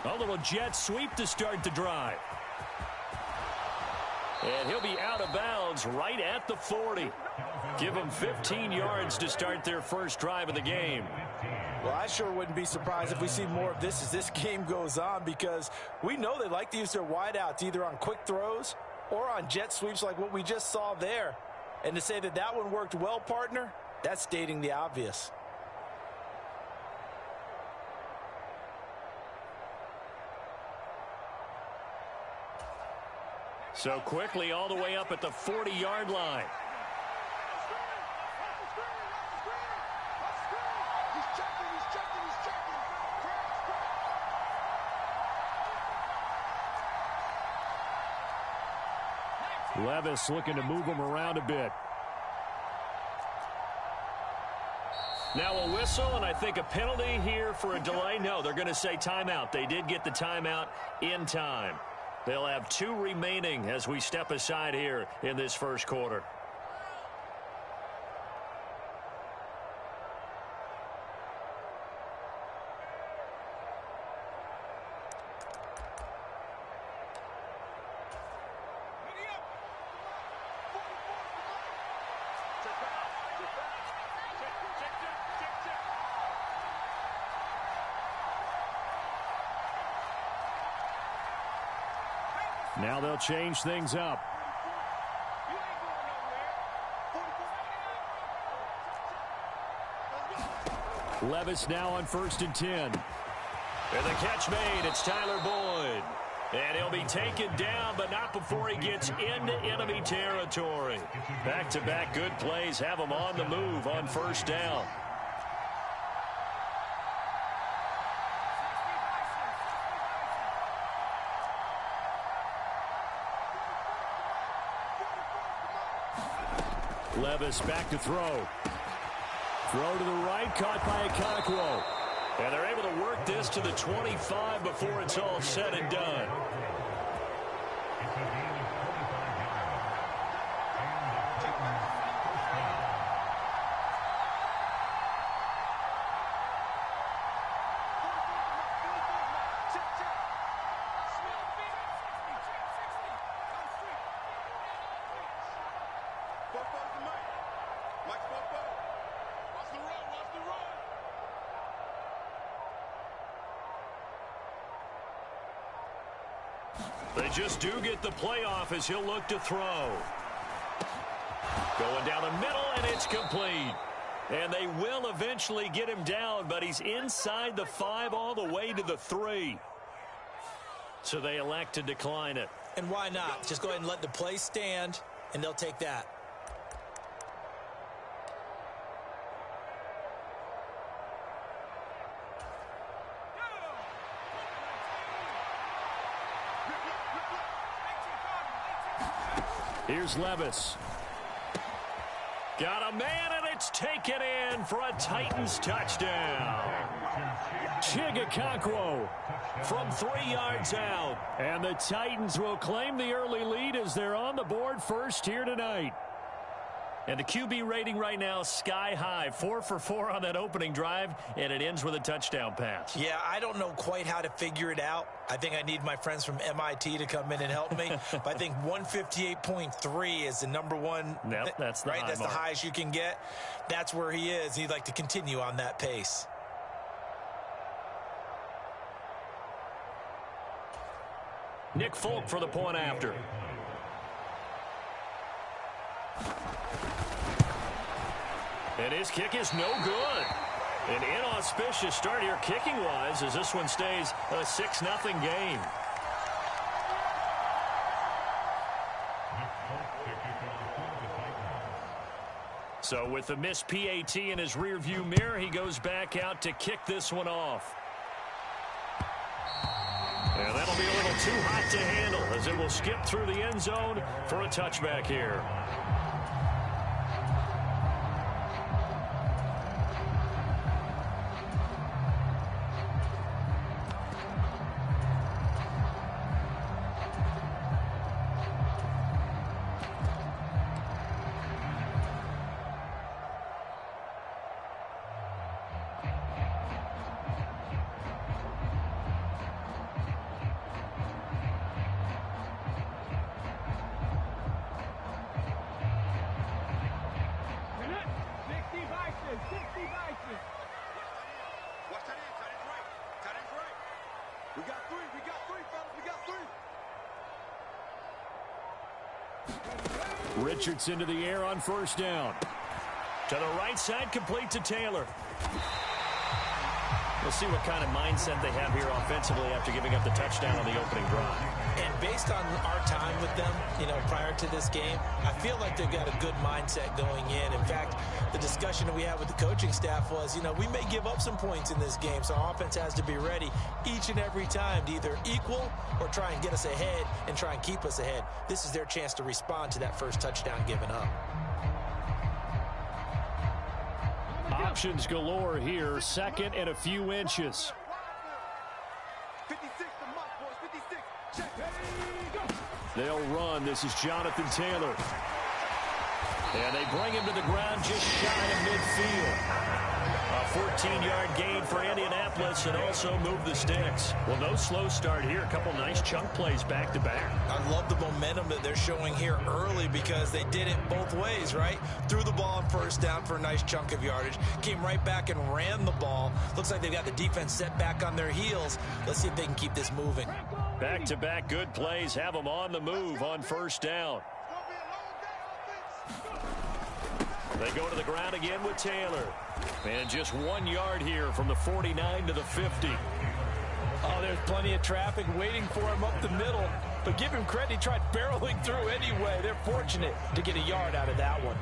A little jet sweep to start the drive. And he'll be out of bounds right at the 40. Give them 15 yards to start their first drive of the game. Well, I sure wouldn't be surprised if we see more of this as this game goes on, because we know they like to use their wideouts either on quick throws or on jet sweeps like what we just saw there. And to say that that one worked well, partner, that's stating the obvious. So quickly all the way up at the 40-yard line. Levis looking to move him around a bit. Now a whistle, and I think a penalty here for a delay. No, they're going to say timeout. They did get the timeout in time. They'll have 2 remaining as we step aside here in this first quarter. Now they'll change things up. Levis now on 1st and 10. And the catch made. It's Tyler Boyd. And he'll be taken down, but not before he gets into enemy territory. Back-to-back good plays have him on the move on first down. Levis back to throw. Throw to the right, caught by Okonkwo. And they're able to work this to the 25 before it's all said and done. They just do get the playoff as he'll look to throw. Going down the middle, and it's complete. And they will eventually get him down, but he's inside the 5 all the way to the 3. So they elect to decline it. And why not? Just go ahead and let the play stand, and they'll take that. Here's Levis. Got a man, and it's taken in for a Titans touchdown. Okonkwo from 3 yards out. And the Titans will claim the early lead as they're on the board first here tonight. And the QB rating right now sky high. 4 for 4 on that opening drive, and it ends with a touchdown pass. Yeah, I don't know quite how to figure it out. I think I need my friends from MIT to come in and help me. But I think 158.3 is the number one. Yep, that's the right. high That's mark. the highest you can get. That's where he is. He'd like to continue on that pace. Nick Folk for the point after. And his kick is no good. An inauspicious start here kicking-wise as this one stays a 6-0 game. So with the missed PAT in his rearview mirror, he goes back out to kick this one off. And that'll be a little too hot to handle as it will skip through the end zone for a touchback here. Richardson to the air on first down. To the right side, complete to Taylor. We'll see what kind of mindset they have here offensively after giving up the touchdown on the opening drive. And based on our time with them, prior to this game, I feel like they've got a good mindset going in. In fact, the discussion that we had with the coaching staff was, we may give up some points in this game, so our offense has to be ready each and every time to either equal or try and get us ahead and try and keep us ahead. This is their chance to respond to that first touchdown given up. Options galore here, second and a few inches. 56 to Mike, boys, 56. Check. They'll run. This is Jonathan Taylor. And they bring him to the ground just shy of midfield. A 14-yard gain for Indianapolis and also move the sticks. Well, no slow start here. A couple nice chunk plays back-to-back. I love the momentum that they're showing here early because they did it both ways, right? Threw the ball on first down for a nice chunk of yardage. Came right back and ran the ball. Looks like they've got the defense set back on their heels. Let's see if they can keep this moving. Back-to-back good plays have them on the move on first down. They go to the ground again with Taylor. And just 1 yard here from the 49 to the 50. Oh, there's plenty of traffic waiting for him up the middle. But give him credit, he tried barreling through anyway. They're fortunate to get a yard out of that one.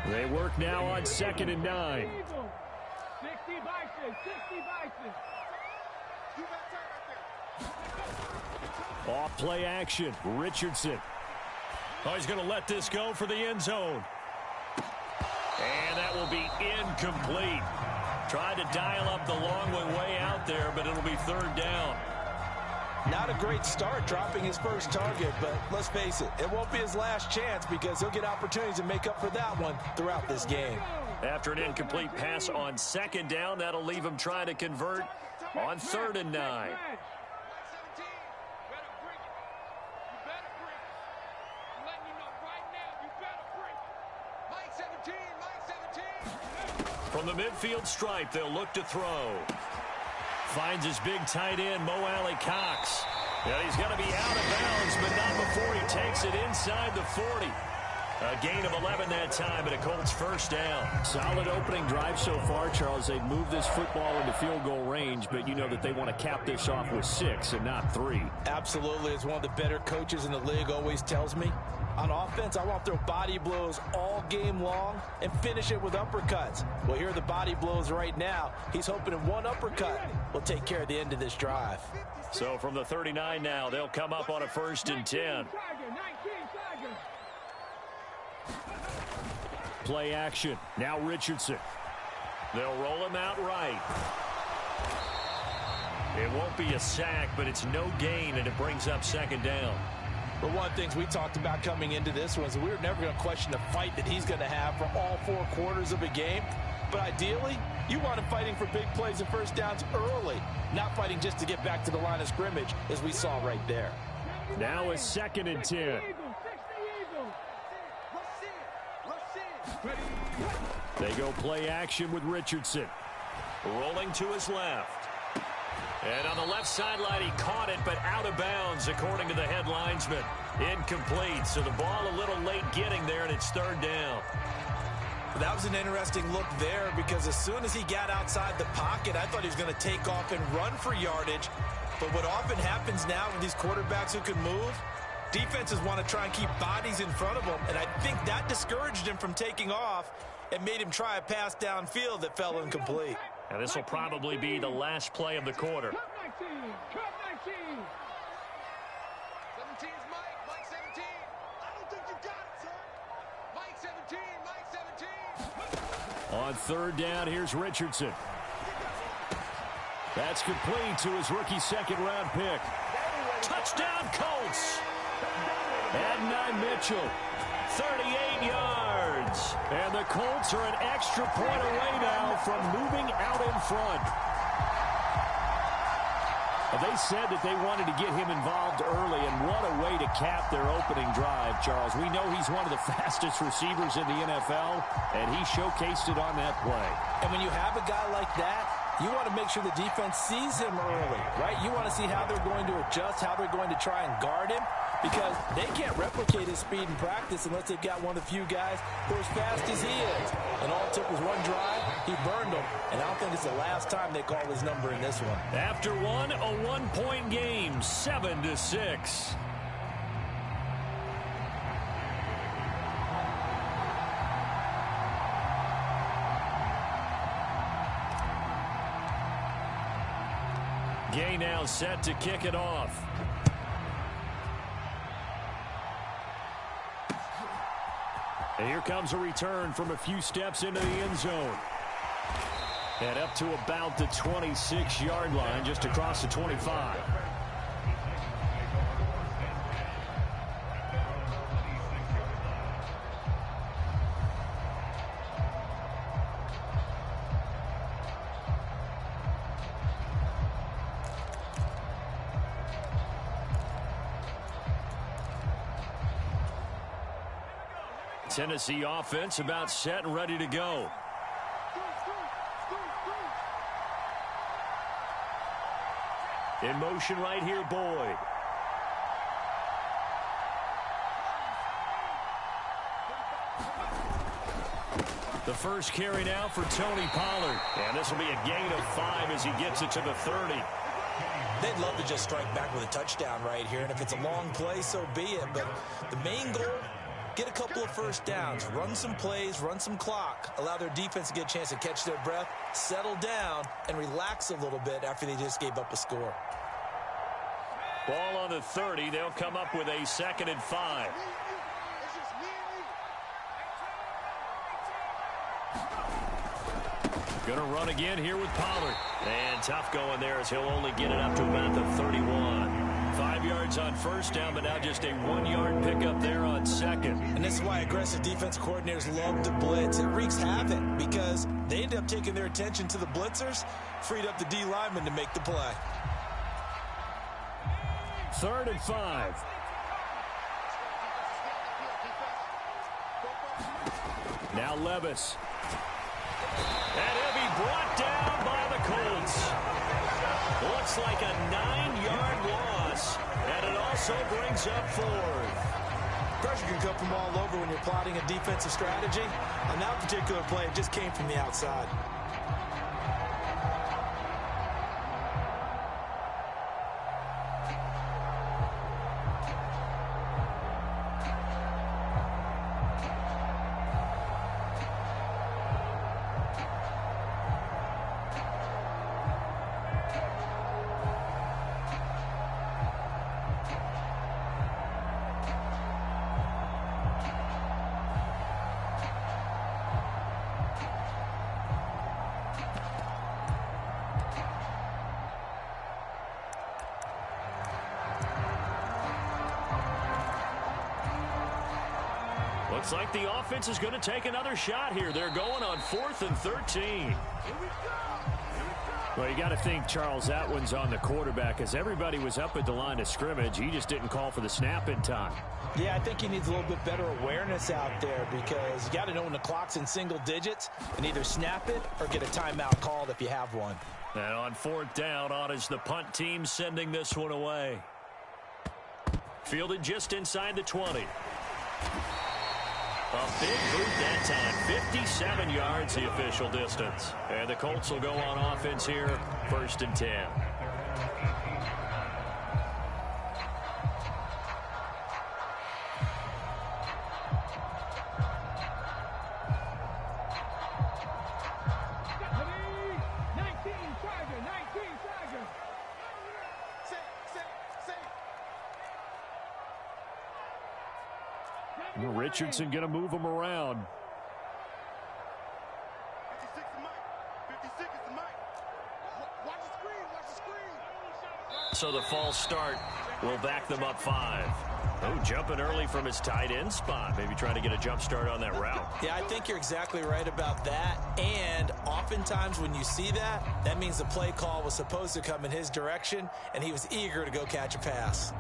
They work now on 2nd and 9. 60 Bison, 60 Bison. Off play action, Richardson. Oh, he's going to let this go for the end zone. And that will be incomplete. Tried to dial up the long way out there, but it'll be 3rd down. Not a great start dropping his first target, but let's face it, it won't be his last chance because he'll get opportunities to make up for that one throughout this game. After an incomplete pass on 2nd down, that'll leave him trying to convert on 3rd and 9. From the midfield stripe, they'll look to throw. Finds his big tight end, Mo Alley-Cox. Yeah, he's going to be out of bounds, but not before he takes it inside the 40. A gain of 11 that time, and a Colts 1st down. Solid opening drive so far, Charles. They've moved this football into field goal range, but you know that they want to cap this off with 6 and not 3. Absolutely. As one of the better coaches in the league always tells me, on offense, I want to throw body blows all game long and finish it with uppercuts. Well, here are the body blows right now. He's hoping in one uppercut will take care of the end of this drive. So from the 39 now, they'll come up on a 1st and 10. Play action. Now Richardson. They'll roll him out right. It won't be a sack, but it's no gain, and it brings up 2nd down. But one of the things we talked about coming into this was we were never going to question the fight that he's going to have for all 4 quarters of a game. But ideally, you want him fighting for big plays and 1st downs early, not fighting just to get back to the line of scrimmage, as we saw right there. Now a 2nd and 10. They go play action with Richardson. Rolling to his left. And on the left sideline, he caught it, but out of bounds, according to the head linesman. Incomplete, so the ball a little late getting there, and it's 3rd down. That was an interesting look there because as soon as he got outside the pocket, I thought he was going to take off and run for yardage. But what often happens now with these quarterbacks who can move, defenses want to try and keep bodies in front of them, and I think that discouraged him from taking off and made him try a pass downfield that fell incomplete. And this will probably be the last play of the quarter. Cut 19. 17's Mike 17. I don't think you got it, sir. Mike 17. On 3rd down, here's Richardson. That's complete to his rookie 2nd-round pick. Touchdown, Colts! Adonai Mitchell, 38 yards. And the Colts are an extra point away now from moving out in front. They said that they wanted to get him involved early, and what a way to cap their opening drive, Charles. We know he's one of the fastest receivers in the NFL, and he showcased it on that play. And when you have a guy like that, you want to make sure the defense sees him early, right? You want to see how they're going to adjust, how they're going to try and guard him, because they can't replicate his speed in practice unless they've got one of the few guys who are as fast as he is. And all it took was one drive, he burned them, and I don't think it's the last time they call his number in this one. After one, a one-point game, 7-6. Gay now set to kick it off. And here comes a return from a few steps into the end zone. And up to about the 26-yard line, just across the 25. Tennessee offense about set and ready to go. In motion right here, Boyd. The first carry now for Tony Pollard. And this will be a gain of 5 as he gets it to the 30. They'd love to just strike back with a touchdown right here, and if it's a long play, so be it. But the main goal, get a couple of first downs, run some plays, run some clock, allow their defense to get a chance to catch their breath, settle down, and relax a little bit after they just gave up a score. Ball on the 30. They'll come up with a 2nd and 5. Going to run again here with Pollard. And tough going there as he'll only get it up to about the 31. 5 yards on first down, but now just a 1-yard pickup there on second. And this is why aggressive defense coordinators love to blitz. It wreaks havoc because they end up taking their attention to the blitzers, freed up the D lineman to make the play. 3rd and 5. Now Levis. And he'll be brought down by the Colts. Looks like a 9-yard loss, and it also brings up 4th. Pressure can come from all over when you're plotting a defensive strategy. On that particular play, it just came from the outside. Looks like the offense is going to take another shot here. They're going on 4th and 13. Well, you got to think Charles Atwin's on the quarterback as everybody was up at the line of scrimmage. He just didn't call for the snap in time. Yeah, I think he needs a little bit better awareness out there because you got to know when the clock's in single digits and either snap it or get a timeout called if you have one. And on 4th down, on is the punt team sending this one away. Fielded just inside the 20. A big boot that time. 57 yards the official distance. And the Colts will go on offense here, 1st and 10. Richardson going to move him around. 56 is Mike. 56 is the Mike. Watch the screen. Watch the screen. So the false start will back them up 5. Oh, jumping early from his tight end spot. Maybe trying to get a jump start on that route. Yeah, I think you're exactly right about that. And oftentimes when you see that, that means the play call was supposed to come in his direction, and he was eager to go catch a pass.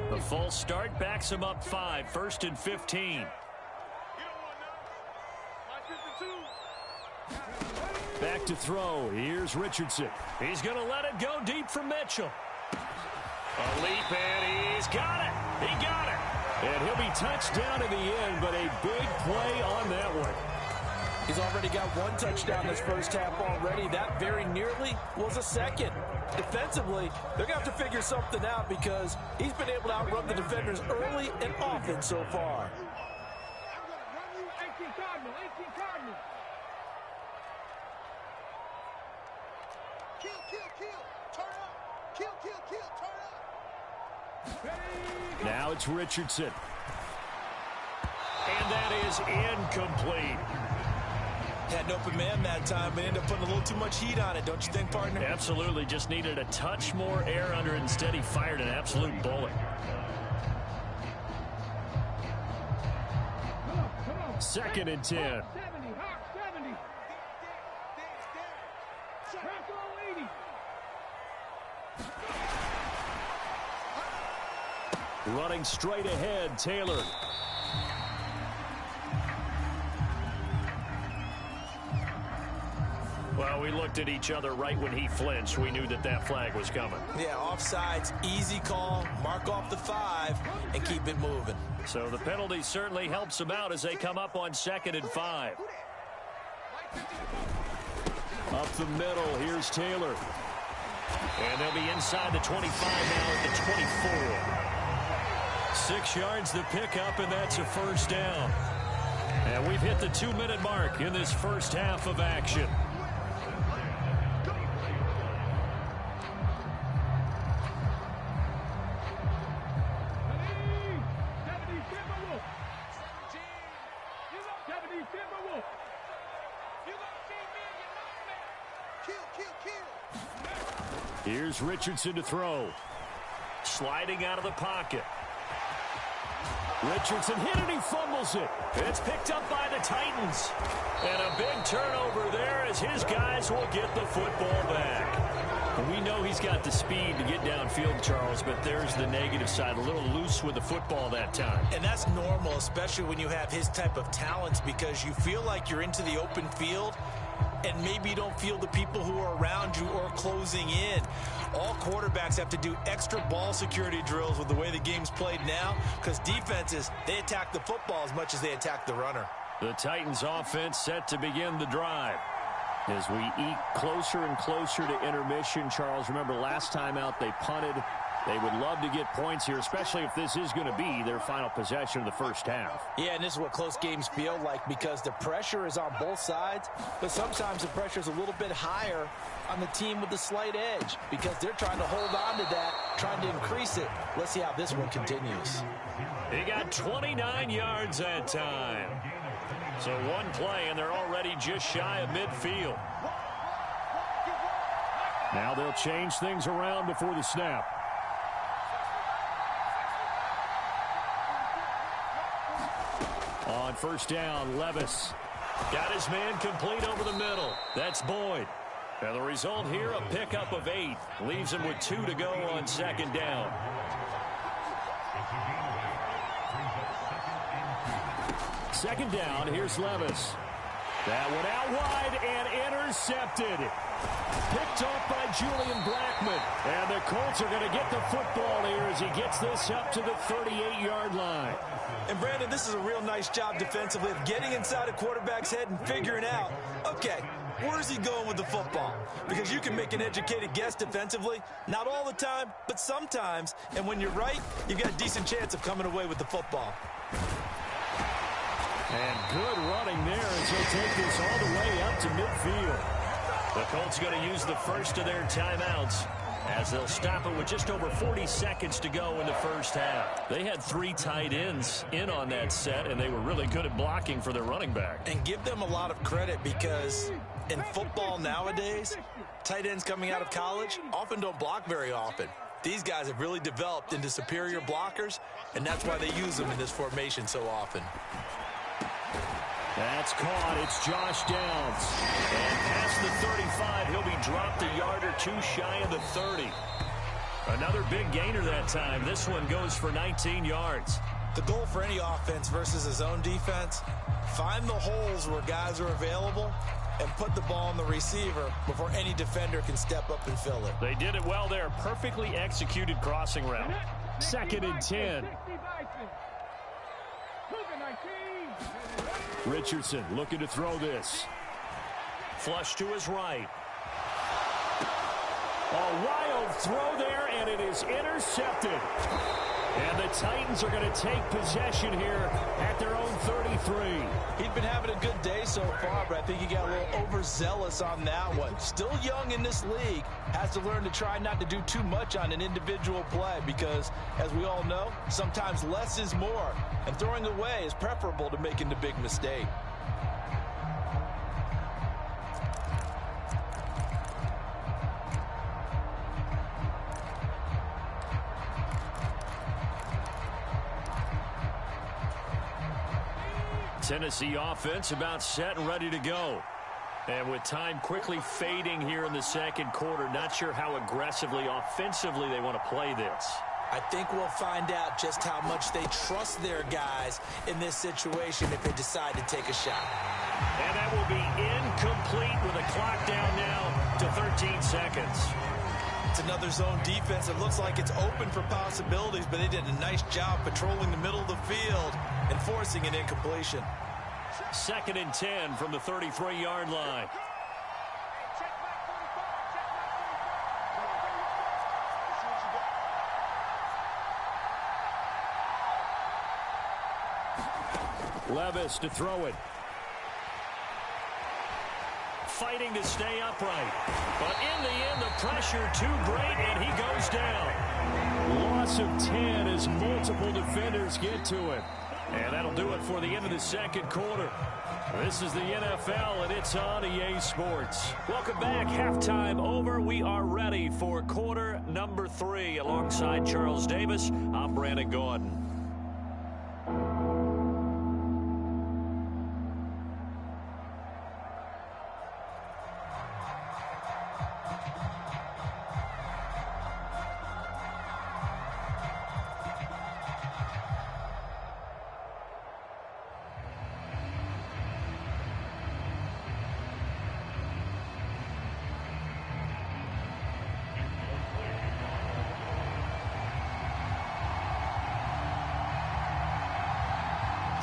The false start backs him up 5, 1st and 15. Back to throw. Here's Richardson. He's going to let it go deep for Mitchell. A leap, and he's got it. He got it. And he'll be touched down in the end, but a big play on that one. He's already got 1 touchdown this first half already. That very nearly was a second. Defensively, they're going to have to figure something out because he's been able to outrun the defenders early and often so far. Now it's Richardson. And that is incomplete. Had an open man that time, but ended up putting a little too much heat on it, don't you think, partner? Absolutely. Just needed a touch more air under it. Instead, he fired an absolute bullet. Second and 10. Running straight ahead, Taylor. Well, Well, we looked at each other right when he flinched. We knew that flag was coming. Yeah, offsides, easy call, mark off the 5, and keep it moving. So the penalty certainly helps them out as they come up on 2nd and 5. Up the middle, here's Taylor. And they'll be inside the 25 now at the 24. 6 yards the pickup, and that's a first down. And we've hit the 2-minute mark in this first half of action. Here's Richardson to throw. Sliding out of the pocket. Richardson hit it, he fumbles it. It's picked up by the Titans. And a big turnover there as his guys will get the football back. And we know he's got the speed to get downfield, Charles, but there's the negative side. A little loose with the football that time. And that's normal, especially when you have his type of talents, because you feel like you're into the open field and maybe you don't feel the people who are around you or closing in. All quarterbacks have to do extra ball security drills with the way the game's played now, because defenses, they attack the football as much as they attack the runner. The Titans offense set to begin the drive. As we eke closer and closer to intermission, Charles, remember last time out they punted. They would love to get points here, especially if this is going to be their final possession of the first half. Yeah, and this is what close games feel like, because the pressure is on both sides, but sometimes the pressure is a little bit higher on the team with the slight edge, because they're trying to hold on to that, trying to increase it. Let's see how this one continues. He got 29 yards that time. So one play, and they're already just shy of midfield. Now they'll change things around before the snap. On first down, Levis got his man complete over the middle. That's Boyd. And the result here, a pickup of 8. Leaves him with 2 to go on second down. Second down, here's Levis. That one out wide and intercepted. Picked off by Julian Blackman. And the Colts are going to get the football here as he gets this up to the 38-yard line. And, Brandon, this is a real nice job defensively of getting inside a quarterback's head and figuring out, okay, where's he going with the football? Because you can make an educated guess defensively. Not all the time, but sometimes. And when you're right, you've got a decent chance of coming away with the football. And good running there as he'll take this all the way up to midfield. The Colts going to use the first of their timeouts as they'll stop it with just over 40 seconds to go in the first half. They had 3 tight ends in on that set, and they were really good at blocking for their running back. And give them a lot of credit, because in football nowadays, tight ends coming out of college often don't block very often. These guys have really developed into superior blockers, and that's why they use them in this formation so often. That's caught. It's Josh Downs. And past the 35, he'll be dropped a yard or 2 shy of the 30. Another big gainer that time. This one goes for 19 yards. The goal for any offense versus a zone defense, find the holes where guys are available and put the ball on the receiver before any defender can step up and fill it. They did it well there. Perfectly executed crossing route. 2nd and 10. Richardson looking to throw this. Flush to his right. A wild throw there, and it is intercepted. And the Titans are going to take possession here at their own 33. He'd been having a good day so far, but I think he got a little overzealous on that one. Still young in this league, has to learn to try not to do too much on an individual play, because, as we all know, sometimes less is more, and throwing away is preferable to making the big mistake. Tennessee offense about set and ready to go. And with time quickly fading here in the second quarter, not sure how aggressively, offensively they want to play this. I think we'll find out just how much they trust their guys in this situation if they decide to take a shot. And that will be incomplete. complete with a clock down now to 13 seconds. It's another zone defense. It looks like it's open for possibilities, but they did a nice job patrolling the middle of the field and forcing an incompletion. 2nd and 10 from the 33-yard line. Levis to throw it. Fighting to stay upright. But in the end, the pressure too great, and he goes down. Loss of 10 as multiple defenders get to him. And that'll do it for the end of the second quarter. This is the NFL, and it's on EA Sports. Welcome back. Halftime over. We are ready for quarter number 3. Alongside Charles Davis, I'm Brandon Gordon.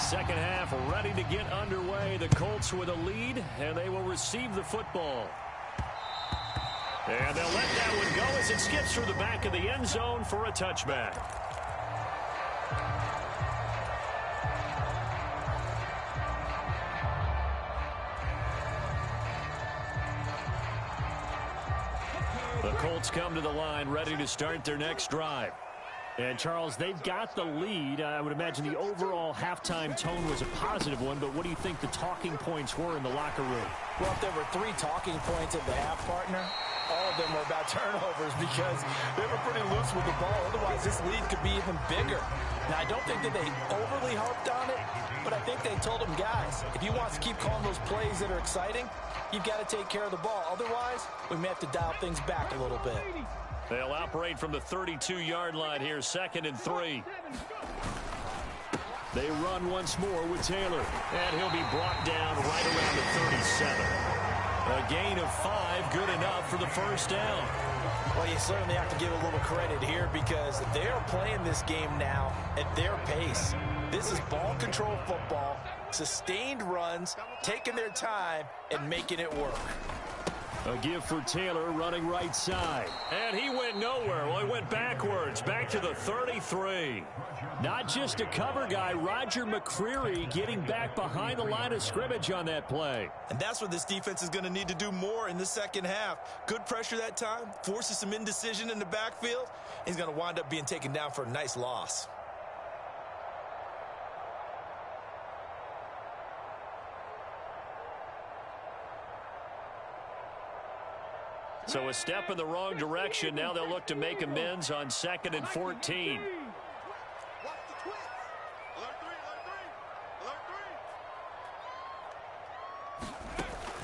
Second half ready to get underway. The Colts with a lead, and they will receive the football. And they'll let that one go as it skips through the back of the end zone for a touchback. The Colts come to the line ready to start their next drive. And, Charles, they've got the lead. I would imagine the overall halftime tone was a positive one, but what do you think the talking points were in the locker room? Well, if there were 3 talking points at the half, partner, all of them were about turnovers because they were pretty loose with the ball. Otherwise, this lead could be even bigger. Now, I don't think that they overly harped on it, but I think they told them, guys, if you want to keep calling those plays that are exciting, you've got to take care of the ball. Otherwise, we may have to dial things back a little bit. They'll operate from the 32-yard line here, 2nd and 3. They run once more with Taylor, and he'll be brought down right around the 37. A gain of 5, good enough for the first down. Well, you certainly have to give a little credit here because they're playing this game now at their pace. This is ball control football, sustained runs, taking their time, and making it work. A give for Taylor running right side. And he went nowhere. Well, he went backwards, back to the 33. Not just a cover guy, Roger McCreary getting back behind the line of scrimmage on that play. And that's what this defense is going to need to do more in the second half. Good pressure that time, forces some indecision in the backfield. He's going to wind up being taken down for a nice loss. So a step in the wrong direction. Now they'll look to make amends on 2nd and 14.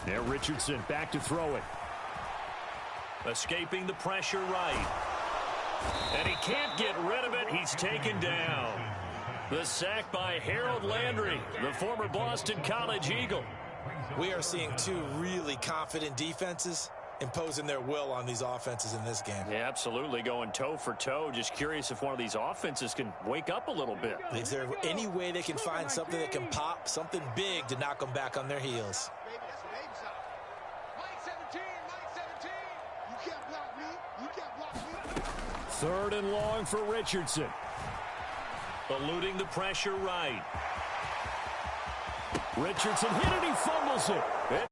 Now Richardson back to throw it. Escaping the pressure right. And he can't get rid of it. He's taken down. The sack by Harold Landry, the former Boston College Eagle. We are seeing 2 really confident defenses imposing their will on these offenses in this game. Yeah, absolutely, going toe for toe. Just curious if one of these offenses can wake up a little bit. Is there any way they can find something that can pop, something big to knock them back on their heels? Third and long for Richardson. Eluding the pressure right. Richardson hit it, he fumbles it.